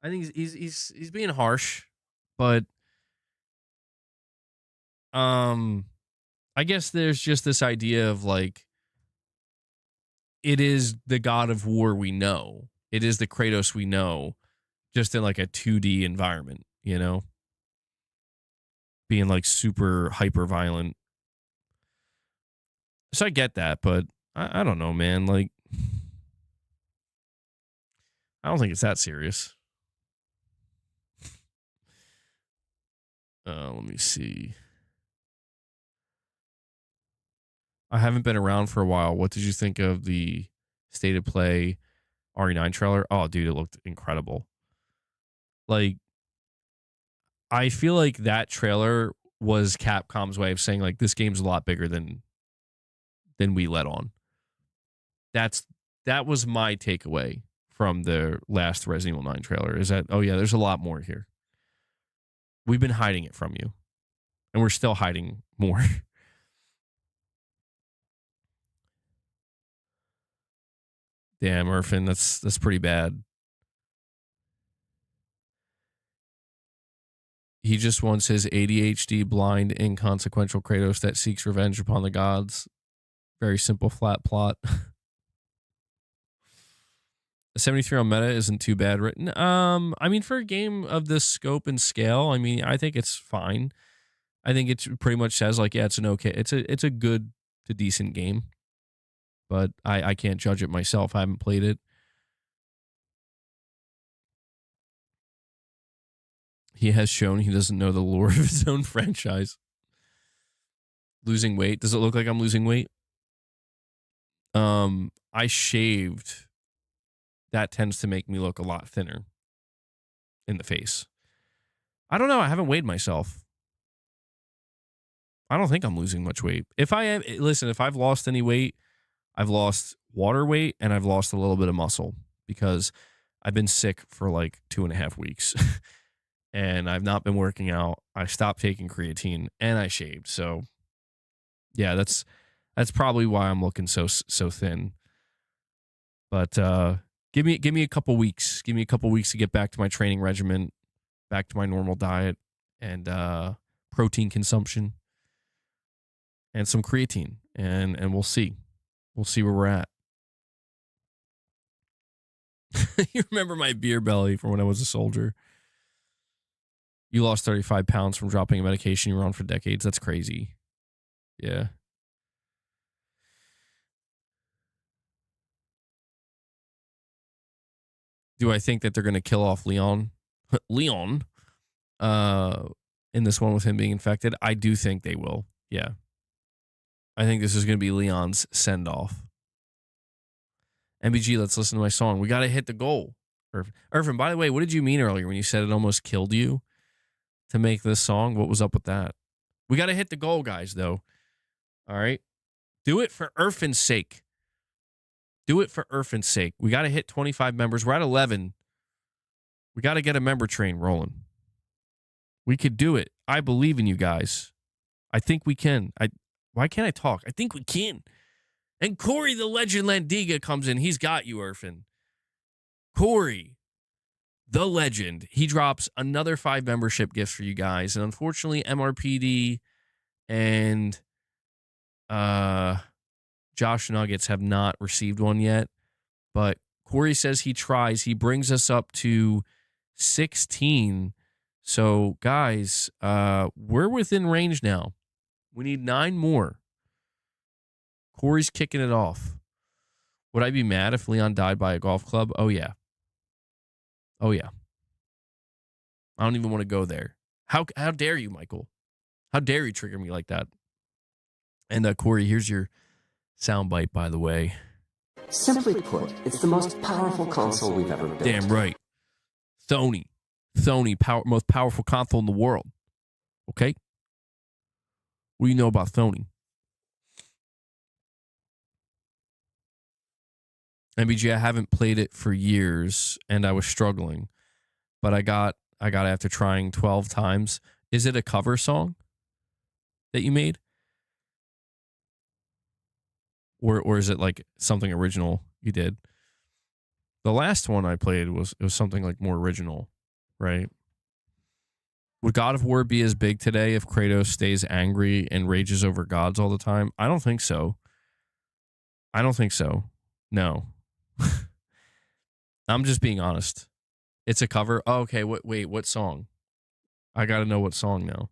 I think he's being harsh, but I guess there's just this idea of like, it is the God of War we know. It is the Kratos we know, just in like a 2D environment, you know? Being like super hyper violent. So I get that, but I don't know, man. Like, I don't think it's that serious. Let me see. I haven't been around for a while. What did you think of the State of Play RE9 trailer? Oh, dude, it looked incredible. Like, I feel like that trailer was Capcom's way of saying, like, this game's a lot bigger than we let on. That was my takeaway from the last Resident Evil 9 trailer, is that, oh yeah, there's a lot more here. We've been hiding it from you, and we're still hiding more. Damn, Irfin, that's pretty bad. He just wants his ADHD, blind, inconsequential Kratos that seeks revenge upon the gods. Very simple, flat plot. A 73 on meta isn't too bad written. I mean, for a game of this scope and scale, I mean, I think it's fine. I think it pretty much says like, yeah, it's an okay, it's a good to decent game, but I can't judge it myself. I haven't played it. He has shown he doesn't know the lore of his own franchise. Losing weight. Does it look like I'm losing weight? I shaved. That tends to make me look a lot thinner in the face. I don't know. I haven't weighed myself. I don't think I'm losing much weight. If I've lost any weight, I've lost water weight and I've lost a little bit of muscle because I've been sick for like 2.5 weeks and I've not been working out. I stopped taking creatine and I shaved. So yeah, that's probably why I'm looking so thin. But give me a couple weeks. Give me a couple weeks to get back to my training regimen, back to my normal diet and protein consumption and some creatine, and we'll see. We'll see where we're at. You remember my beer belly from when I was a soldier? You lost 35 pounds from dropping a medication you were on for decades. That's crazy. Yeah. Do I think that they're going to kill off Leon? Leon? In this one with him being infected? I do think they will. Yeah. I think this is going to be Leon's send-off. MBG, let's listen to my song. We got to hit the goal. Irvin, by the way, what did you mean earlier when you said it almost killed you to make this song? What was up with that? We got to hit the goal, guys, though. All right? Do it for Irfin's sake. Do it for Irfin's sake. We got to hit 25 members. We're at 11. We got to get a member train rolling. We could do it. I believe in you guys. I think we can. Why can't I talk? I think we can. And Corey, the legend Landiga, comes in. He's got you, Irfin. Corey, the legend. He drops another 5 membership gifts for you guys. And unfortunately, MRPD and Josh Nuggets have not received one yet. But Corey says he tries. He brings us up to 16. So, guys, we're within range now. We need 9 more. Corey's kicking it off. Would I be mad if Leon died by a golf club? Oh, yeah. Oh, yeah. I don't even want to go there. How dare you, Michael? How dare you trigger me like that? And Corey, here's your soundbite, by the way. Simply put, it's the most powerful console we've ever built. Damn right. Sony, most powerful console in the world. Okay? What do you know about Sony? MBG, I haven't played it for years, and I was struggling, but I got after trying 12 times. Is it a cover song that you made, or is it like something original you did? The last one I played was something like more original, right? Would God of War be as big today if Kratos stays angry and rages over gods all the time? I don't think so. I don't think so. No. I'm just being honest. It's a cover. Oh, okay. Wait, what song? I got to know what song now.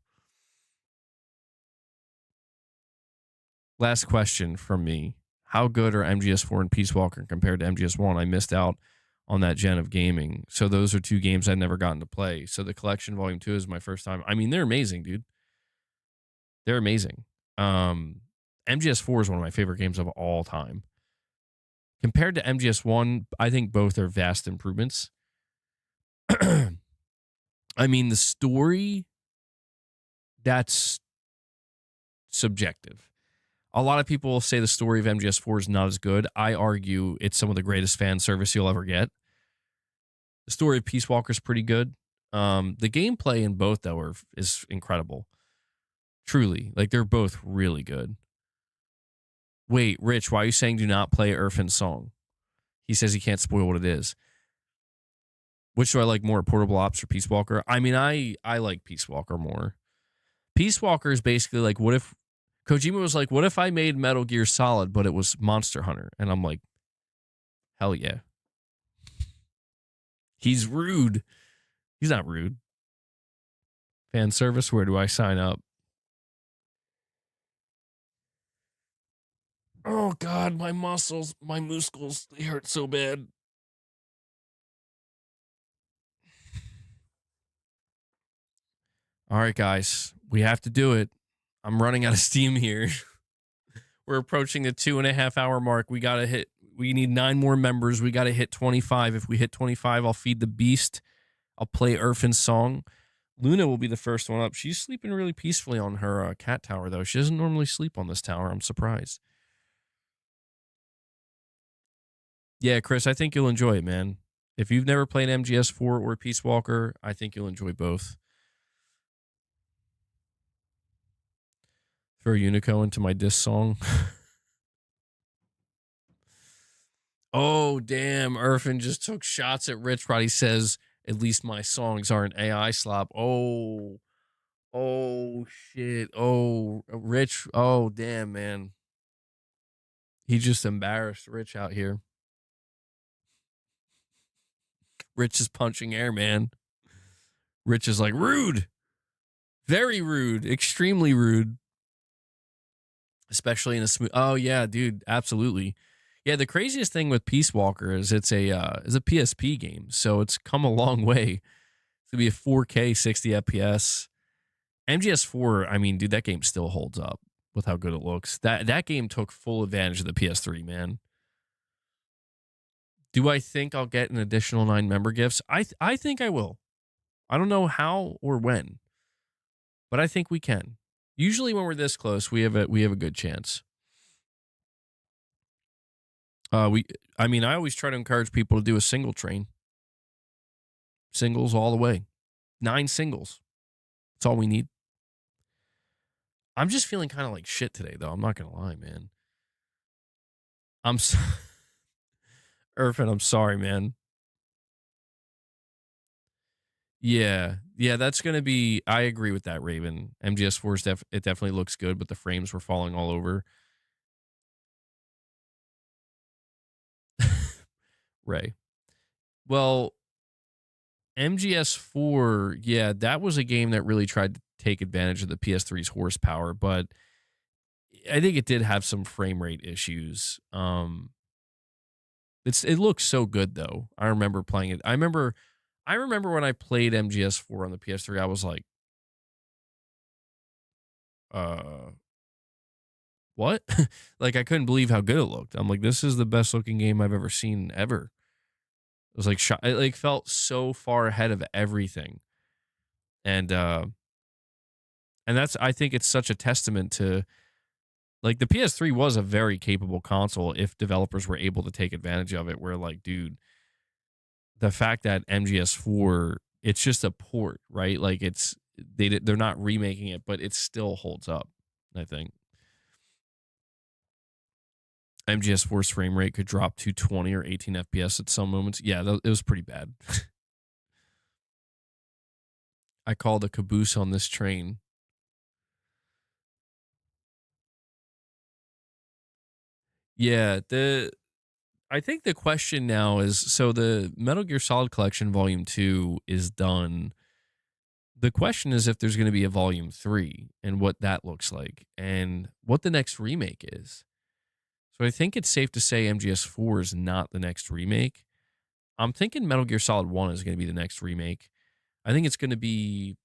Last question from me. How good are MGS4 and Peace Walker compared to MGS1? I missed out on that gen of gaming. So those are 2 games I'd never gotten to play. So the Collection Volume 2 is my first time. I mean, they're amazing, dude. They're amazing. MGS4 is one of my favorite games of all time. Compared to MGS1, I think both are vast improvements. I mean, the story, that's subjective. A lot of people say the story of MGS4 is not as good. I argue it's some of the greatest fan service you'll ever get. The story of Peace Walker is pretty good. The gameplay in both, though, is incredible. Truly. Like, they're both really good. Wait, Rich, why are you saying do not play Irfin's song? He says he can't spoil what it is. Which do I like more, Portable Ops or Peace Walker? I mean, I like Peace Walker more. Peace Walker is basically like, what if Kojima was like, what if I made Metal Gear Solid, but it was Monster Hunter? And I'm like, hell yeah. He's rude. He's not rude. Fan service, where do I sign up? Oh, God, my muscles, they hurt so bad. All right, guys, we have to do it. I'm running out of steam here. We're approaching the 2.5 hour mark. We need 9 more members. We got to hit 25. If we hit 25, I'll feed the beast. I'll play Irfin's song. Luna will be the first one up. She's sleeping really peacefully on her cat tower, though. She doesn't normally sleep on this tower. I'm surprised. Yeah, Chris, I think you'll enjoy it, man. If you've never played MGS4 or Peace Walker, I think you'll enjoy both. Throw Unico into my diss song. Oh, damn. Irfan just took shots at Richrod. He says, at least my songs aren't AI slop. Oh, shit. Oh, Rich. Oh, damn, man. He just embarrassed Rich out here. Rich is punching air, man. Rich is like, rude. Very rude. Extremely rude. Especially in a smooth. Oh, yeah, dude. Absolutely. Yeah, the craziest thing with Peace Walker is it's a PSP game, so it's come a long way. It's gonna be a 4K 60 FPS. MGS4, I mean, dude, that game still holds up with how good it looks. That game took full advantage of the PS3, man. Do I think I'll get an additional 9 member gifts? I think I will. I don't know how or when, but I think we can. Usually when we're this close, we have a good chance. I always try to encourage people to do a single train. Singles all the way. 9 singles. That's all we need. I'm just feeling kind of like shit today, though. I'm not going to lie, man. Irfan, I'm sorry, man. Yeah, that's going to be... I agree with that, Raven. MGS4, it definitely looks good, but the frames were falling all over. Ray. Well, MGS4, yeah, that was a game that really tried to take advantage of the PS3's horsepower, but I think it did have some frame rate issues. It looks so good though. I remember playing it. I remember when I played MGS4 on the PS3, I was like, what? Like I couldn't believe how good it looked. I'm like, this is the best looking game I've ever seen ever. It was like it like felt so far ahead of everything. And that's, I think it's such a testament to, like, the PS3 was a very capable console if developers were able to take advantage of it, where like, dude, the fact that MGS4, it's just a port, right? Like they're not remaking it, but it still holds up, I think. MGS4's frame rate could drop to 20 or 18 FPS at some moments. Yeah, it was pretty bad. I called a caboose on this train. Yeah, I think the question now is, so the Metal Gear Solid Collection Volume 2 is done. The question is if there's going to be a Volume 3 and what that looks like and what the next remake is. So I think it's safe to say MGS4 is not the next remake. I'm thinking Metal Gear Solid 1 is going to be the next remake. I think it's going to be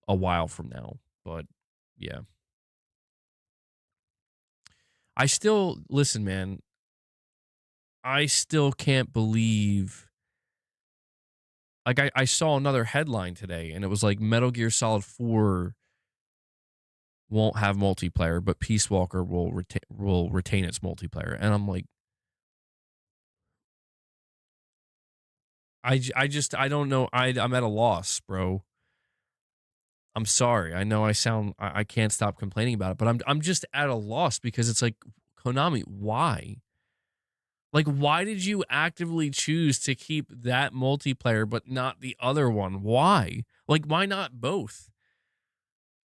a while from now, but yeah. Listen, man, I still can't believe, like I saw another headline today and it was like Metal Gear Solid 4 won't have multiplayer, but Peace Walker will retain its multiplayer. And I'm like, I don't know. I'm at a loss, bro. I'm sorry. I know I can't stop complaining about it, but I'm just at a loss because it's like, Konami, why? Like, why did you actively choose to keep that multiplayer but not the other one? Why? Like, why not both?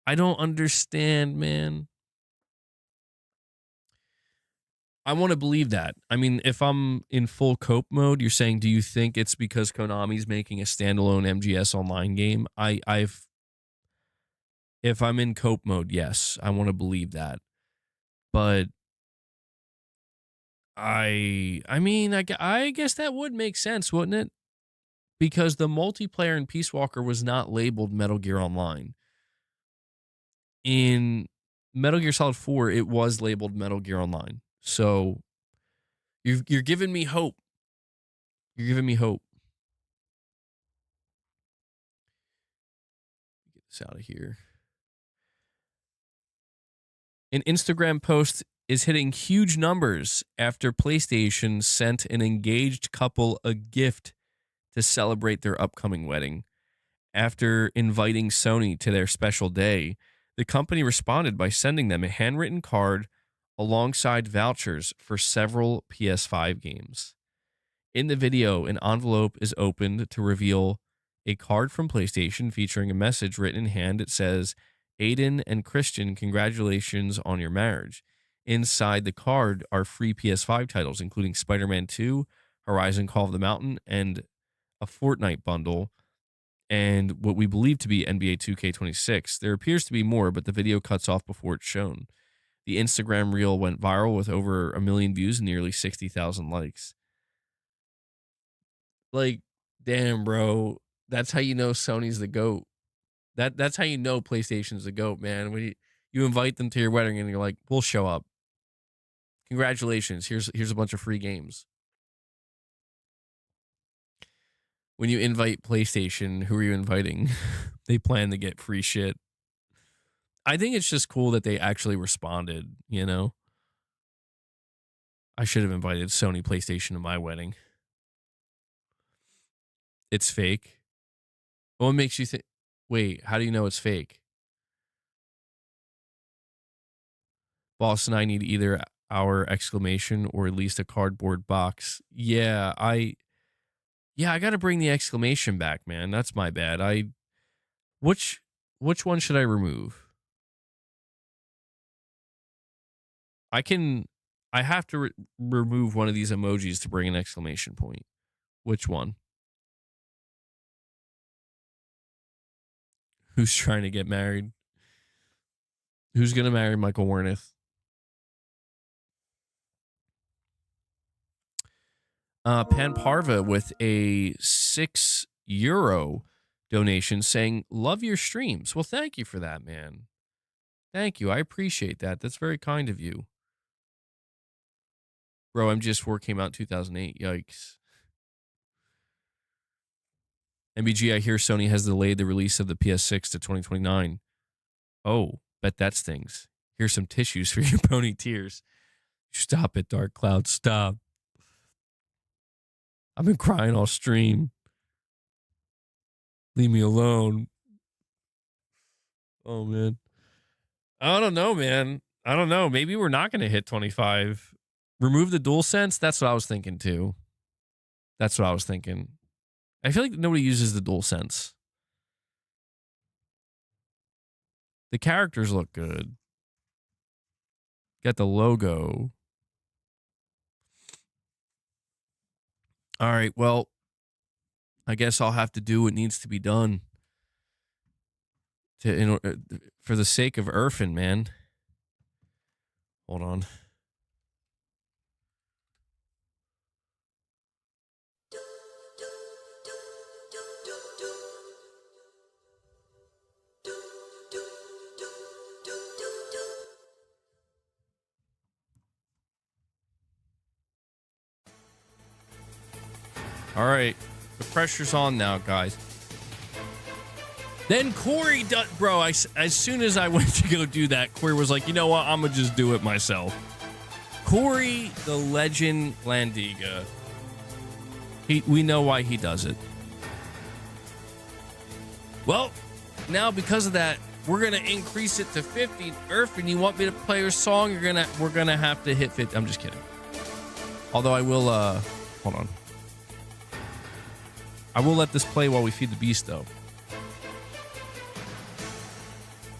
I don't understand, man. I want to believe that. I mean, if I'm in full cope mode, you're saying, do you think it's because Konami's making a standalone MGS online game? If I'm in cope mode, yes, I want to believe that. But I guess that would make sense, wouldn't it? Because the multiplayer in Peace Walker was not labeled Metal Gear Online. In Metal Gear Solid 4, it was labeled Metal Gear Online. So you're giving me hope. You're giving me hope. Get this out of here. An Instagram post is hitting huge numbers after PlayStation sent an engaged couple a gift to celebrate their upcoming wedding. After inviting Sony to their special day, the company responded by sending them a handwritten card alongside vouchers for several PS5 games. In the video, an envelope is opened to reveal a card from PlayStation featuring a message written in hand. It says, "Aiden and Christian, congratulations on your marriage." Inside the card are free PS5 titles, including Spider-Man 2, Horizon Call of the Mountain, and a Fortnite bundle, and what we believe to be NBA 2K26. There appears to be more, but the video cuts off before it's shown. The Instagram reel went viral with over 1 million views and nearly 60,000 likes. Like, damn, bro. That's how you know Sony's the GOAT. That's how you know PlayStation's the GOAT, man. When you invite them to your wedding and you're like, we'll show up. Congratulations. Here's a bunch of free games. When you invite PlayStation, who are you inviting? They plan to get free shit. I think it's just cool that they actually responded, you know? I should have invited Sony PlayStation to my wedding. It's fake. What makes you think? Wait, how do you know it's fake? Boss and I need either our exclamation or at least a cardboard box. Yeah, I got to bring the exclamation back, man. That's my bad. Which one should I remove? I have to remove one of these emojis to bring an exclamation point. Which one? Who's trying to get married? Who's going to marry Michael Warneth? Pan Parva with a €6 donation saying, "Love your streams." Well, thank you for that, man. Thank you. I appreciate that. That's very kind of you. Bro, MGS4 came out in 2008. Yikes. MBG, I hear Sony has delayed the release of the PS6 to 2029. Oh, bet that stings. Here's some tissues for your pony tears. Stop it, Dark Cloud. Stop. I've been crying all stream. Leave me alone. Oh, man. I don't know, man. I don't know. Maybe we're not going to hit 25. Remove the DualSense? That's what I was thinking, too. That's what I was thinking. I feel like nobody uses the DualSense. The characters look good. Got the logo. All right, well, I guess I'll have to do what needs to be done for the sake of Irfan, man. Hold on. All right, the pressure's on now, guys. Then Corey, bro, as soon as I went to go do that, Corey was like, you know what? I'm going to just do it myself. Corey, the legend Landiga. We know why he does it. Well, now because of that, we're going to increase it to 50. Irfan, you want me to play your song? We're going to have to hit 50. I'm just kidding. Although I will, hold on. I will let this play while we feed the beast, though.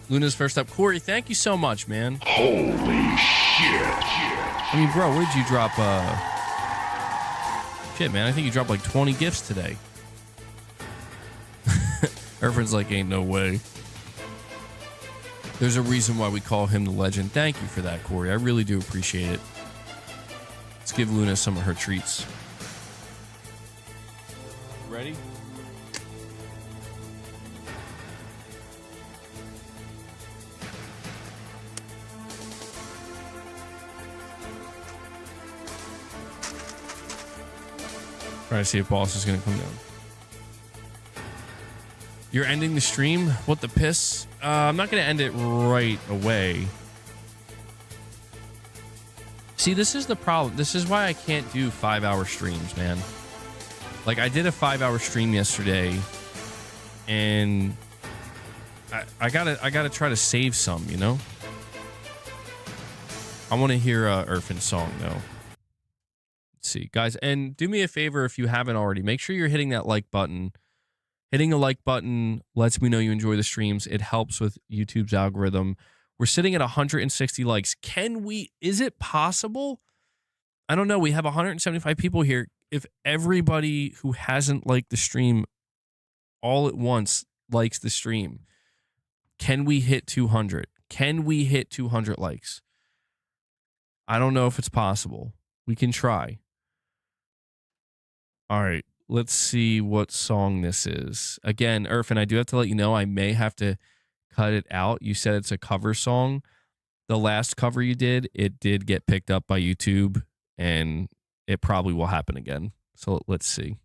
Luna's first up. Corey, thank you so much, man. Holy shit. I mean, bro, where did you drop, shit, man, I think you dropped like 20 gifts today. Irfan's like, ain't no way. There's a reason why we call him the legend. Thank you for that, Corey. I really do appreciate it. Let's give Luna some of her treats. Ready? Trying to see if boss is going to come down. You're ending the stream? What the piss? I'm not going to end it right away. See, this is the problem. This is why I can't do 5-hour streams, man. Like, I did a 5-hour stream yesterday, and I gotta try to save some, you know? I want to hear Irfin's song, though. Let's see, guys, and do me a favor if you haven't already. Make sure you're hitting that like button. Hitting the like button lets me know you enjoy the streams. It helps with YouTube's algorithm. We're sitting at 160 likes. Is it possible? I don't know. We have 175 people here. If everybody who hasn't liked the stream all at once likes the stream, can we hit 200? Can we hit 200 likes? I don't know if it's possible. We can try. All right. Let's see what song this is. Again, Irfin, I do have to let you know I may have to cut it out. You said it's a cover song. The last cover you did, it did get picked up by YouTube, and it probably will happen again. So let's see.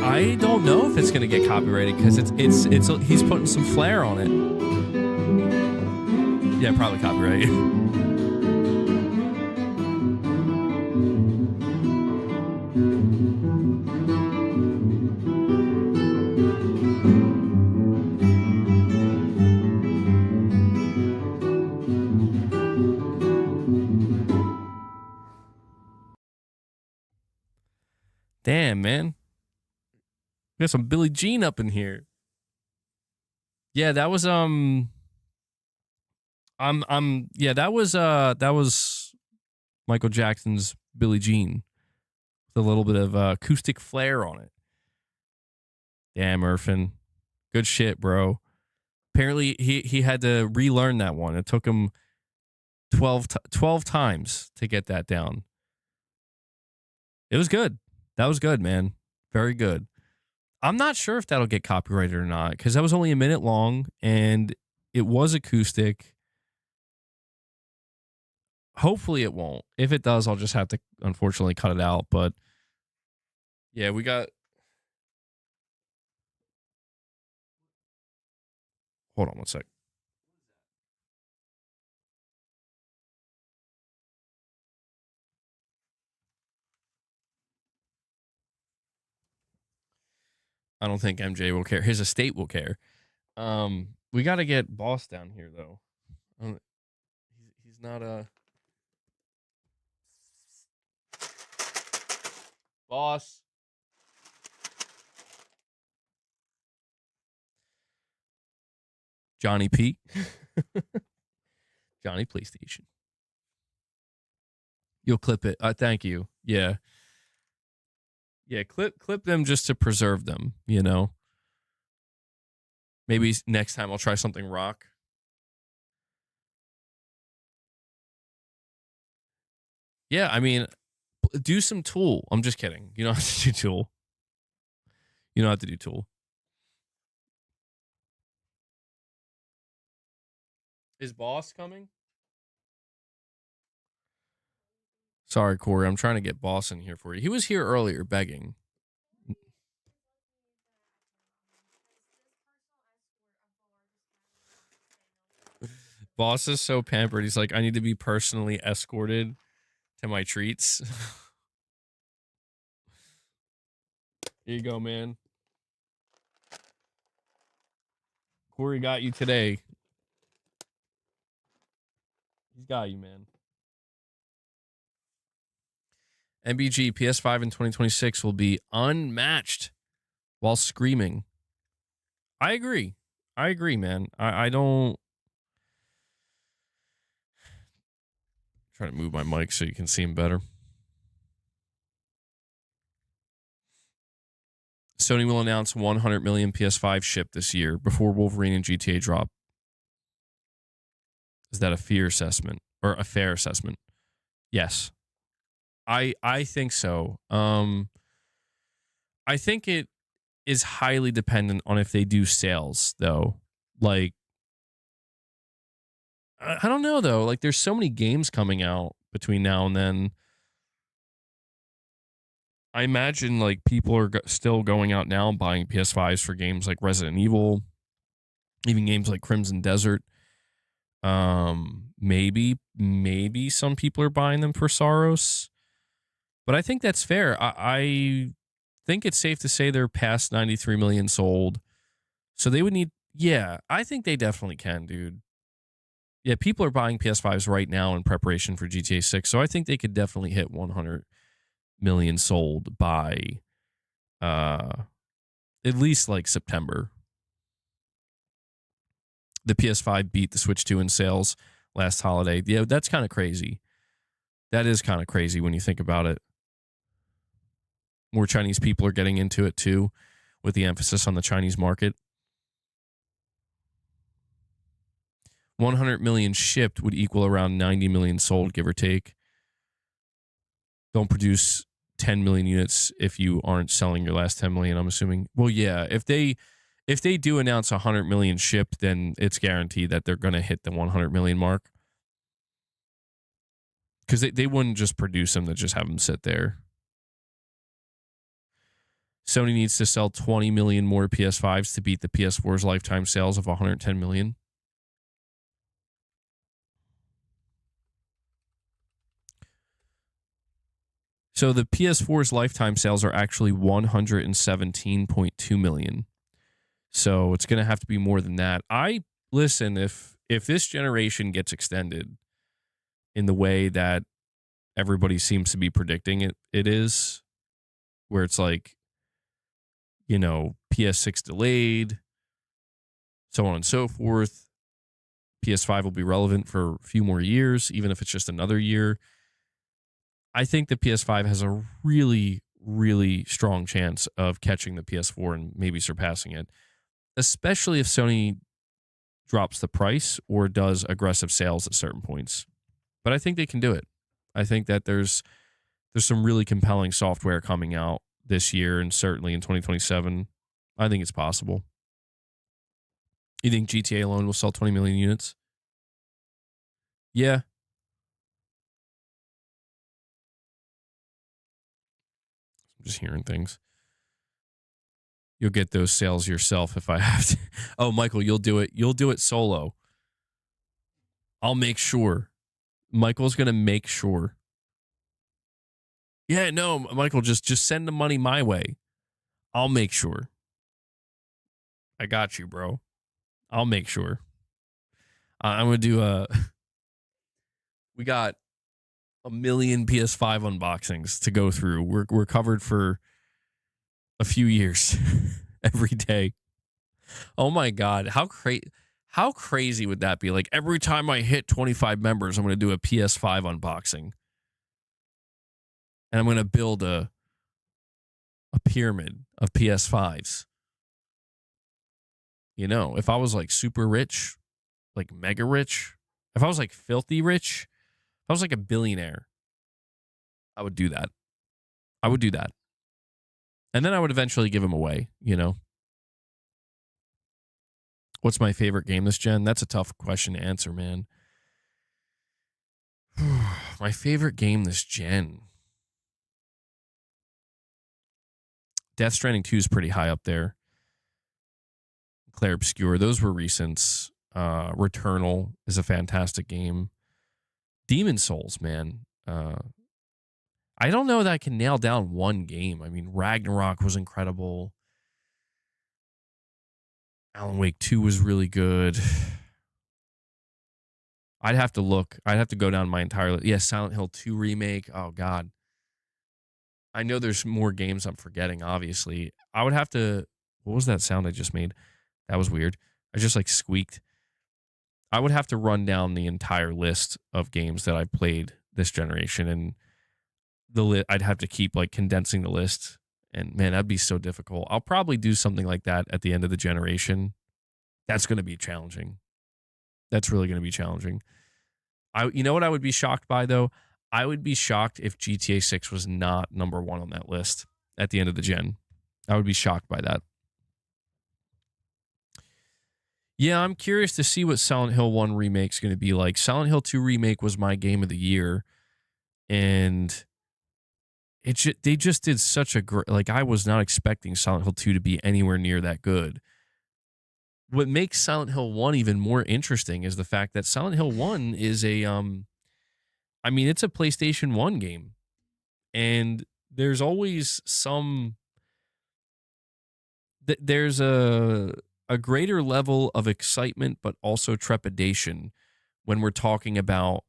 I don't know if it's gonna get copyrighted because it's he's putting some flair on it. Yeah, probably copyright. Damn, man. We got some Billie Jean up in here. Yeah, that was that was Michael Jackson's Billie Jean with a little bit of acoustic flair on it. Damn, Irfin. Good shit, bro. Apparently he had to relearn that one. It took him 12 times to get that down. It was good. That was good, man. Very good. I'm not sure if that'll get copyrighted or not because that was only a minute long and it was acoustic. Hopefully it won't. If it does, I'll just have to unfortunately cut it out. But yeah, we got. Hold on one sec. I don't think MJ will care. His estate will care. We got to get Boss down here though. He's not a Boss. Johnny P. Johnny PlayStation. You'll clip it. Thank you. Yeah. Yeah, clip them just to preserve them, you know. Maybe next time I'll try something rock. Yeah, I mean, do some Tool. I'm just kidding. You don't have to do Tool. You don't have to do Tool. Is Boss coming? Sorry, Corey. I'm trying to get Boss in here for you. He was here earlier begging. Boss is so pampered. He's like, I need to be personally escorted to my treats. Here you go, man. Corey got you today. He's got you, man. MBG PS5 in 2026 will be unmatched while screaming. I agree. I agree, man. I don't... Try to move my mic so you can see him better. Sony will announce 100 million PS5 shipped this year before Wolverine and GTA drop. Is that a fair assessment or a fair assessment? Yes. I think so. I think it is highly dependent on if they do sales, though. Like, I don't know, though. Like, there's so many games coming out between now and then. I imagine, like, people are still going out now and buying PS5s for games like Resident Evil, even games like Crimson Desert. Maybe some people are buying them for Saros. But I think that's fair. I think it's safe to say they're past 93 million sold. So they would need, yeah, I think they definitely can, dude. Yeah, people are buying PS5s right now in preparation for GTA 6. So I think they could definitely hit 100 million sold by at least like September. The PS5 beat the Switch 2 in sales last holiday. Yeah, that's kind of crazy. That is kind of crazy when you think about it. More Chinese people are getting into it too, with the emphasis on the Chinese market. 100 million shipped would equal around 90 million sold, give or take. Don't produce 10 million units if you aren't selling your last 10 million, I'm assuming. Well, yeah, if they do announce 100 million shipped, then it's guaranteed that they're going to hit the 100 million mark. Because they wouldn't just produce them to just have them sit there. Sony needs to sell 20 million more PS5s to beat the PS4's lifetime sales of 110 million. So the PS4's lifetime sales are actually 117.2 million. So it's going to have to be more than that. Listen, if this generation gets extended in the way that everybody seems to be predicting it is, where it's like, you know, PS6 delayed, so on and so forth. PS5 will be relevant for a few more years, even if it's just another year. I think the PS5 has a really, really strong chance of catching the PS4 and maybe surpassing it, especially if Sony drops the price or does aggressive sales at certain points. But I think they can do it. I think that there's some really compelling software coming out this year and certainly in 2027. I think it's possible. You think GTA alone will sell 20 million units? Yeah. I'm just hearing things. You'll get those sales yourself if I have to. Oh, Michael, you'll do it. You'll do it solo. I'll make sure. Michael's going to make sure. Yeah, no, Michael, just send the money my way. I'll make sure. I got you, bro. I'll make sure. I'm going to do we got a million PS5 unboxings to go through. We're covered for a few years every day. Oh my God. How crazy would that be? Like every time I hit 25 members, I'm going to do a PS5 unboxing. And I'm going to build a pyramid of PS5s. You know, if I was like super rich, like mega rich, if I was like filthy rich, if I was like a billionaire, I would do that. I would do that. And then I would eventually give them away, you know. What's my favorite game this gen? That's a tough question to answer, man. My favorite game this gen. Death Stranding 2 is pretty high up there. Claire Obscure, those were recents. Returnal is a fantastic game. Demon Souls, man. I don't know that I can nail down one game. I mean, Ragnarok was incredible. Alan Wake 2 was really good. I'd have to look. I'd have to go down my entire list. Yeah, Silent Hill 2 remake. Oh, God. I know there's more games I'm forgetting, obviously. I would have to... What was that sound I just made? That was weird. I just, like, squeaked. I would have to run down the entire list of games that I played this generation, and I'd have to keep, like, condensing the list And man, that'd be so difficult. I'll probably do something like that at the end of the generation. That's going to be challenging. That's really going to be challenging. You know what I would be shocked by, though? I would be shocked if GTA 6 was not number 1 on that list at the end of the gen. I would be shocked by that. Yeah, I'm curious to see what Silent Hill 1 Remake's going to be like. Silent Hill 2 Remake was my game of the year, and they just did such a great... Like, I was not expecting Silent Hill 2 to be anywhere near that good. What makes Silent Hill 1 even more interesting is the fact that Silent Hill 1 is a... I mean, it's a PlayStation 1 game, and there's always some... There's a greater level of excitement, but also trepidation when we're talking about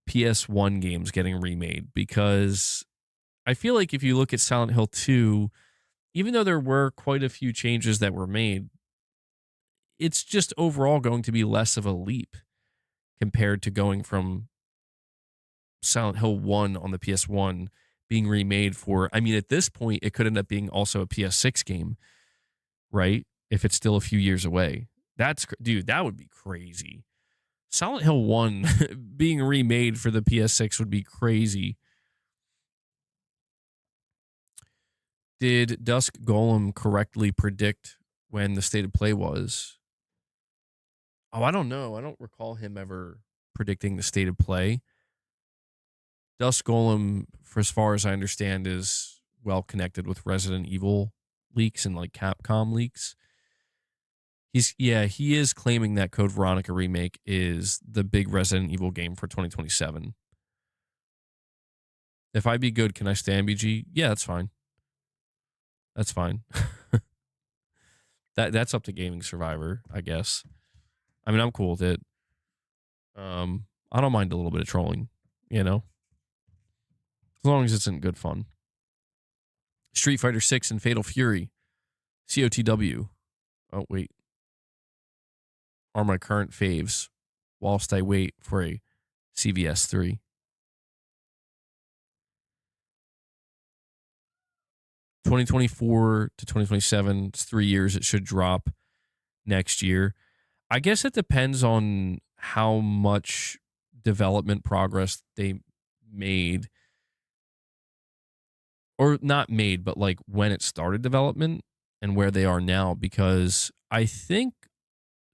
PS1 games getting remade, because I feel like if you look at Silent Hill 2, even though there were quite a few changes that were made, it's just overall going to be less of a leap compared to going from Silent Hill 1 on the PS1 being remade for, I mean, at this point, it could end up being also a PS6 game, right? If it's still a few years away. Dude, that would be crazy. Silent Hill 1 being remade for the PS6 would be crazy. Did Dusk Golem correctly predict when the state of play was? Oh, I don't know. I don't recall him ever predicting the state of play. Dusk Golem, for as far as I understand, is well connected with Resident Evil leaks and like Capcom leaks. He is claiming that Code Veronica Remake is the big Resident Evil game for 2027. If I be good, can I stay MBG? Yeah, that's fine. That's fine. That's up to Gaming Survivor, I guess. I mean, I'm cool with it. I don't mind a little bit of trolling, you know? As long as it's in good fun. Street Fighter 6 and Fatal Fury. COTW. Oh, wait. Are my current faves whilst I wait for a CVS 3. (2024 to 2027). It's 3 years. It should drop next year. I guess it depends on how much development progress they made. Or not made, but like when it started development and where they are now. Because I think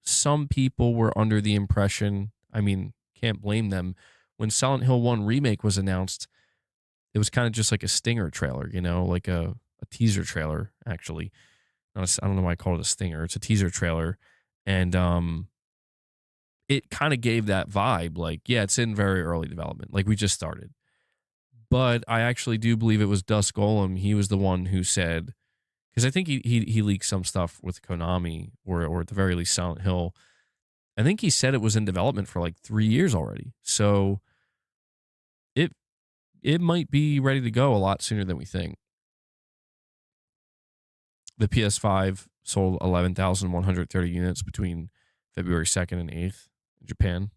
some people were under the impression, I mean, can't blame them, when Silent Hill 1 Remake was announced, it was kind of just like a stinger trailer, you know, like a teaser trailer, actually. I don't know why I call it a stinger. It's a teaser trailer. And it kind of gave that vibe, like, yeah, it's in very early development. Like, we just started. But I actually do believe it was Dusk Golem. He was the one who said, because I think he leaked some stuff with Konami, or at the very least Silent Hill. I think he said it was in development for like 3 years already. So it might be ready to go a lot sooner than we think. The PS5 sold 11,130 units between February 2nd and 8th in Japan.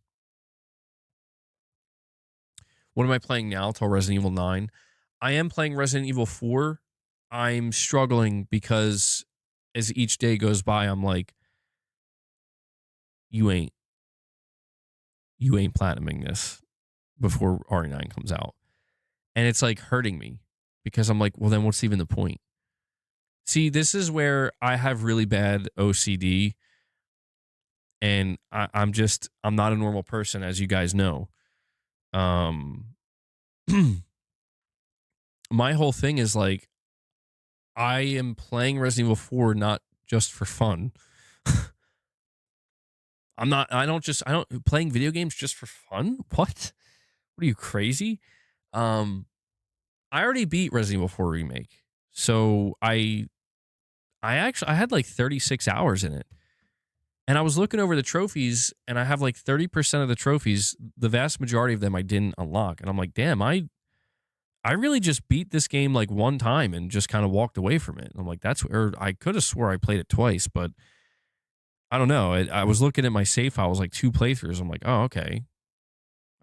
What am I playing now till Resident Evil 9? I am playing Resident Evil 4. I'm struggling because as each day goes by, I'm like, you ain't platinuming this before RE9 comes out. And it's like hurting me because I'm like, well, then what's even the point? See, this is where I have really bad OCD, and I'm not a normal person, as you guys know. My whole thing is like, I am playing Resident Evil 4 not just for fun. Playing video games just for fun? What are you, crazy? I already beat Resident Evil 4 Remake. So I had like 36 hours in it. And I was looking over the trophies, and I have like 30% of the trophies. The vast majority of them I didn't unlock. And I'm like, damn, I really just beat this game like one time and just kind of walked away from it. And I'm like, I could have swore I played it twice, but I don't know. I was looking at my save file. It was like 2 playthroughs. I'm like, oh, okay.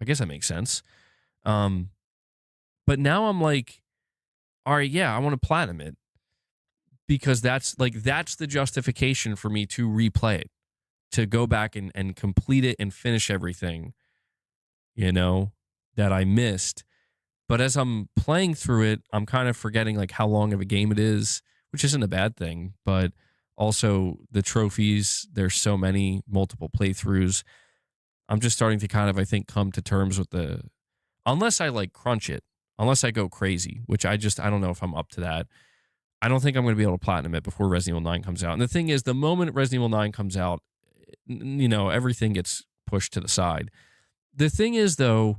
I guess that makes sense. But now I'm like, all right, yeah, I want to platinum it. because that's the justification for me to replay it, to go back and complete it and finish everything, that I missed. But as I'm playing through it, I'm kind of forgetting like how long of a game it is, which isn't a bad thing, but also the trophies, there's so many, multiple playthroughs. I'm just starting to kind of, I think, come to terms with unless I like crunch it, unless I go crazy, which I don't know if I'm up to that. I don't think I'm going to be able to platinum it before Resident Evil 9 comes out. And the thing is, the moment Resident Evil 9 comes out, everything gets pushed to the side. The thing is, though,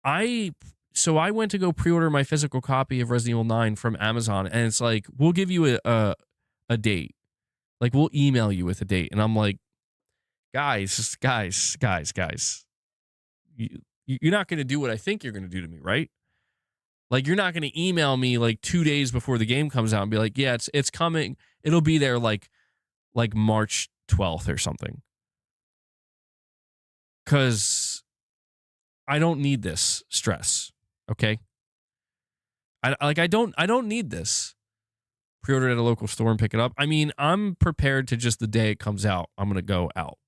I went to go pre-order my physical copy of Resident Evil 9 from Amazon, and it's like, we'll give you a date. Like, we'll email you with a date. And I'm like, guys, you're not going to do what I think you're going to do to me, right? Like, you're not going to email me like 2 days before the game comes out and be like, yeah, it's coming. It'll be there like March 12th or something. Because I don't need this stress, okay? I don't need this. Pre-order at a local store and pick it up. I mean, I'm prepared to just the day it comes out, I'm going to go out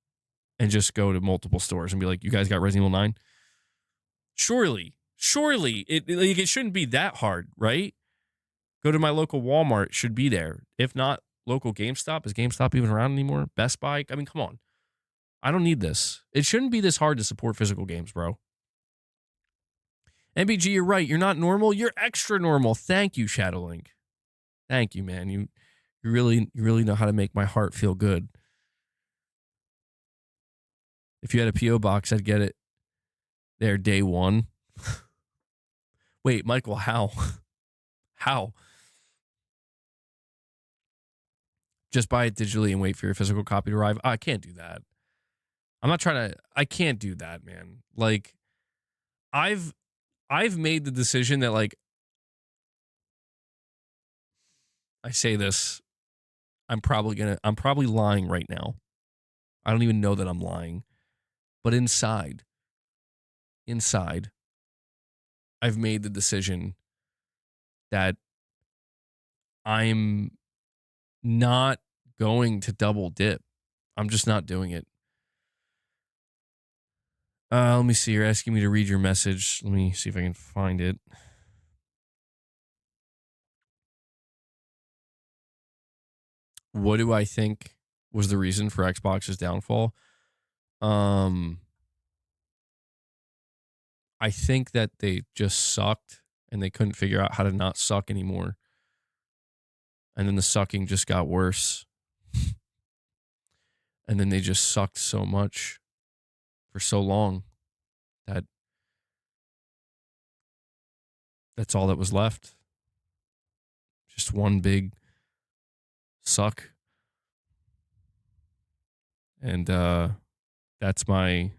and just go to multiple stores and be like, you guys got Resident Evil 9? Surely, it shouldn't be that hard, right? Go to my local Walmart, should be there. If not, local GameStop. Is GameStop even around anymore? Best Buy? I mean, come on. I don't need this. It shouldn't be this hard to support physical games, bro. MBG, you're right. You're not normal. You're extra normal. Thank you, Shadowlink. Thank you, man. You really know how to make my heart feel good. If you had a P.O. box, I'd get it there day one. Wait, Michael, how? How? Just buy it digitally and wait for your physical copy to arrive? I can't do that. I can't do that, man. Like, I've made the decision that, like, I say this, I'm probably lying right now. I don't even know that I'm lying. But inside, I've made the decision that I'm not going to double dip. I'm just not doing it. Let me see. You're asking me to read your message. Let me see if I can find it. What do I think was the reason for Xbox's downfall? I think that they just sucked and they couldn't figure out how to not suck anymore. And then the sucking just got worse. And then they just sucked so much for so long that that's all that was left. Just one big suck. And that's my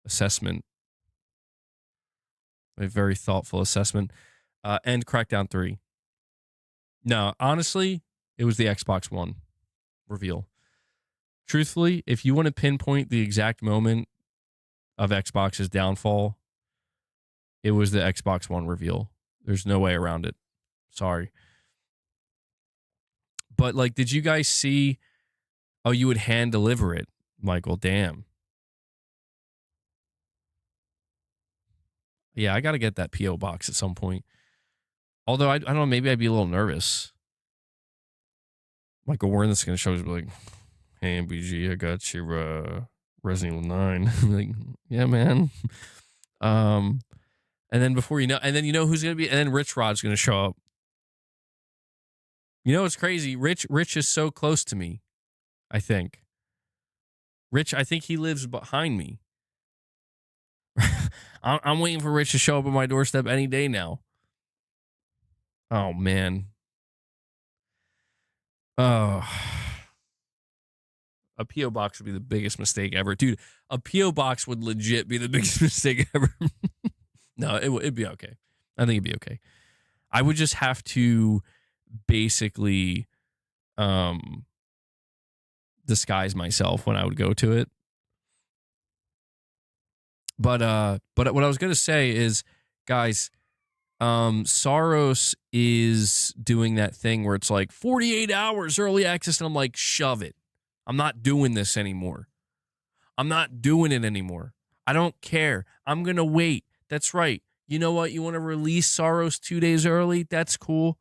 assessment. A very thoughtful assessment. And Crackdown 3. No, honestly, it was the Xbox One reveal. Truthfully, if you want to pinpoint the exact moment of Xbox's downfall, it was the Xbox One reveal. There's no way around it. Sorry. But, like, did you guys see? Oh, you would hand deliver it, Michael. Damn. Yeah, I got to get that P.O. box at some point. Although, I don't know, maybe I'd be a little nervous. Michael Warren is going to show us, like, hey, MBG, I got your Resident Evil 9. I'm like, yeah, man. And then before you know, and then you know who's going to be, and then Richrod's going to show up. You know what's crazy? Rich is so close to me, I think. Rich, I think he lives behind me. I'm waiting for Rich to show up at my doorstep any day now. Oh, man. Oh. A P.O. box would be the biggest mistake ever. Dude, a P.O. box would legit be the biggest mistake ever. No, it'd be okay. I think it'd be okay. I would just have to basically disguise myself when I would go to it. But what I was going to say is, guys, Soros is doing that thing where it's like 48 hours early access, and I'm like, shove it. I'm not doing this anymore. I'm not doing it anymore. I don't care. I'm going to wait. That's right. You know what? You want to release Soros 2 days early? That's cool.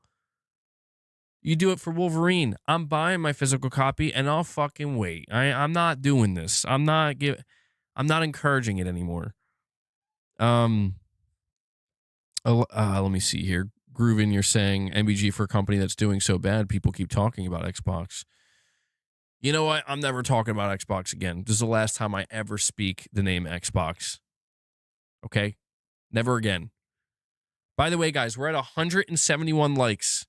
You do it for Wolverine. I'm buying my physical copy, and I'll fucking wait. I'm not doing this. I'm not encouraging it anymore. Let me see here. Groovin, you're saying MBG for a company that's doing so bad, people keep talking about Xbox. You know what? I'm never talking about Xbox again. This is the last time I ever speak the name Xbox. Okay? Never again. By the way, guys, we're at 171 likes.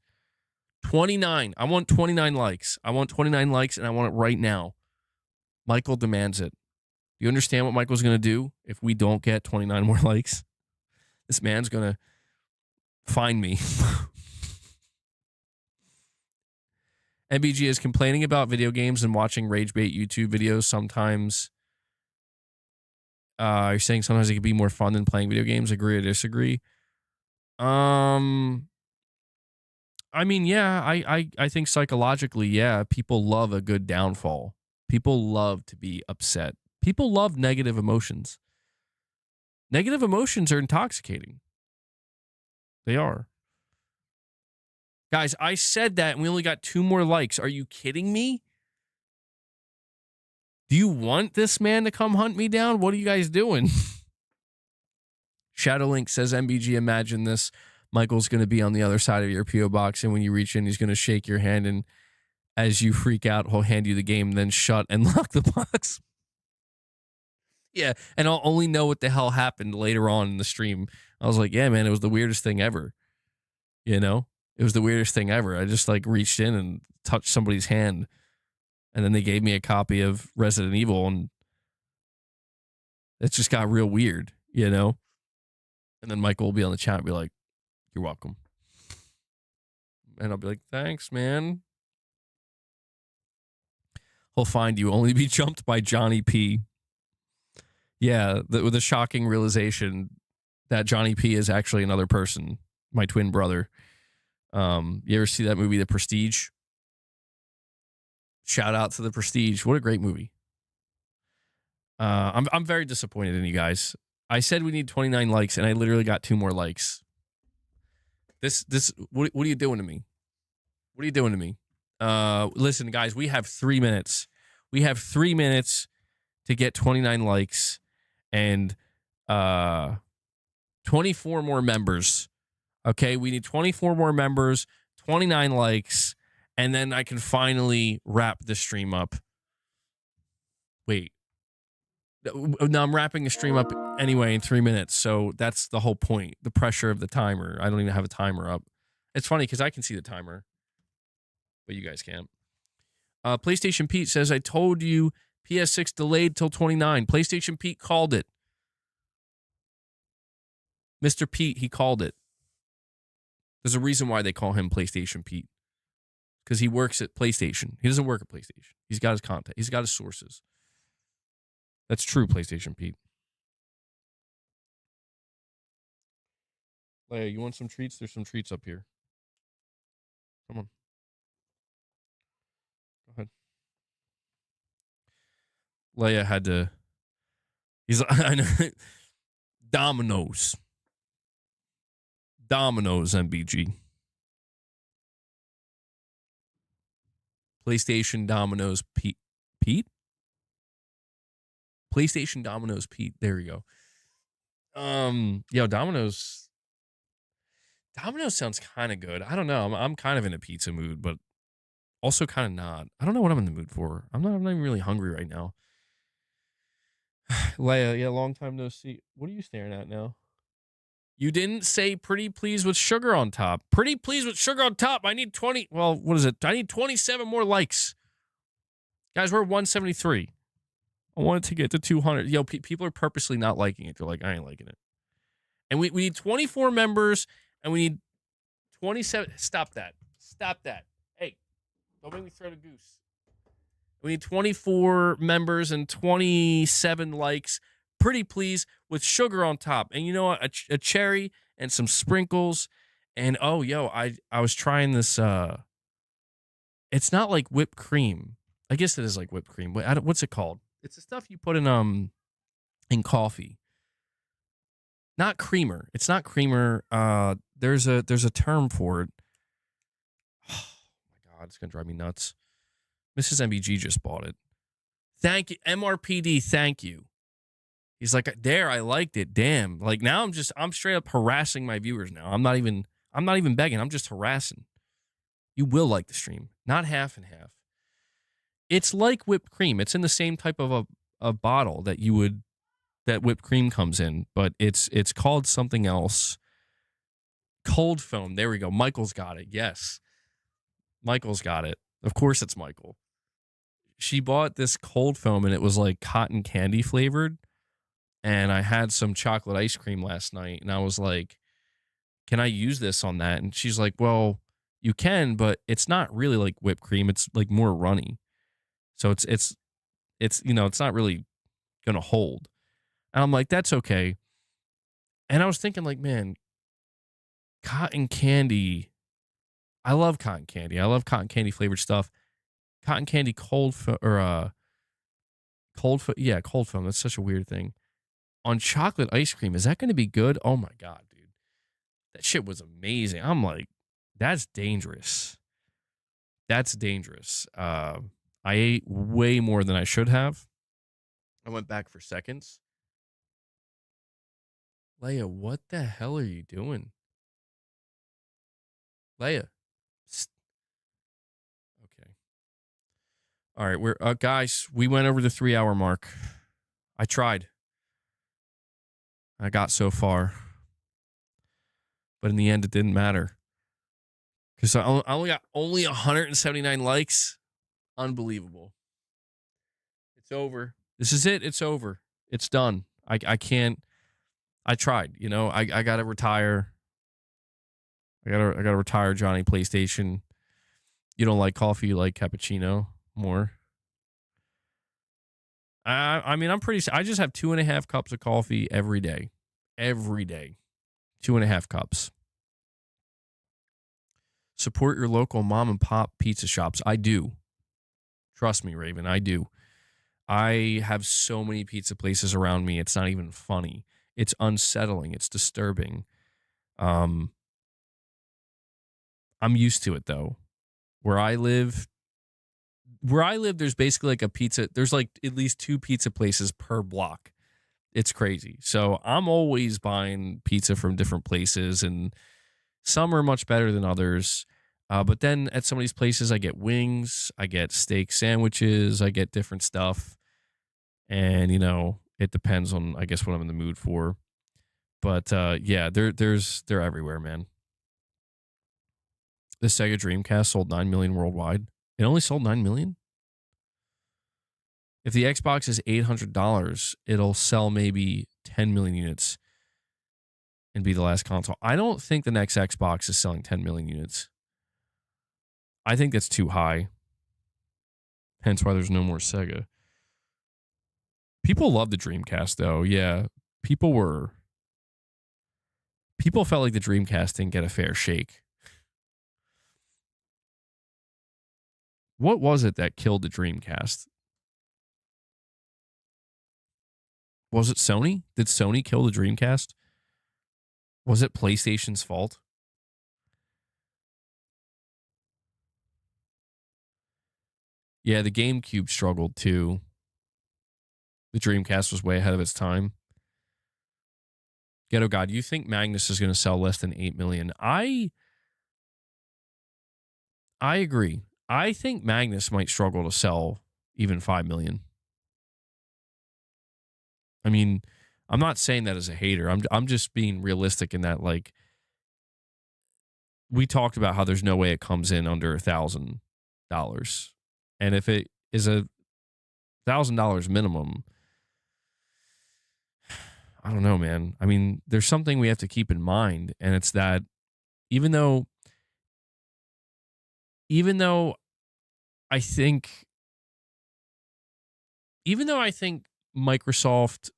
29. I want 29 likes. I want 29 likes, and I want it right now. Michael demands it. Do you understand what Michael's going to do if we don't get 29 more likes? This man's going to find me. MBG is complaining about video games and watching rage bait YouTube videos sometimes. You're saying sometimes it could be more fun than playing video games. Agree or disagree? I mean, yeah, I think psychologically, yeah, people love a good downfall. People love to be upset. People love negative emotions. Negative emotions are intoxicating. They are. Guys, I said that and we only got 2 more likes. Are you kidding me? Do you want this man to come hunt me down? What are you guys doing? Shadowlink says, MBG, imagine this. Michael's going to be on the other side of your P.O. box, and when you reach in, he's going to shake your hand, and as you freak out, he'll hand you the game, then shut and lock the box. Yeah, and I'll only know what the hell happened later on in the stream. I was like, yeah, man, it was the weirdest thing ever. You know? It was the weirdest thing ever. I just, like, reached in and touched somebody's hand, and then they gave me a copy of Resident Evil, and it just got real weird, you know? And then Michael will be on the chat and be like, you're welcome. And I'll be like, thanks, man. He'll find you, only be jumped by Johnny P. Yeah, with a shocking realization that Johnny P is actually another person, my twin brother. You ever see that movie, The Prestige? Shout out to The Prestige. What a great movie. I'm very disappointed in you guys. I said we need 29 likes, and I literally got 2 more likes. What are you doing to me? What are you doing to me? Listen, guys, we have 3 minutes. We have 3 minutes to get 29 likes and 24 more members. Okay, we need 24 more members, 29 likes, and then I can finally wrap the stream up. Wait. No, I'm wrapping the stream up anyway in 3 minutes, so that's the whole point. The pressure of the timer. I don't even have a timer up. It's funny because I can see the timer, but you guys can't. PlayStation Pete says, I told you PS6 delayed till 29. PlayStation Pete called it. Mr. Pete, he called it. There's a reason why they call him PlayStation Pete. Because he works at PlayStation. He doesn't work at PlayStation. He's got his content. He's got his sources. That's true, PlayStation Pete. Leia, you want some treats? There's some treats up here. Come on. Go ahead. Leia had to... He's like... Domino's. Domino's, MBG. PlayStation Domino's Pete? PlayStation Domino's Pete. There we go. Yo, Domino's sounds kind of good. I don't know. I'm kind of in a pizza mood, but also kind of not. I don't know what I'm in the mood for. I'm not even really hungry right now. Leia, yeah, long time no see. What are you staring at now? You didn't say pretty please with sugar on top. Pretty please with sugar on top. I need 20. Well, what is it? I need 27 more likes. Guys, we're 173. I wanted to get to 200. Yo, people are purposely not liking it. They're like, I ain't liking it. And we need 24 members, and we need 27. Stop that. Stop that. Hey, don't make me throw the goose. We need 24 members and 27 likes. Pretty please with sugar on top. And you know what? A cherry and some sprinkles. And oh, yo, I was trying this. It's not like whipped cream. I guess it is like whipped cream. What's it called? It's the stuff you put in coffee. Not creamer. It's not creamer. There's a term for it. Oh my God, it's gonna drive me nuts. Mrs. MBG just bought it. Thank you, MRPD. Thank you. He's like, there, I liked it. Damn. Like now I'm straight up harassing my viewers now. I'm not even begging. I'm just harassing. You will like the stream. Not half and half. It's like whipped cream. It's in the same type of a bottle that whipped cream comes in, but it's called something else. Cold foam. There we go. Michael's got it. Yes. Michael's got it. Of course it's Michael. She bought this cold foam and it was like cotton candy flavored. And I had some chocolate ice cream last night and I was like, can I use this on that? And she's like, well, you can, but it's not really like whipped cream. It's like more runny. So it's it's not really going to hold. And I'm like, that's okay. And I was thinking like, man, cotton candy. I love cotton candy. I love cotton candy flavored stuff. Cotton candy cold foam. That's such a weird thing. On chocolate ice cream, is that going to be good? Oh my God, dude. That shit was amazing. I'm like, that's dangerous. That's dangerous. I ate way more than I should have. I went back for seconds. Leia, what the hell are you doing? Leia. Okay. All right, we're guys, we went over the 3-hour mark. I tried. I got so far. But in the end, it didn't matter. Because I only got 179 likes. Unbelievable. It's over. This is it. It's over. It's done. I can't. I tried. I got to retire. I gotta retire Johnny PlayStation. You don't like coffee, you like cappuccino more. I mean, I just have 2.5 cups of coffee every day. Every day. 2.5 cups. Support your local mom and pop pizza shops. I do. Trust me, Raven, I do. I have so many pizza places around me. It's not even funny. It's unsettling. It's disturbing. I'm used to it though. Where I live, there's basically like a pizza. There's like at least 2 pizza places per block. It's crazy. So I'm always buying pizza from different places, and some are much better than others. But then at some of these places, I get wings, I get steak sandwiches, I get different stuff. And, it depends on, I guess, what I'm in the mood for. But, yeah, they're everywhere, man. The Sega Dreamcast sold 9 million worldwide. It only sold 9 million? If the Xbox is $800, it'll sell maybe 10 million units and be the last console. I don't think the next Xbox is selling 10 million units. I think that's too high. Hence why there's no more Sega. People love the Dreamcast, though. Yeah. People felt like the Dreamcast didn't get a fair shake. What was it that killed the Dreamcast? Was it Sony? Did Sony kill the Dreamcast? Was it PlayStation's fault? Yeah, the GameCube struggled too. The Dreamcast was way ahead of its time. Ghetto God, you think Magnus is going to sell less than 8 million? I agree. I think Magnus might struggle to sell even 5 million. I mean, I'm not saying that as a hater. I'm just being realistic in that, like, we talked about how there's no way it comes in under $1,000. And if it is $1,000 minimum, I don't know, man. I mean, there's something we have to keep in mind, and it's that even though I think Microsoft,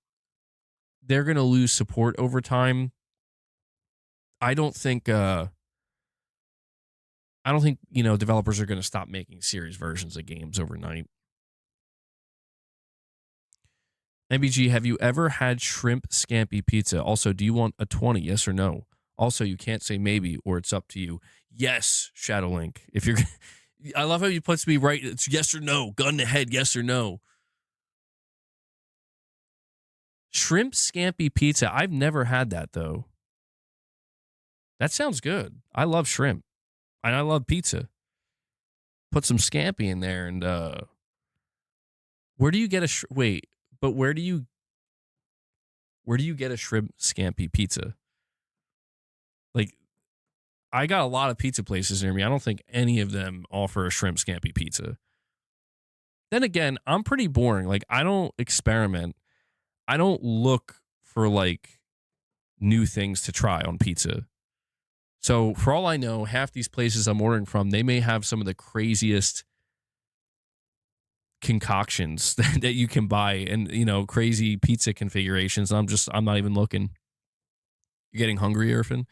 they're going to lose support over time, I don't think developers are going to stop making series versions of games overnight. MBG, have you ever had shrimp scampi pizza? Also, do you want a 20? Yes or no? Also, you can't say maybe or it's up to you. Yes, Shadowlink. If you're I love how you puts me right. It's yes or no. Gun to head, yes or no. Shrimp scampi pizza. I've never had that though. That sounds good. I love shrimp. And I love pizza. Put some scampi in there and where do you get a wait, but where do you get a shrimp scampi pizza? Like, I got a lot of pizza places near me. I don't think any of them offer a shrimp scampi pizza. Then again, I'm pretty boring. Like, I don't experiment. I don't look for like new things to try on pizza. So for all I know, half these places I'm ordering from, they may have some of the craziest concoctions that you can buy and, crazy pizza configurations. I'm not even looking. You're getting hungry, Irfan?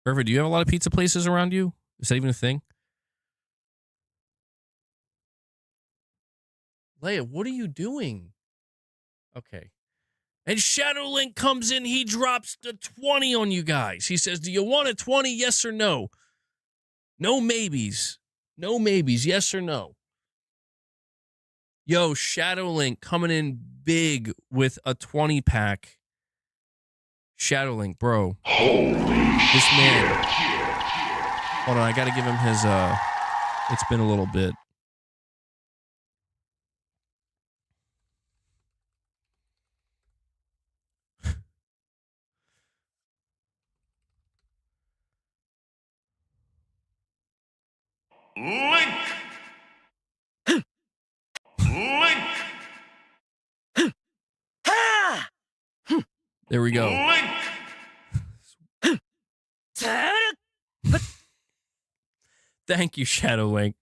Irfan, do you have a lot of pizza places around you? Is that even a thing? Leia, what are you doing? Okay. And Shadowlink comes in, he drops the 20 on you guys. He says, do you want a 20, yes or no? No maybes. No maybes, yes or no? Yo, Shadowlink coming in big with a 20-pack. Shadowlink, bro. Holy this shit. Man. Hold on, I got to give him his, it's been a little bit. Link. Link. There we go. Link. Thank you, Shadowlink.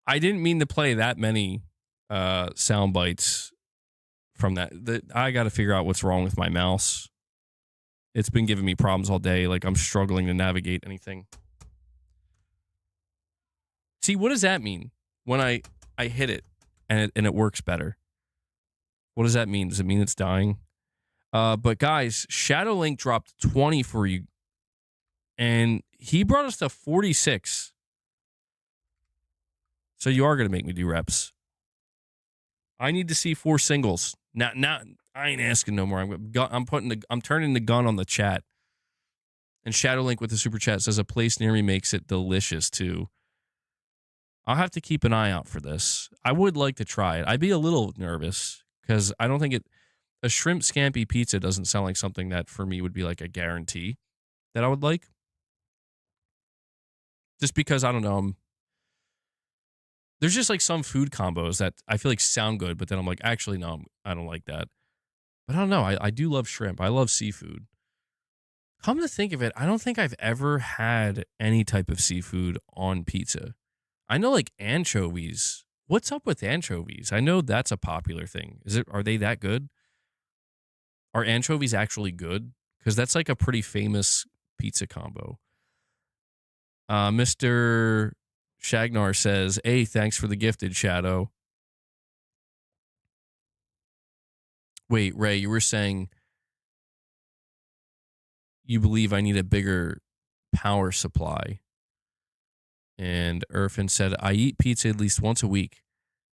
I didn't mean to play that many sound bites from that. I got to figure out what's wrong with my mouse. It's been giving me problems all day. Like, I'm struggling to navigate anything. See, what does that mean when I hit it and it works better? What does that mean? Does it mean it's dying? But guys, Shadowlink dropped 20 for you, and he brought us to 46. So you are going to make me do reps. I need to see 4 singles. Now, I ain't asking no more. I'm turning the gun on the chat. And Shadowlink with the super chat says a place near me makes it delicious too. I'll have to keep an eye out for this. I would like to try it. I'd be a little nervous because I don't think a shrimp scampi pizza doesn't sound like something that for me would be like a guarantee that I would like. Just because, I don't know, there's just like some food combos that I feel like sound good, but then I'm like, actually, no, I don't like that. But I don't know. I do love shrimp. I love seafood. Come to think of it, I don't think I've ever had any type of seafood on pizza. I know like anchovies. What's up with anchovies? I know that's a popular thing. Are they that good? Are anchovies actually good? Because that's like a pretty famous pizza combo. Mr. Shagnar says, hey, thanks for the gifted, Shadow. Wait, Ray, you were saying you believe I need a bigger power supply. And Irfan said, I eat pizza at least once a week.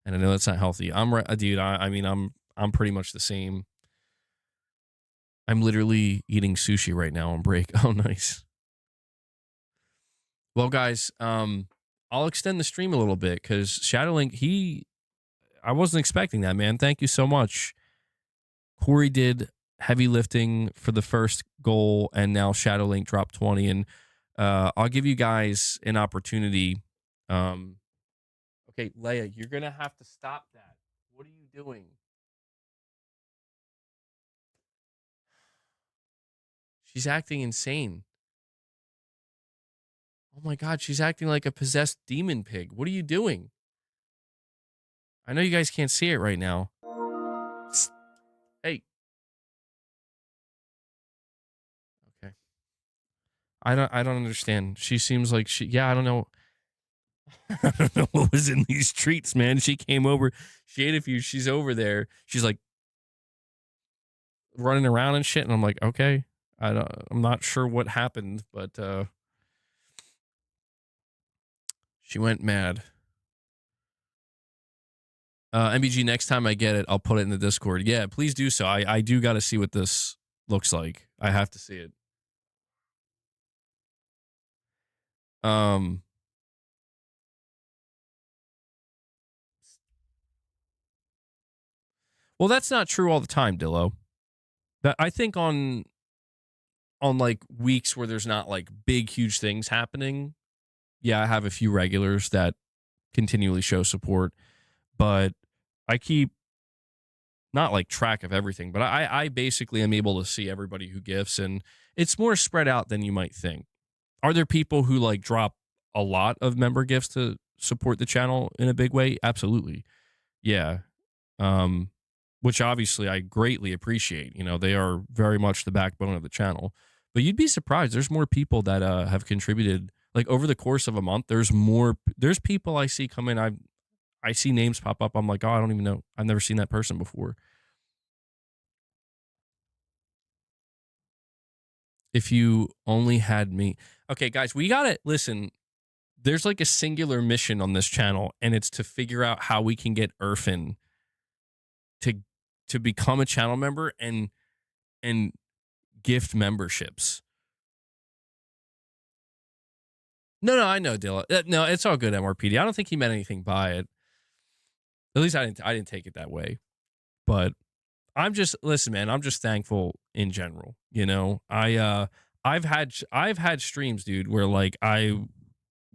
And I know that's not healthy. I'm right, dude. I mean, I'm pretty much the same. I'm literally eating sushi right now on break. Oh, nice. Well, guys, I'll extend the stream a little bit because Shadowlink, I wasn't expecting that, man. Thank you so much. Corey did heavy lifting for the first goal, and now Shadowlink dropped 20. And I'll give you guys an opportunity. Okay, Leia, you're going to have to stop that. What are you doing? She's acting insane. Oh my God, she's acting like a possessed demon pig. What are you doing? I know you guys can't see it right now. Hey. I don't understand. She seems like I don't know. I don't know what was in these treats, man. She came over, she ate a few, she's over there. She's like running around and shit. And I'm like, okay, I'm not sure what happened, but she went mad. MBG, next time I get it, I'll put it in the Discord. Yeah, please do so. I do got to see what this looks like. I have to see it. Well, that's not true all the time, Dillo. That I think on like weeks where there's not like big, huge things happening, yeah, I have a few regulars that continually show support, but I keep not like track of everything, but I basically am able to see everybody who gifts, and it's more spread out than you might think. Are there people who like drop a lot of member gifts to support the channel in a big way? Absolutely. Yeah. Which obviously I greatly appreciate. You know, they are very much the backbone of the channel. But you'd be surprised. There's more people that have contributed. Like over the course of a month, there's people I see come in. I see names pop up. I'm like, oh, I don't even know. I've never seen that person before. If you only had me. Okay, guys, we got to listen. There's like a singular mission on this channel, and it's to figure out how we can get Irfin to become a channel member and gift memberships. No, I know, Dilla. No, it's all good, MRPD. I don't think he meant anything by it. At least I didn't take it that way. But listen, man, I'm just thankful in general. You know, I've had streams, dude, where like I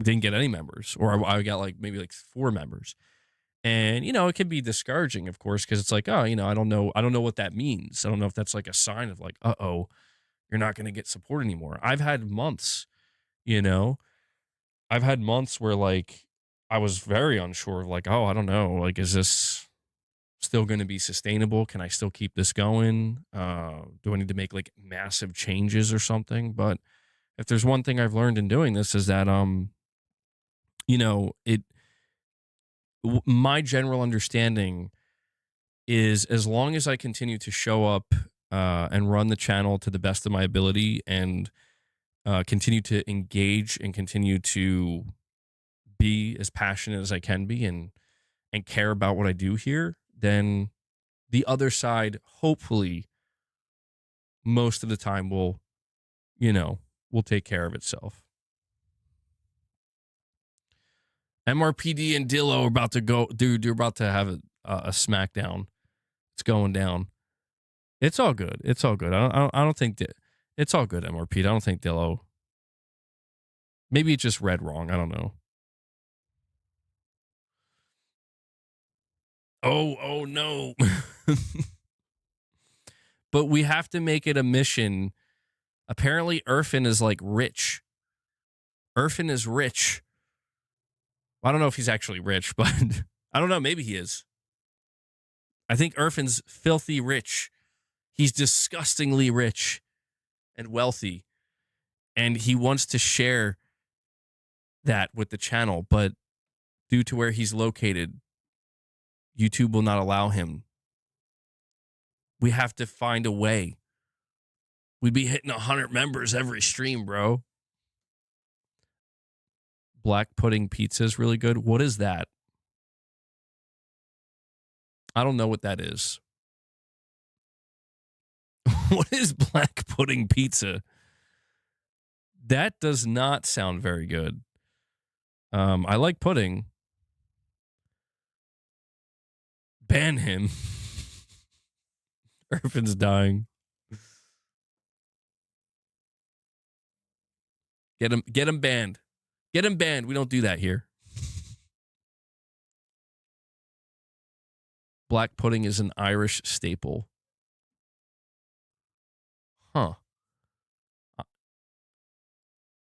didn't get any members, or I got like maybe like 4 members. And, you know, it can be discouraging, of course, because it's like, oh, you know, I don't know what that means. I don't know if that's like a sign of like, uh-oh, you're not going to get support anymore. I've had months, you know, where like I was very unsure of like, oh, I don't know, like, is this still going to be sustainable? Can I still keep this going? Do I need to make like massive changes or something? But if there's one thing I've learned in doing this is that, you know, my general understanding is as long as I continue to show up and run the channel to the best of my ability and continue to engage and continue to be as passionate as I can be and care about what I do here, then the other side, hopefully, most of the time will take care of itself. MRPD and Dillo are about to go, dude. You're about to have a smackdown. It's going down. It's all good. It's all good. I don't think that it's all good. MRPD. I don't think Dillo. Maybe it just read wrong. I don't know. Oh no. But we have to make it a mission. Apparently, Irfin is like rich. Irfin is rich. I don't know if he's actually rich, but I don't know. Maybe he is. I think Irfin's filthy rich. He's disgustingly rich and wealthy. And he wants to share that with the channel. But due to where he's located, YouTube will not allow him. We have to find a way. We'd be hitting 100 members every stream, bro. Black pudding pizza is really good. What is that? I don't know what that is. What is black pudding pizza? That does not sound very good. I like pudding. Ban him. Irfin's dying. Get him banned. Get him banned. We don't do that here. Black pudding is an Irish staple. Huh.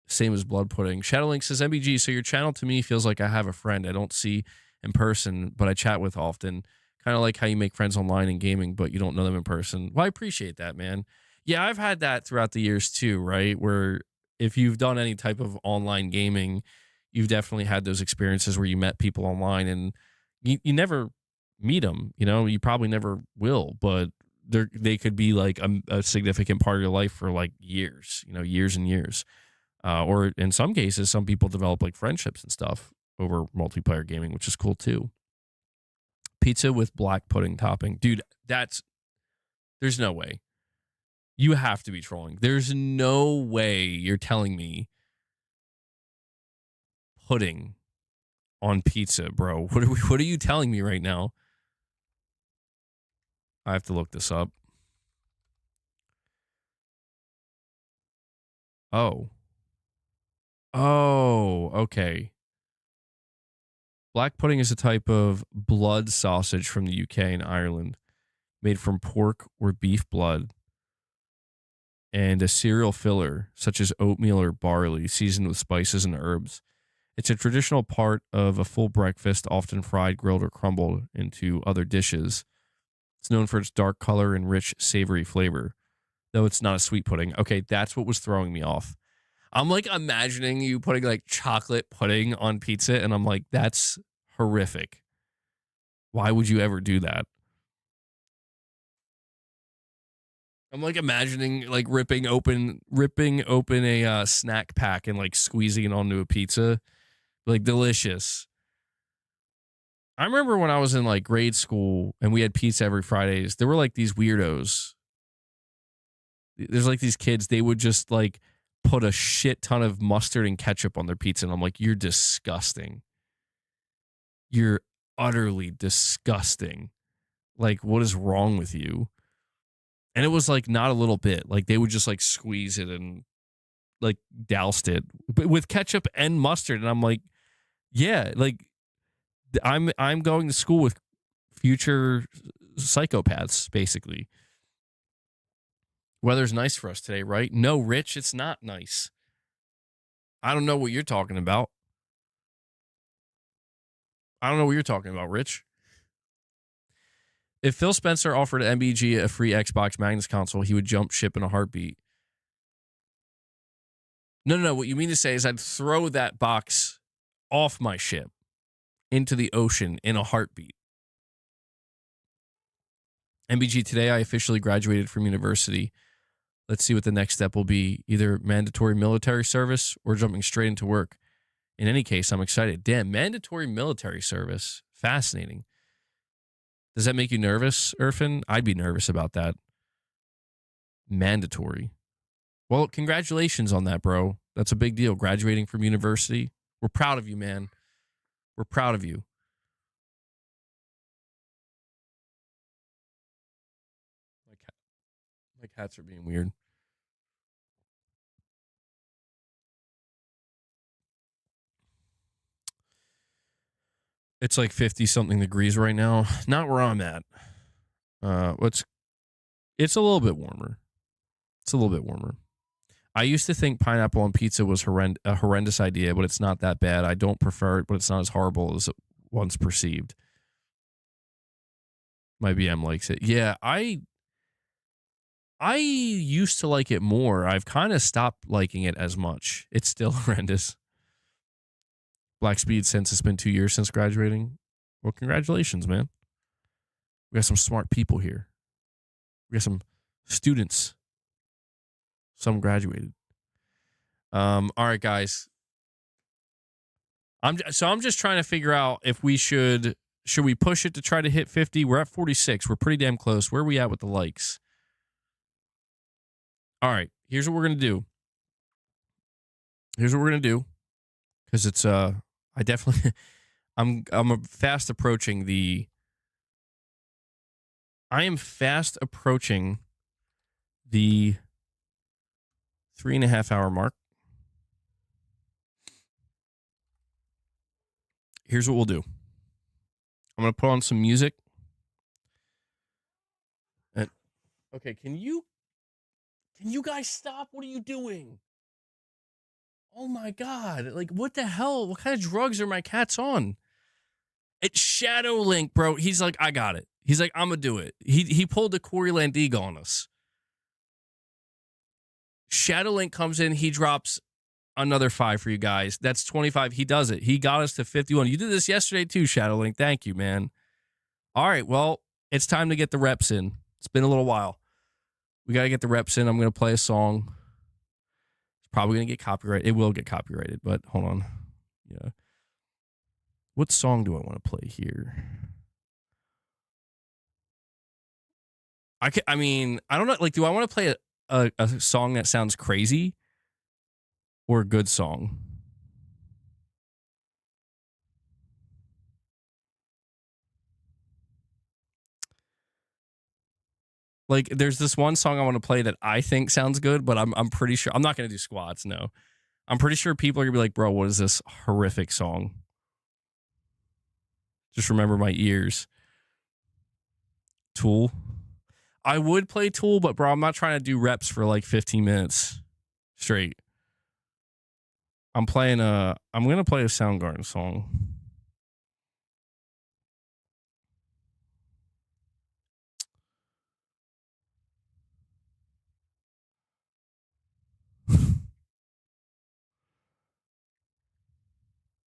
Same as blood pudding. Shadowlink says, MBG, so your channel to me feels like I have a friend I don't see in person, but I chat with often. Kind of like how you make friends online in gaming, but you don't know them in person. Well, I appreciate that, man. Yeah, I've had that throughout the years too, right? Where if you've done any type of online gaming, you've definitely had those experiences where you met people online and you never meet them. You know, you probably never will, but they could be like a significant part of your life for like years, you know, years and years. Or in some cases, some people develop like friendships and stuff over multiplayer gaming, which is cool too. Pizza with black pudding topping. Dude, there's no way. You have to be trolling. There's no way you're telling me pudding on pizza, bro. What are you telling me right now? I have to look this up. Oh, okay. Black pudding is a type of blood sausage from the UK and Ireland, made from pork or beef blood, and a cereal filler, such as oatmeal or barley, seasoned with spices and herbs. It's a traditional part of a full breakfast, often fried, grilled, or crumbled into other dishes. It's known for its dark color and rich, savory flavor, though it's not a sweet pudding. Okay, that's what was throwing me off. I'm like imagining you putting like chocolate pudding on pizza, and I'm like, that's horrific. Why would you ever do that? I'm like imagining like ripping open a snack pack and like squeezing it onto a pizza. Like delicious. I remember when I was in like grade school and we had pizza every Fridays, there were like these weirdos. There's like these kids, they would just like put a shit ton of mustard and ketchup on their pizza. And I'm like, you're disgusting. You're utterly disgusting. Like, what is wrong with you? And it was like not a little bit. Like they would just like squeeze it and like doused it with ketchup and mustard. And I'm like, yeah, like I'm going to school with future psychopaths, basically. Weather's nice for us today, right? No, Rich, it's not nice. I don't know what you're talking about. Rich. If Phil Spencer offered MBG a free Xbox Magnus console, he would jump ship in a heartbeat. No. What you mean to say is I'd throw that box off my ship into the ocean in a heartbeat. MBG, today I officially graduated from university. Let's see what the next step will be. Either mandatory military service or jumping straight into work. In any case, I'm excited. Damn, mandatory military service. Fascinating. Does that make you nervous, Irfan? I'd be nervous about that. Mandatory. Well, congratulations on that, bro. That's a big deal. Graduating from university. We're proud of you, man. We're proud of you. My cats are being weird. It's like 50-something degrees right now. Not where I'm at. It's a little bit warmer. I used to think pineapple on pizza was a horrendous idea, but it's not that bad. I don't prefer it, but it's not as horrible as it once perceived. My BM likes it. Yeah, I used to like it more. I've kind of stopped liking it as much. It's still horrendous. Black Speed, since it's been 2 years since graduating. Well, congratulations, man. We got some smart people here. We got some students. Some graduated. All right, guys. I'm just trying to figure out if we should we push it to try to hit 50? We're at 46. We're pretty damn close. Where are we at with the likes? All right, here's what we're gonna do. Because it's I definitely I'm fast approaching the 3.5 hour mark. Here's what we'll do. I'm gonna put on some music. And okay, can you guys stop? What are you doing? Oh my God. Like, what the hell? What kind of drugs are my cats on? It's Shadow Link, bro. He's like, I got it. He's like, I'm going to do it. He pulled the Corey Landiga on us. Shadow Link comes in. He drops another 5 for you guys. That's 25. He does it. He got us to 51. You did this yesterday too, Shadowlink. Thank you, man. All right, well, it's time to get the reps in. It's been a little while. We got to get the reps in. I'm going to play a song. It's probably going to get copyrighted. It will get copyrighted, but hold on. Yeah. What song do I want to play here? I mean, I don't know. Like, do I want to play a song that sounds crazy or a good song? Like, there's this one song I want to play that I think sounds good, but I'm pretty sure I'm not going to do squats. No, I'm pretty sure people are gonna be like, "Bro, what is this horrific song?" Just remember my ears. Tool. I would play Tool, but bro, I'm not trying to do reps for like 15 minutes straight. I'm gonna play a Soundgarden song.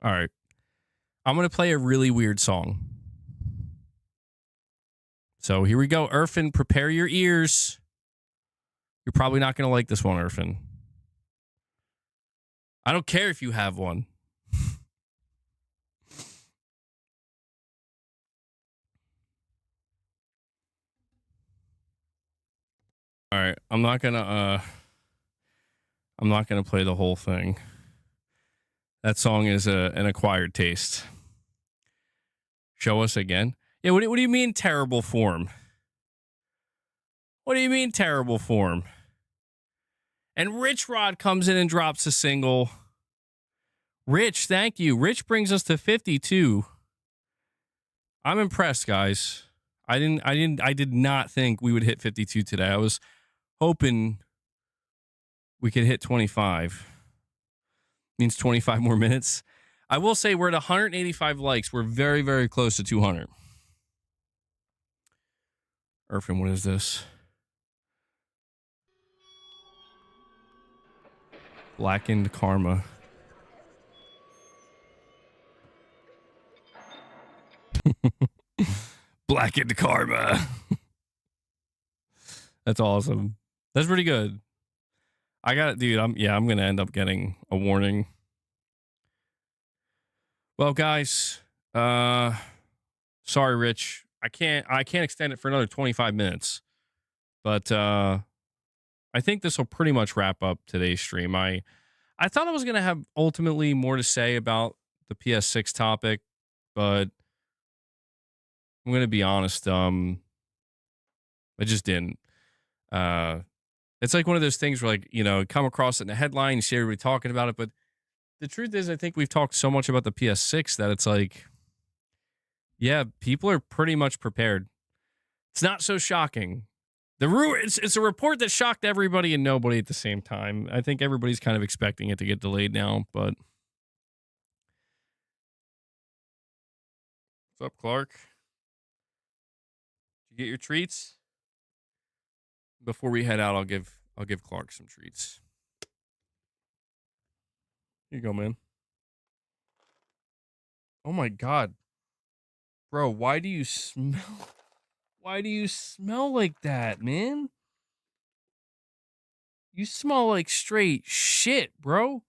All right. I'm gonna play a really weird song. So here we go. Irfan, prepare your ears. You're probably not gonna like this one, Irfan. I don't care if you have one. All right, I'm not gonna play the whole thing. That song is an acquired taste. Show us again. Yeah, what do you mean terrible form? What do you mean terrible form? And Richrod comes in and drops a single. Rich, thank you. Rich brings us to 52. I'm impressed, guys. I did not think we would hit 52 today. I was hoping we could hit 25. Means 25 more minutes. I will say we're at 185 likes. We're very, very close to 200. Irfan, what is this? Blackened Karma. Blackened Karma. That's awesome. That's pretty good. I got it, dude. I'm going to end up getting a warning. Well, guys, sorry, Rich. I can't extend it for another 25 minutes. But I think this will pretty much wrap up today's stream. I thought I was going to have ultimately more to say about the PS6 topic, but I'm going to be honest, I just didn't. It's like one of those things where, like, you know, come across it in a headline, you see everybody talking about it, but the truth is, I think we've talked so much about the PS6 that it's like, yeah, people are pretty much prepared. It's not so shocking. It's a report that shocked everybody and nobody at the same time. I think everybody's kind of expecting it to get delayed now, but what's up, Clark? Did you get your treats? Before we head out, I'll give Clark some treats. Here you go, man. Oh my God. Bro, why do you smell like that, man? You smell like straight shit, bro.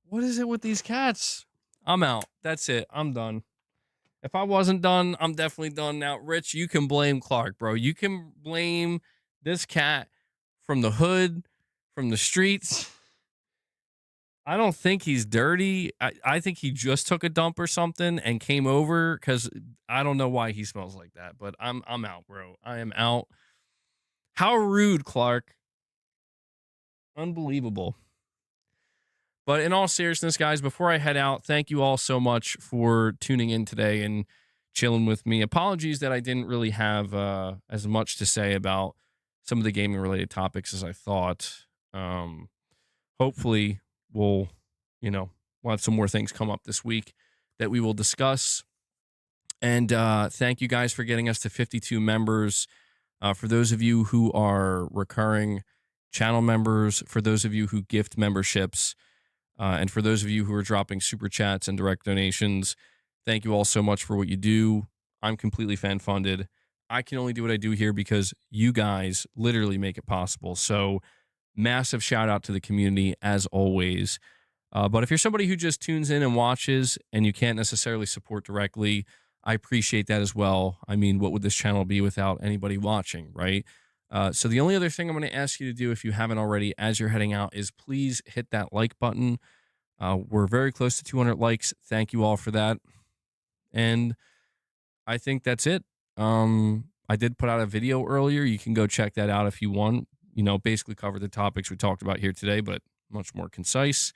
What is it with these cats? I'm out. That's it. I'm done. If I wasn't done, I'm definitely done now. Rich, you can blame Clark, bro. You can blame this cat from the hood, from the streets. I don't think he's dirty. I think he just took a dump or something and came over, because I don't know why he smells like that. But I'm out, bro. I am out. How rude, Clark. Unbelievable. But in all seriousness, guys, before I head out, thank you all so much for tuning in today and chilling with me. Apologies that I didn't really have as much to say about some of the gaming-related topics as I thought. Hopefully, we'll have some more things come up this week that we will discuss. And thank you guys for getting us to 52 members. For those of you who are recurring channel members, for those of you who gift memberships, and for those of you who are dropping super chats and direct donations, thank you all so much for what you do. I'm completely fan funded. I can only do what I do here because you guys literally make it possible. So massive shout out to the community as always. But if you're somebody who just tunes in and watches and you can't necessarily support directly, I appreciate that as well. I mean, what would this channel be without anybody watching, right? So the only other thing I'm going to ask you to do, if you haven't already, as you're heading out, is please hit that like button. We're very close to 200 likes. Thank you all for that. And I think that's it. I did put out a video earlier. You can go check that out if you want. You know, basically cover the topics we talked about here today, but much more concise.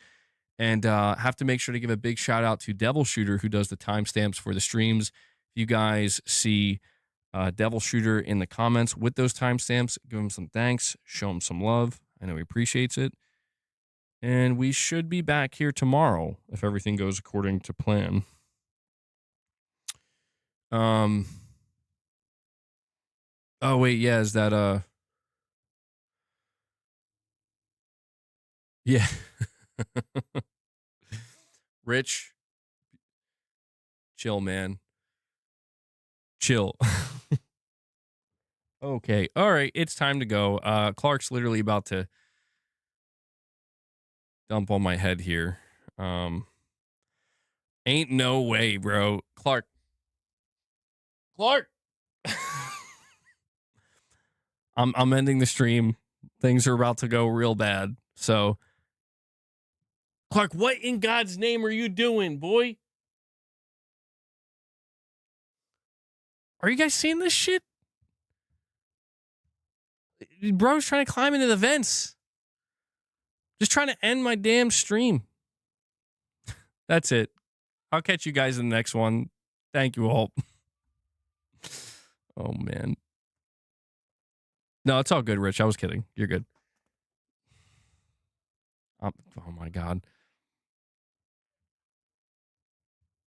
And have to make sure to give a big shout out to Devil Shooter, who does the timestamps for the streams. If you guys see Devil Shooter in the comments with those timestamps, give him some thanks, show him some love. I know he appreciates it. And we should be back here tomorrow if everything goes according to plan. Oh wait, yeah, is that yeah. Rich, chill, man. Chill. Okay. All right. It's time to go. Clark's literally about to dump on my head here. Ain't no way, bro. Clark. I'm ending the stream. Things are about to go real bad. So, Clark, what in God's name are you doing, boy? Are you guys seeing this shit? Bro's trying to climb into the vents. Just trying to end my damn stream. That's it. I'll catch you guys in the next one. Thank you all. Oh, man. No, it's all good, Rich. I was kidding. You're good. Oh, my God.